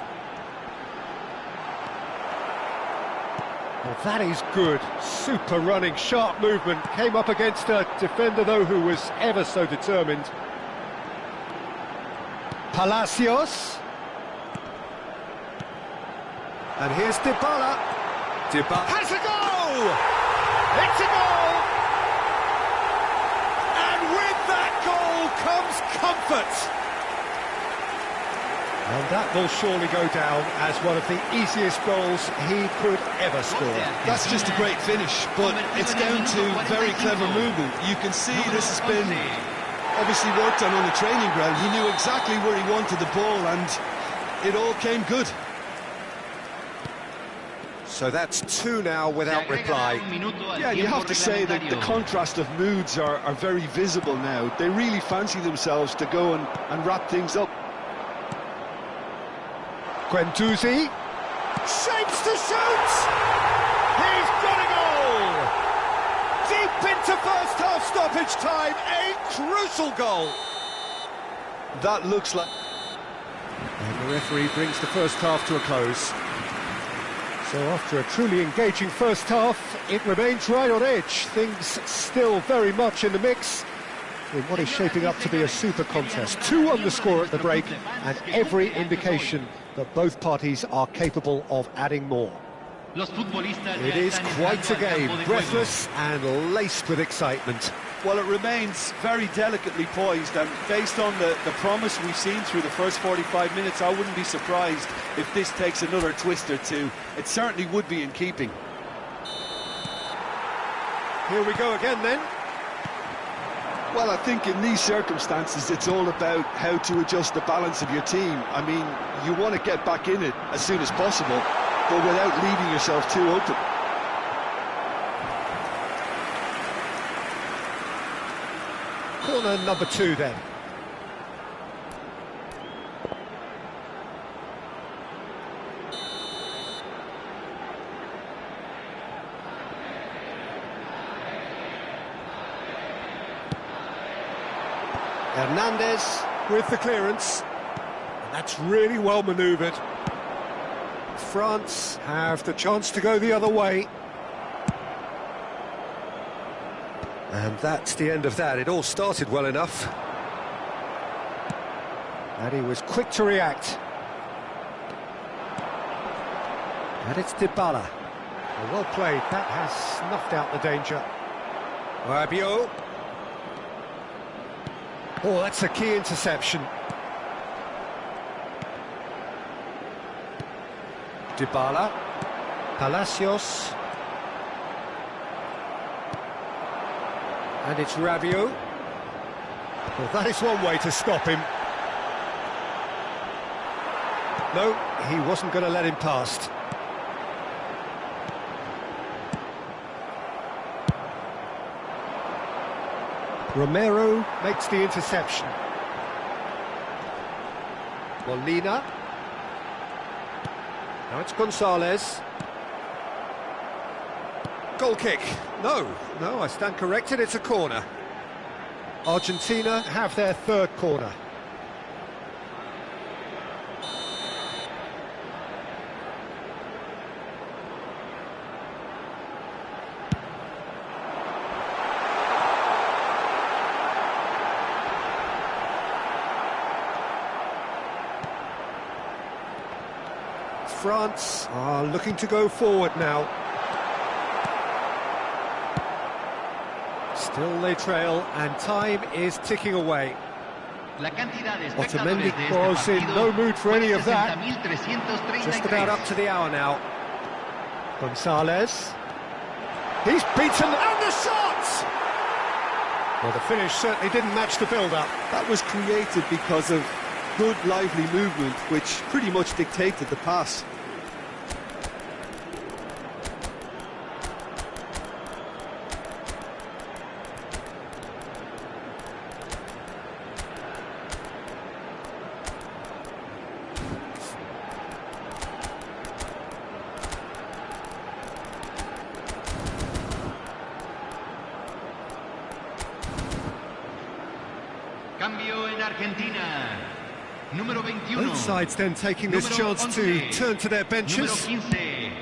Well, that is good. Super running, sharp movement. Came up against a defender, though, who was ever so determined. Palacios. And here's Dybala. Dybala has a goal! It's a goal! And with that goal comes comfort. And that will surely go down as one of the easiest goals he could ever score. That's just a great finish, but it's down to very clever movement. You can see this has been obviously worked on the training ground. He knew exactly where he wanted the ball, and it all came good. So that's two now without reply. Yeah, you have to say that the contrast of moods are very visible now. They really fancy themselves to go and wrap things up. Guendouzi shapes to shoot! He's got a goal! Deep into first half stoppage time, a crucial goal! That looks like... And the referee brings the first half to a close. So after a truly engaging first half, it remains right on edge. Things still very much in the mix in what is shaping up to be a super contest. 2 on the score at the break, and every indication that both parties are capable of adding more. It is quite a game, breathless and laced with excitement. Well, it remains very delicately poised, and based on the promise we've seen through the first 45 minutes, I wouldn't be surprised if this takes another twist or two. It certainly would be in keeping. Here we go again then. Well, I think in these circumstances, it's all about how to adjust the balance of your team. I mean, you want to get back in it as soon as possible, but without leaving yourself too open. Corner number 2 then. Hernandez with the clearance. And that's really well manoeuvred. France have the chance to go the other way. And that's the end of that. It all started well enough. And he was quick to react. And it's Dybala. Well played. That has snuffed out the danger. Rabiot. Oh, that's a key interception. Dybala. Palacios. And it's Rabiot. Well, that is one way to stop him. No, he wasn't going to let him past. Romero makes the interception. Molina. Now it's Gonzalez. Goal kick. No, I stand corrected, it's a corner. Argentina have their third corner. France are looking to go forward now. Still they trail, and time is ticking away. Otamendi was in no mood for any of that. Just about up to the hour now. Gonzalez. He's beaten, and the shot! Well, the finish certainly didn't match the build-up. That was created because of good, lively movement, which pretty much dictated the pass. Cambio en Argentina. Número 21. Both sides then taking this chance to turn to their benches. Número 15.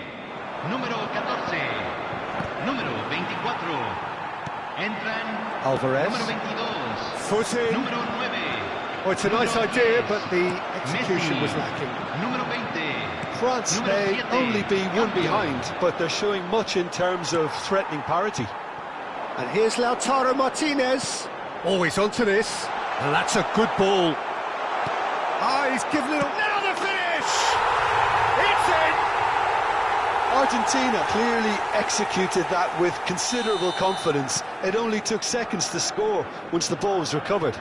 Número 14. Número 24. Entran. Alvarez. Número 22. Foot in. Número 9. Well, it's a nice idea, but the execution was lacking. Número 20. France may only be one behind, but they're showing much in terms of threatening parity. And here's Lautaro Martinez. Always onto this. And that's a good ball. Ah, he's given it a... Now the finish! It's in! Argentina clearly executed that with considerable confidence. It only took seconds to score once the ball was recovered.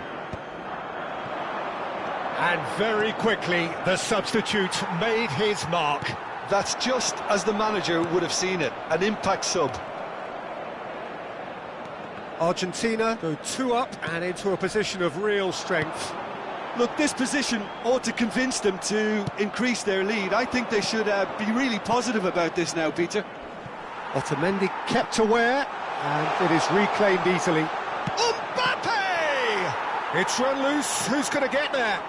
And very quickly, the substitute made his mark. That's just as the manager would have seen it, an impact sub. Argentina go 2 up and into a position of real strength. Look, this position ought to convince them to increase their lead. I think they should be really positive about this now, Peter. Otamendi kept aware, and it is reclaimed easily. Mbappe! It's run loose, who's going to get there?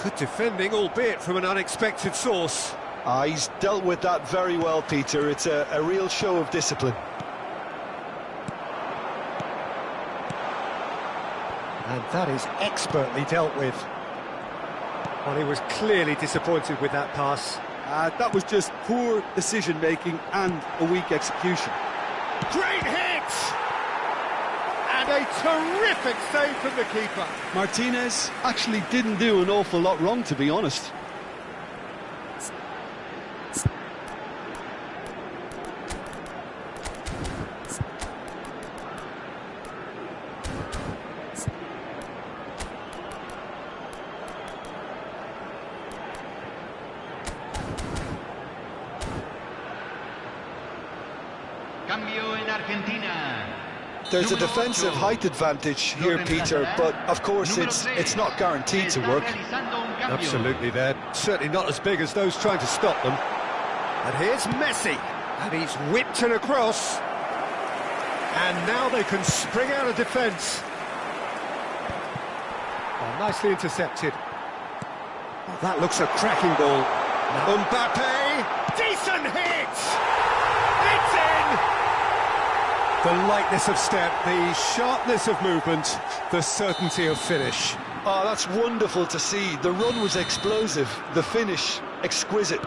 Good defending, albeit from an unexpected source. He's dealt with that very well, Peter. It's a real show of discipline. And that is expertly dealt with. Well, he was clearly disappointed with that pass. That was just poor decision-making and a weak execution. Great hit! And a terrific save from the keeper. Martinez actually didn't do an awful lot wrong, to be honest. Cambio en Argentina. There's a defensive height advantage here, Peter, but of course it's not guaranteed to work. Absolutely, they're certainly not as big as those trying to stop them. And here's Messi, and he's whipped it across. And now they can spring out of defence. Oh, nicely intercepted. Oh, that looks a cracking ball. Mbappe, decent hit! It's in! The lightness of step, the sharpness of movement, the certainty of finish. Oh, that's wonderful to see. The run was explosive, the finish exquisite.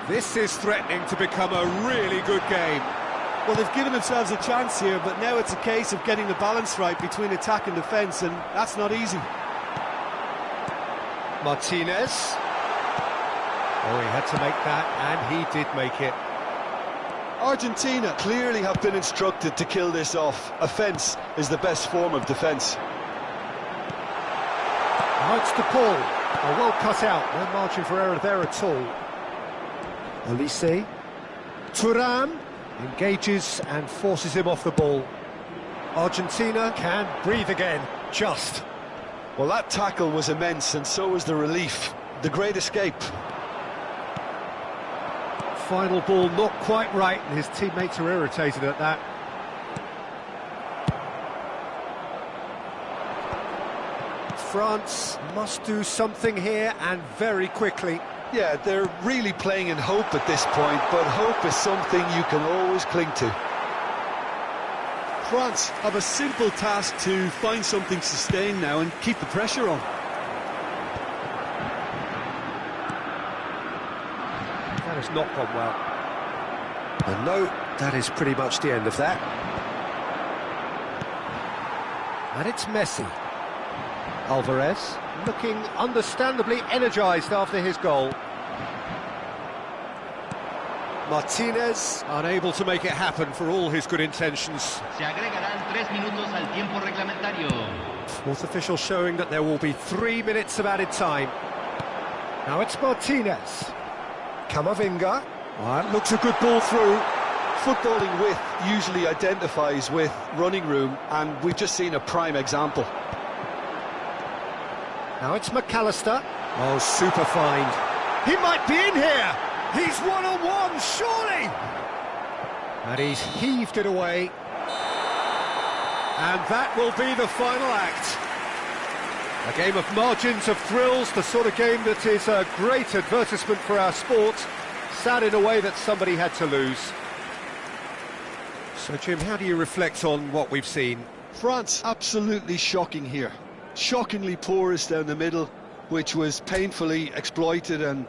This is threatening to become a really good game. Well, they've given themselves a chance here, but now it's a case of getting the balance right between attack and defence, and that's not easy. Martinez. Oh, he had to make that, and he did make it. Argentina clearly have been instructed to kill this off. Offence is the best form of defence. Now it's the ball. Oh, well cut out. No margin for error there at all. Olise. Thuram. Engages and forces him off the ball. Argentina can breathe again, just. Well, that tackle was immense, and so was the relief. The great escape. Final ball not quite right, and his teammates are irritated at that. France must do something here, and very quickly. Yeah, they're really playing in hope at this point, but hope is something you can always cling to. France have a simple task to find something sustained now and keep the pressure on. That has not gone well. And no, that is pretty much the end of that. And it's Messi. Alvarez, looking understandably energised after his goal. Martinez, unable to make it happen for all his good intentions. Se agregarán 3 minutos al tiempo reglamentario. Fourth official showing that there will be 3 minutes of added time. Now it's Martinez. Camavinga. That looks a good ball through. Footballing width usually identifies with running room, and we've just seen a prime example. Now it's McAllister. Oh, super find. He might be in here. He's one-on-one, surely. And he's heaved it away. And that will be the final act. A game of margins, of thrills, the sort of game that is a great advertisement for our sport. Sad in a way that somebody had to lose. So, Jim, how do you reflect on what we've seen? France absolutely shocking here. Shockingly porous down the middle, which was painfully exploited, and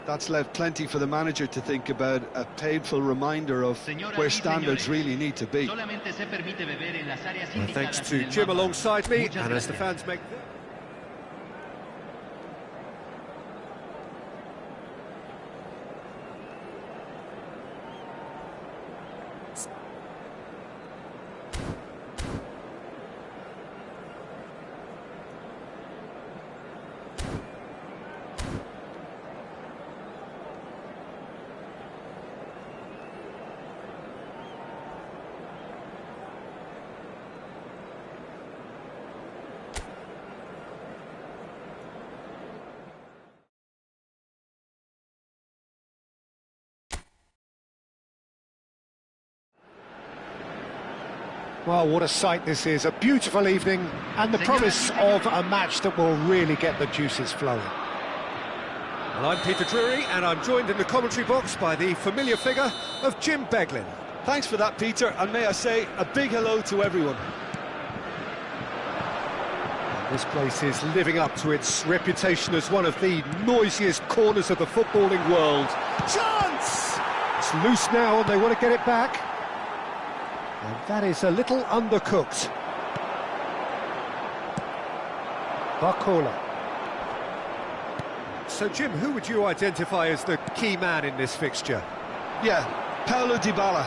that's left plenty for the manager to think about. A painful reminder of where standards really need to be. Thanks to Jim alongside me, and as the fans make... Well, what a sight this is, a beautiful evening, and the promise of a match that will really get the juices flowing. Well, I'm Peter Drury, and I'm joined in the commentary box by the familiar figure of Jim Beglin. Thanks for that, Peter, and may I say a big hello to everyone. This place is living up to its reputation as one of the noisiest corners of the footballing world. Chance! It's loose now, and they want to get it back. And that is a little undercooked. Barcola. So, Jim, who would you identify as the key man in this fixture? Yeah, Paulo Dybala.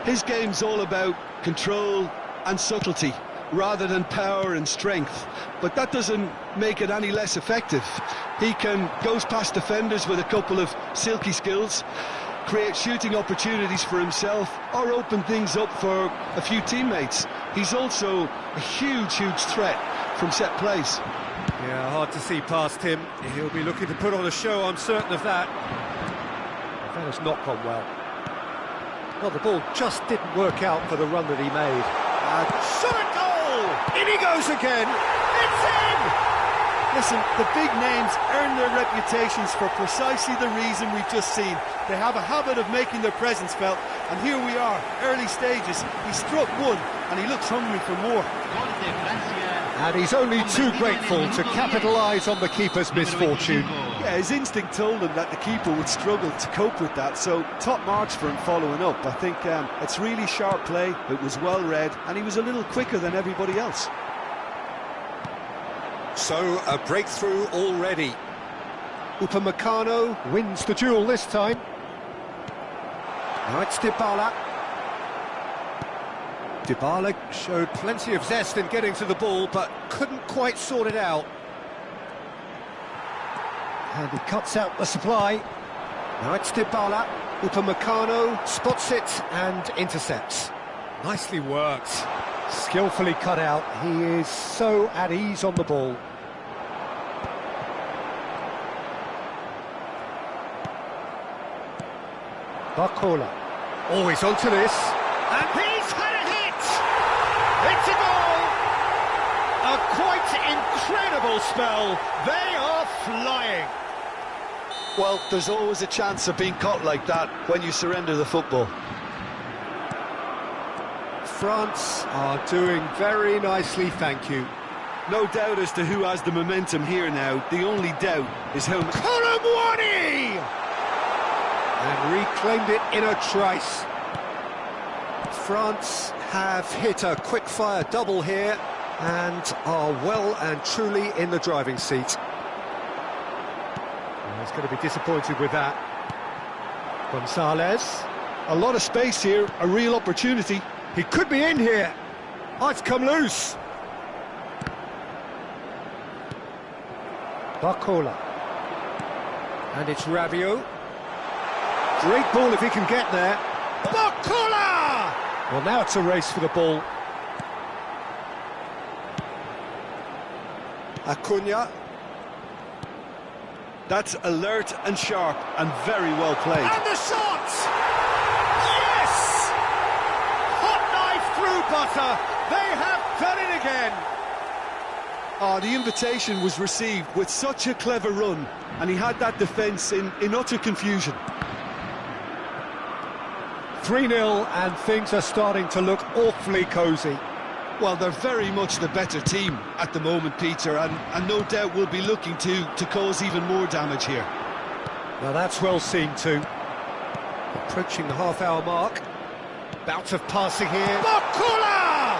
His game's all about control and subtlety, rather than power and strength. But that doesn't make it any less effective. He goes past defenders with a couple of silky skills, create shooting opportunities for himself, or open things up for a few teammates. He's also a huge threat from set plays. Yeah, hard to see past him. He'll be looking to put on a show, I'm certain of that. That has not gone well. Well, the ball just didn't work out for the run that he made. And shot a goal! In he goes again! It's in! Listen, the big names earn their reputations for precisely the reason we've just seen. They have a habit of making their presence felt, and here we are, early stages. He struck one, and he looks hungry for more. And he's only too grateful to capitalise on the keeper's misfortune. Yeah, his instinct told him that the keeper would struggle to cope with that, so top marks for him following up. I think it's really sharp play, it was well read, and he was a little quicker than everybody else. So, a breakthrough already. Upamecano wins the duel this time. Now it's Dybala. Dybala showed plenty of zest in getting to the ball, but couldn't quite sort it out. And he cuts out the supply. Now it's Dybala. Upamecano spots it and intercepts. Nicely worked. Skillfully cut out. He is so at ease on the ball. Barcola. Always onto this. And he's had a hit! It's a goal! A quite incredible spell. They are flying. Well, there's always a chance of being caught like that when you surrender the football. France are doing very nicely, thank you. No doubt as to who has the momentum here now. The only doubt is how... Colomwani! And reclaimed it in a trice. France have hit a quick-fire double here and are well and truly in the driving seat. He's going to be disappointed with that. Gonzalez. A lot of space here, a real opportunity. He could be in here. Oh, it's come loose. Barcola. And it's Rabiot. Great ball if he can get there. Barcola! Well, now it's a race for the ball. Acuna. That's alert and sharp and very well played. And the shot! Yes! Hot knife through butter. They have done it again. Oh, the invitation was received with such a clever run, and he had that defence in utter confusion. 3-0, and things are starting to look awfully cosy. Well, they're very much the better team at the moment, Peter, and no doubt will be looking to cause even more damage here. Now that's well seen too. Approaching the half-hour mark. Bout of passing here. Barcola!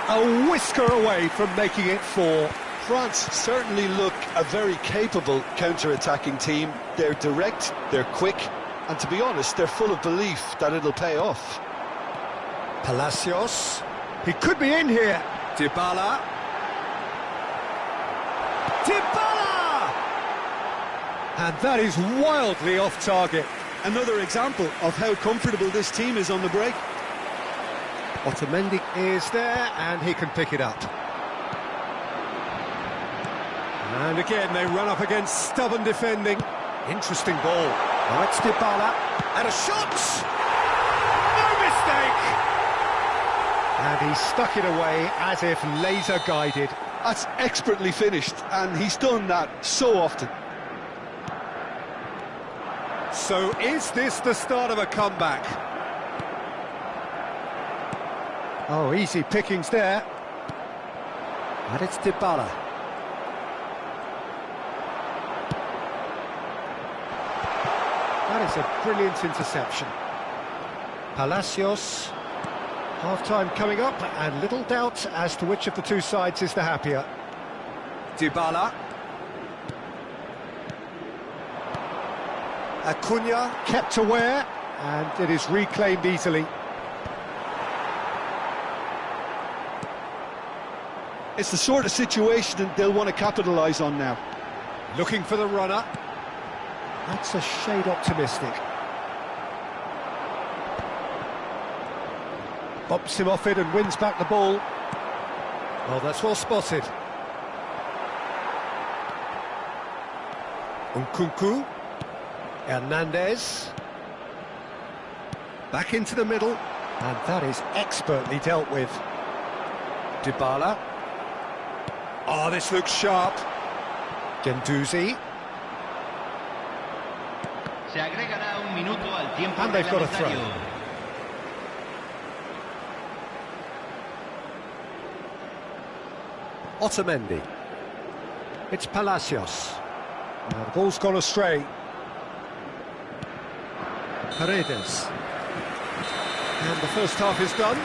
A whisker away from making it 4. France certainly look a very capable counter-attacking team. They're direct, they're quick, and to be honest, they're full of belief that it'll pay off. Palacios. He could be in here. Dybala. Dybala! And that is wildly off target. Another example of how comfortable this team is on the break. Otamendi is there, and he can pick it up. And again, they run up against stubborn defending. Interesting ball. Now it's Dybala. And a shot! No mistake! And he stuck it away as if laser-guided. That's expertly finished, and he's done that so often. So is this the start of a comeback? Oh, easy pickings there. And it's Dybala. That is a brilliant interception. Palacios. Half-time coming up, and little doubt as to which of the two sides is the happier. Dybala. Acuna kept aware, and it is reclaimed easily. It's the sort of situation that they'll want to capitalise on now. Looking for the runner. That's a shade optimistic. Bumps him off it and wins back the ball. Oh, that's well spotted. Nkunku. Hernandez. Back into the middle. And that is expertly dealt with. Dybala. Oh, this looks sharp. Gendouzi. Se agregará un minuto al tiempo And they've got a reglamentario. throw. Otamendi. It's Palacios. Now the ball's gone astray. Paredes. And the first half is done.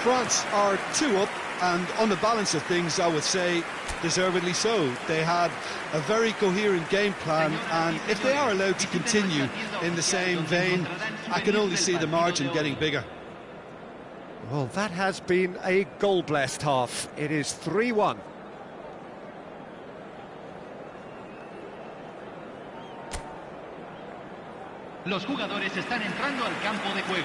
France are 2 up, and on the balance of things, I would say, deservedly so. They had a very coherent game plan, and if they are allowed to continue in the same vein, I can only see the margin getting bigger. Well, that has been a goal-blessed half. It is 3-1. Los jugadores están entrando al campo de juego.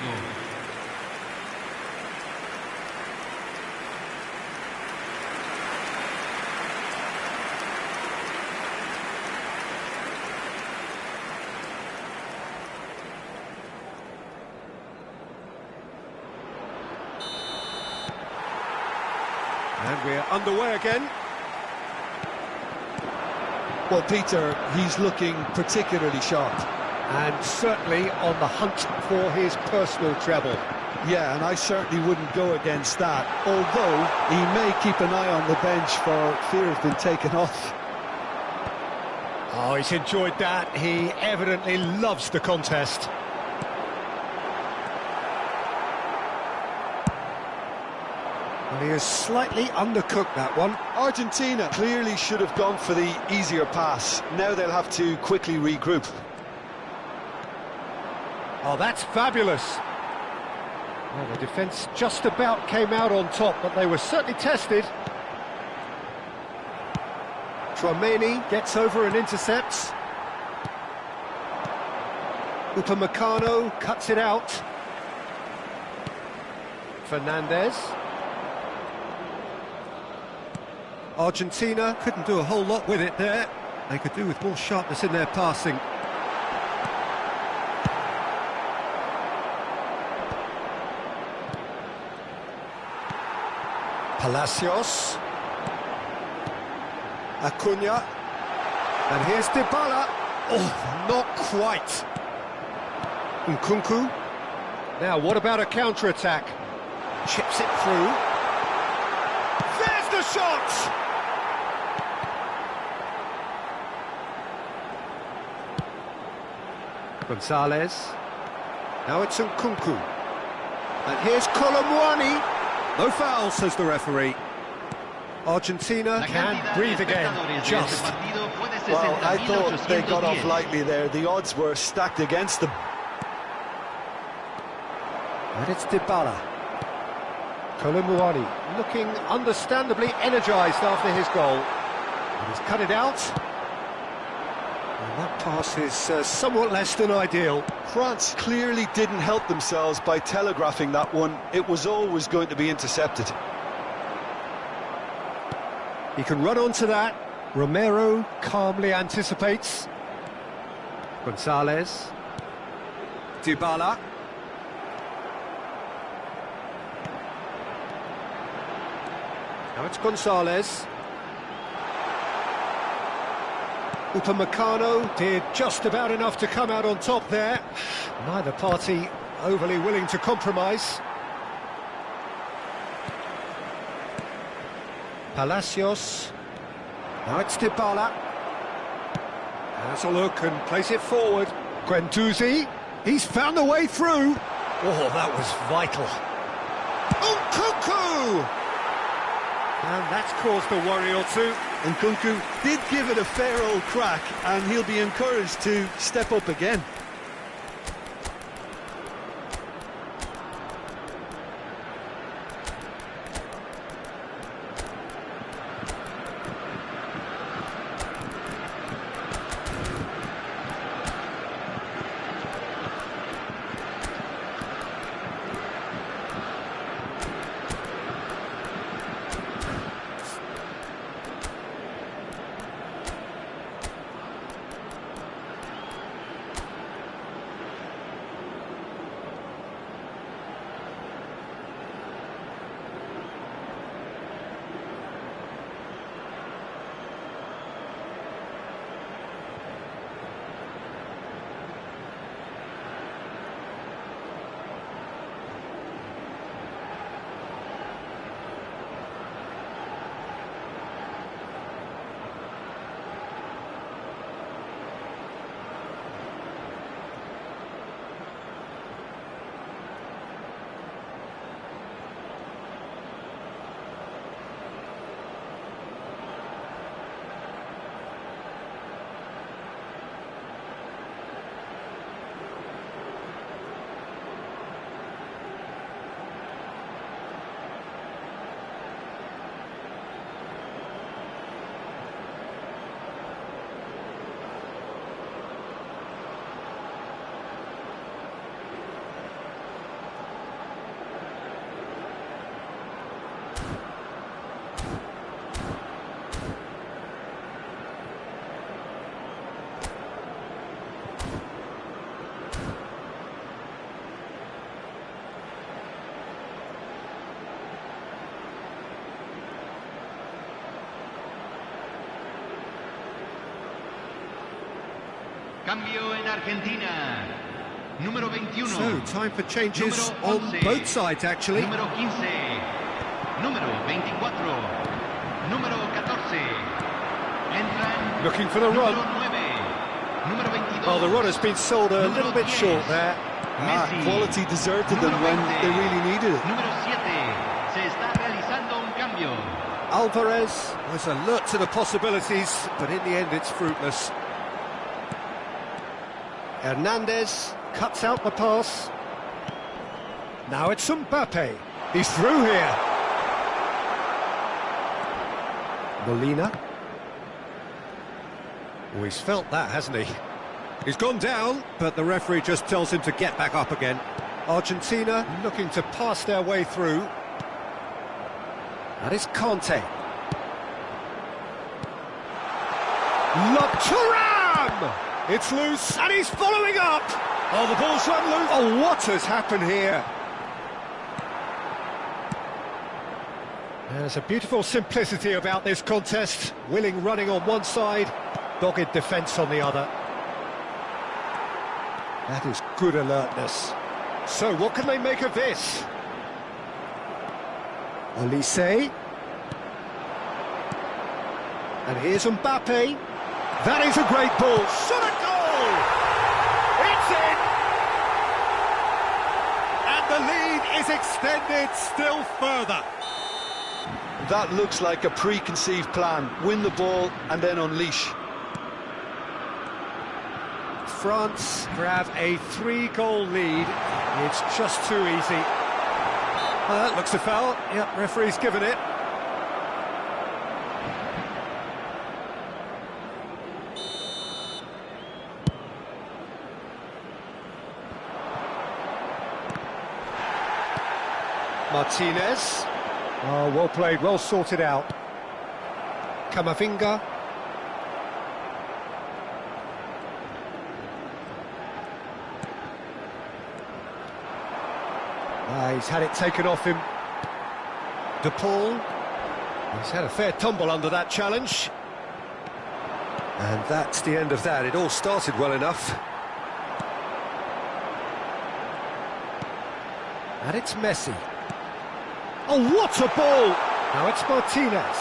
And we're underway again. Well, Peter, he's looking particularly sharp. And certainly on the hunt for his personal treble. Yeah, and I certainly wouldn't go against that, although he may keep an eye on the bench for fear of being taken off. Oh, he's enjoyed that. He evidently loves the contest. Well, he has slightly undercooked that one. Argentina clearly should have gone for the easier pass. Now they'll have to quickly regroup. Oh, that's fabulous. Well, the defence just about came out on top, but they were certainly tested. Tchouaméni gets over and intercepts. Upamecano cuts it out. Fernandez. Argentina couldn't do a whole lot with it there. They could do with more sharpness in their passing. Palacios. Acuna. And here's Dybala. Oh, not quite. Nkunku. Now, what about a counter-attack? Chips it through. There's the shot! Gonzalez. Now it's Nkunku. And here's Colomwani. No foul, says the referee. Argentina can breathe again, just. Well, I thought they got off lightly there. The odds were stacked against them. And it's Dybala. Colomwani looking understandably energised after his goal. And he's cut it out. And that pass is somewhat less than ideal. France clearly didn't help themselves by telegraphing that one. It was always going to be intercepted. He can run onto that. Romero calmly anticipates. Gonzalez. Dybala. Now it's Gonzalez. Upamecano did just about enough to come out on top there. Neither party overly willing to compromise. Palacios. Now it's Dybala. Has a look and plays it forward. Guendouzi. He's found a way through. Oh, that was vital. Nkunku! And that's caused a worry or two. Nkunku did give it a fair old crack, and he'll be encouraged to step up again. Cambio en Argentina. Número 21. So, time for changes on 11. both sides, actually. Número 15. Número 24. Número 14. Entran. Looking for the run. Número 9. Número 22. Oh, the run has been sold a little bit short there. Messi. Quality deserted them when they really needed it. Número 7. Se está realizando un cambio. Alvarez was alert to the possibilities, but in the end it's fruitless. Hernandez cuts out the pass. Now it's Mbappe. He's through here. Molina. Oh, he's felt that, hasn't he? He's gone down, but the referee just tells him to get back up again. Argentina looking to pass their way through. That is Conte. Thuram! It's loose, and he's following up! Oh, the ball's run loose. Oh, what has happened here? There's a beautiful simplicity about this contest. Willing running on one side, dogged defence on the other. That is good alertness. So, what can they make of this? Olise. And here's Mbappe. That is a great ball. Shot a goal! It's in! And the lead is extended still further. That looks like a preconceived plan. Win the ball and then unleash. France grab a 3-goal lead. It's just too easy. That looks a foul. Yep, referee's given it. Martinez. Oh, well played, well sorted out. Camavinga. He's had it taken off him. De Paul. He's had a fair tumble under that challenge. And that's the end of that. It all started well enough. And it's Messi. Oh, what a ball! Now it's Martinez.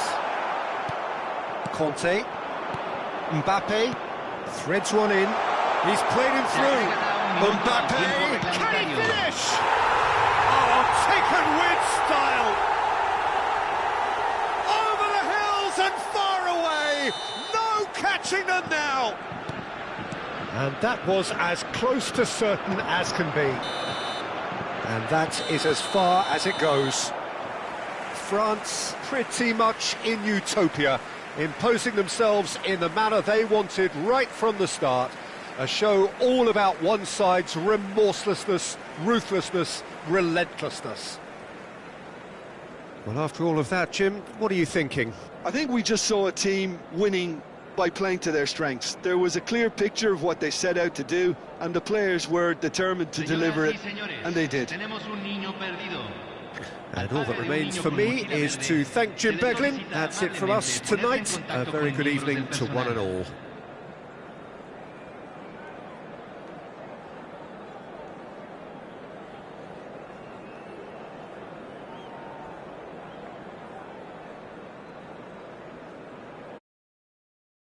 Conte. Mbappe. Threads one in. He's played him through. Mbappe. Can he finish? Oh, taken with style. Over the hills and far away. No catching them now. And that was as close to certain as can be. And that is as far as it goes. France pretty much in utopia, imposing themselves in the manner they wanted right from the start. A show all about one side's remorselessness, ruthlessness, relentlessness. Well, after all of that, Jim, what are you thinking? I think we just saw a team winning by playing to their strengths. There was a clear picture of what they set out to do, and the players were determined to deliver it, and they did. And all that remains for me is to thank Jim Beglin. That's it from us tonight. A very good evening to one and all.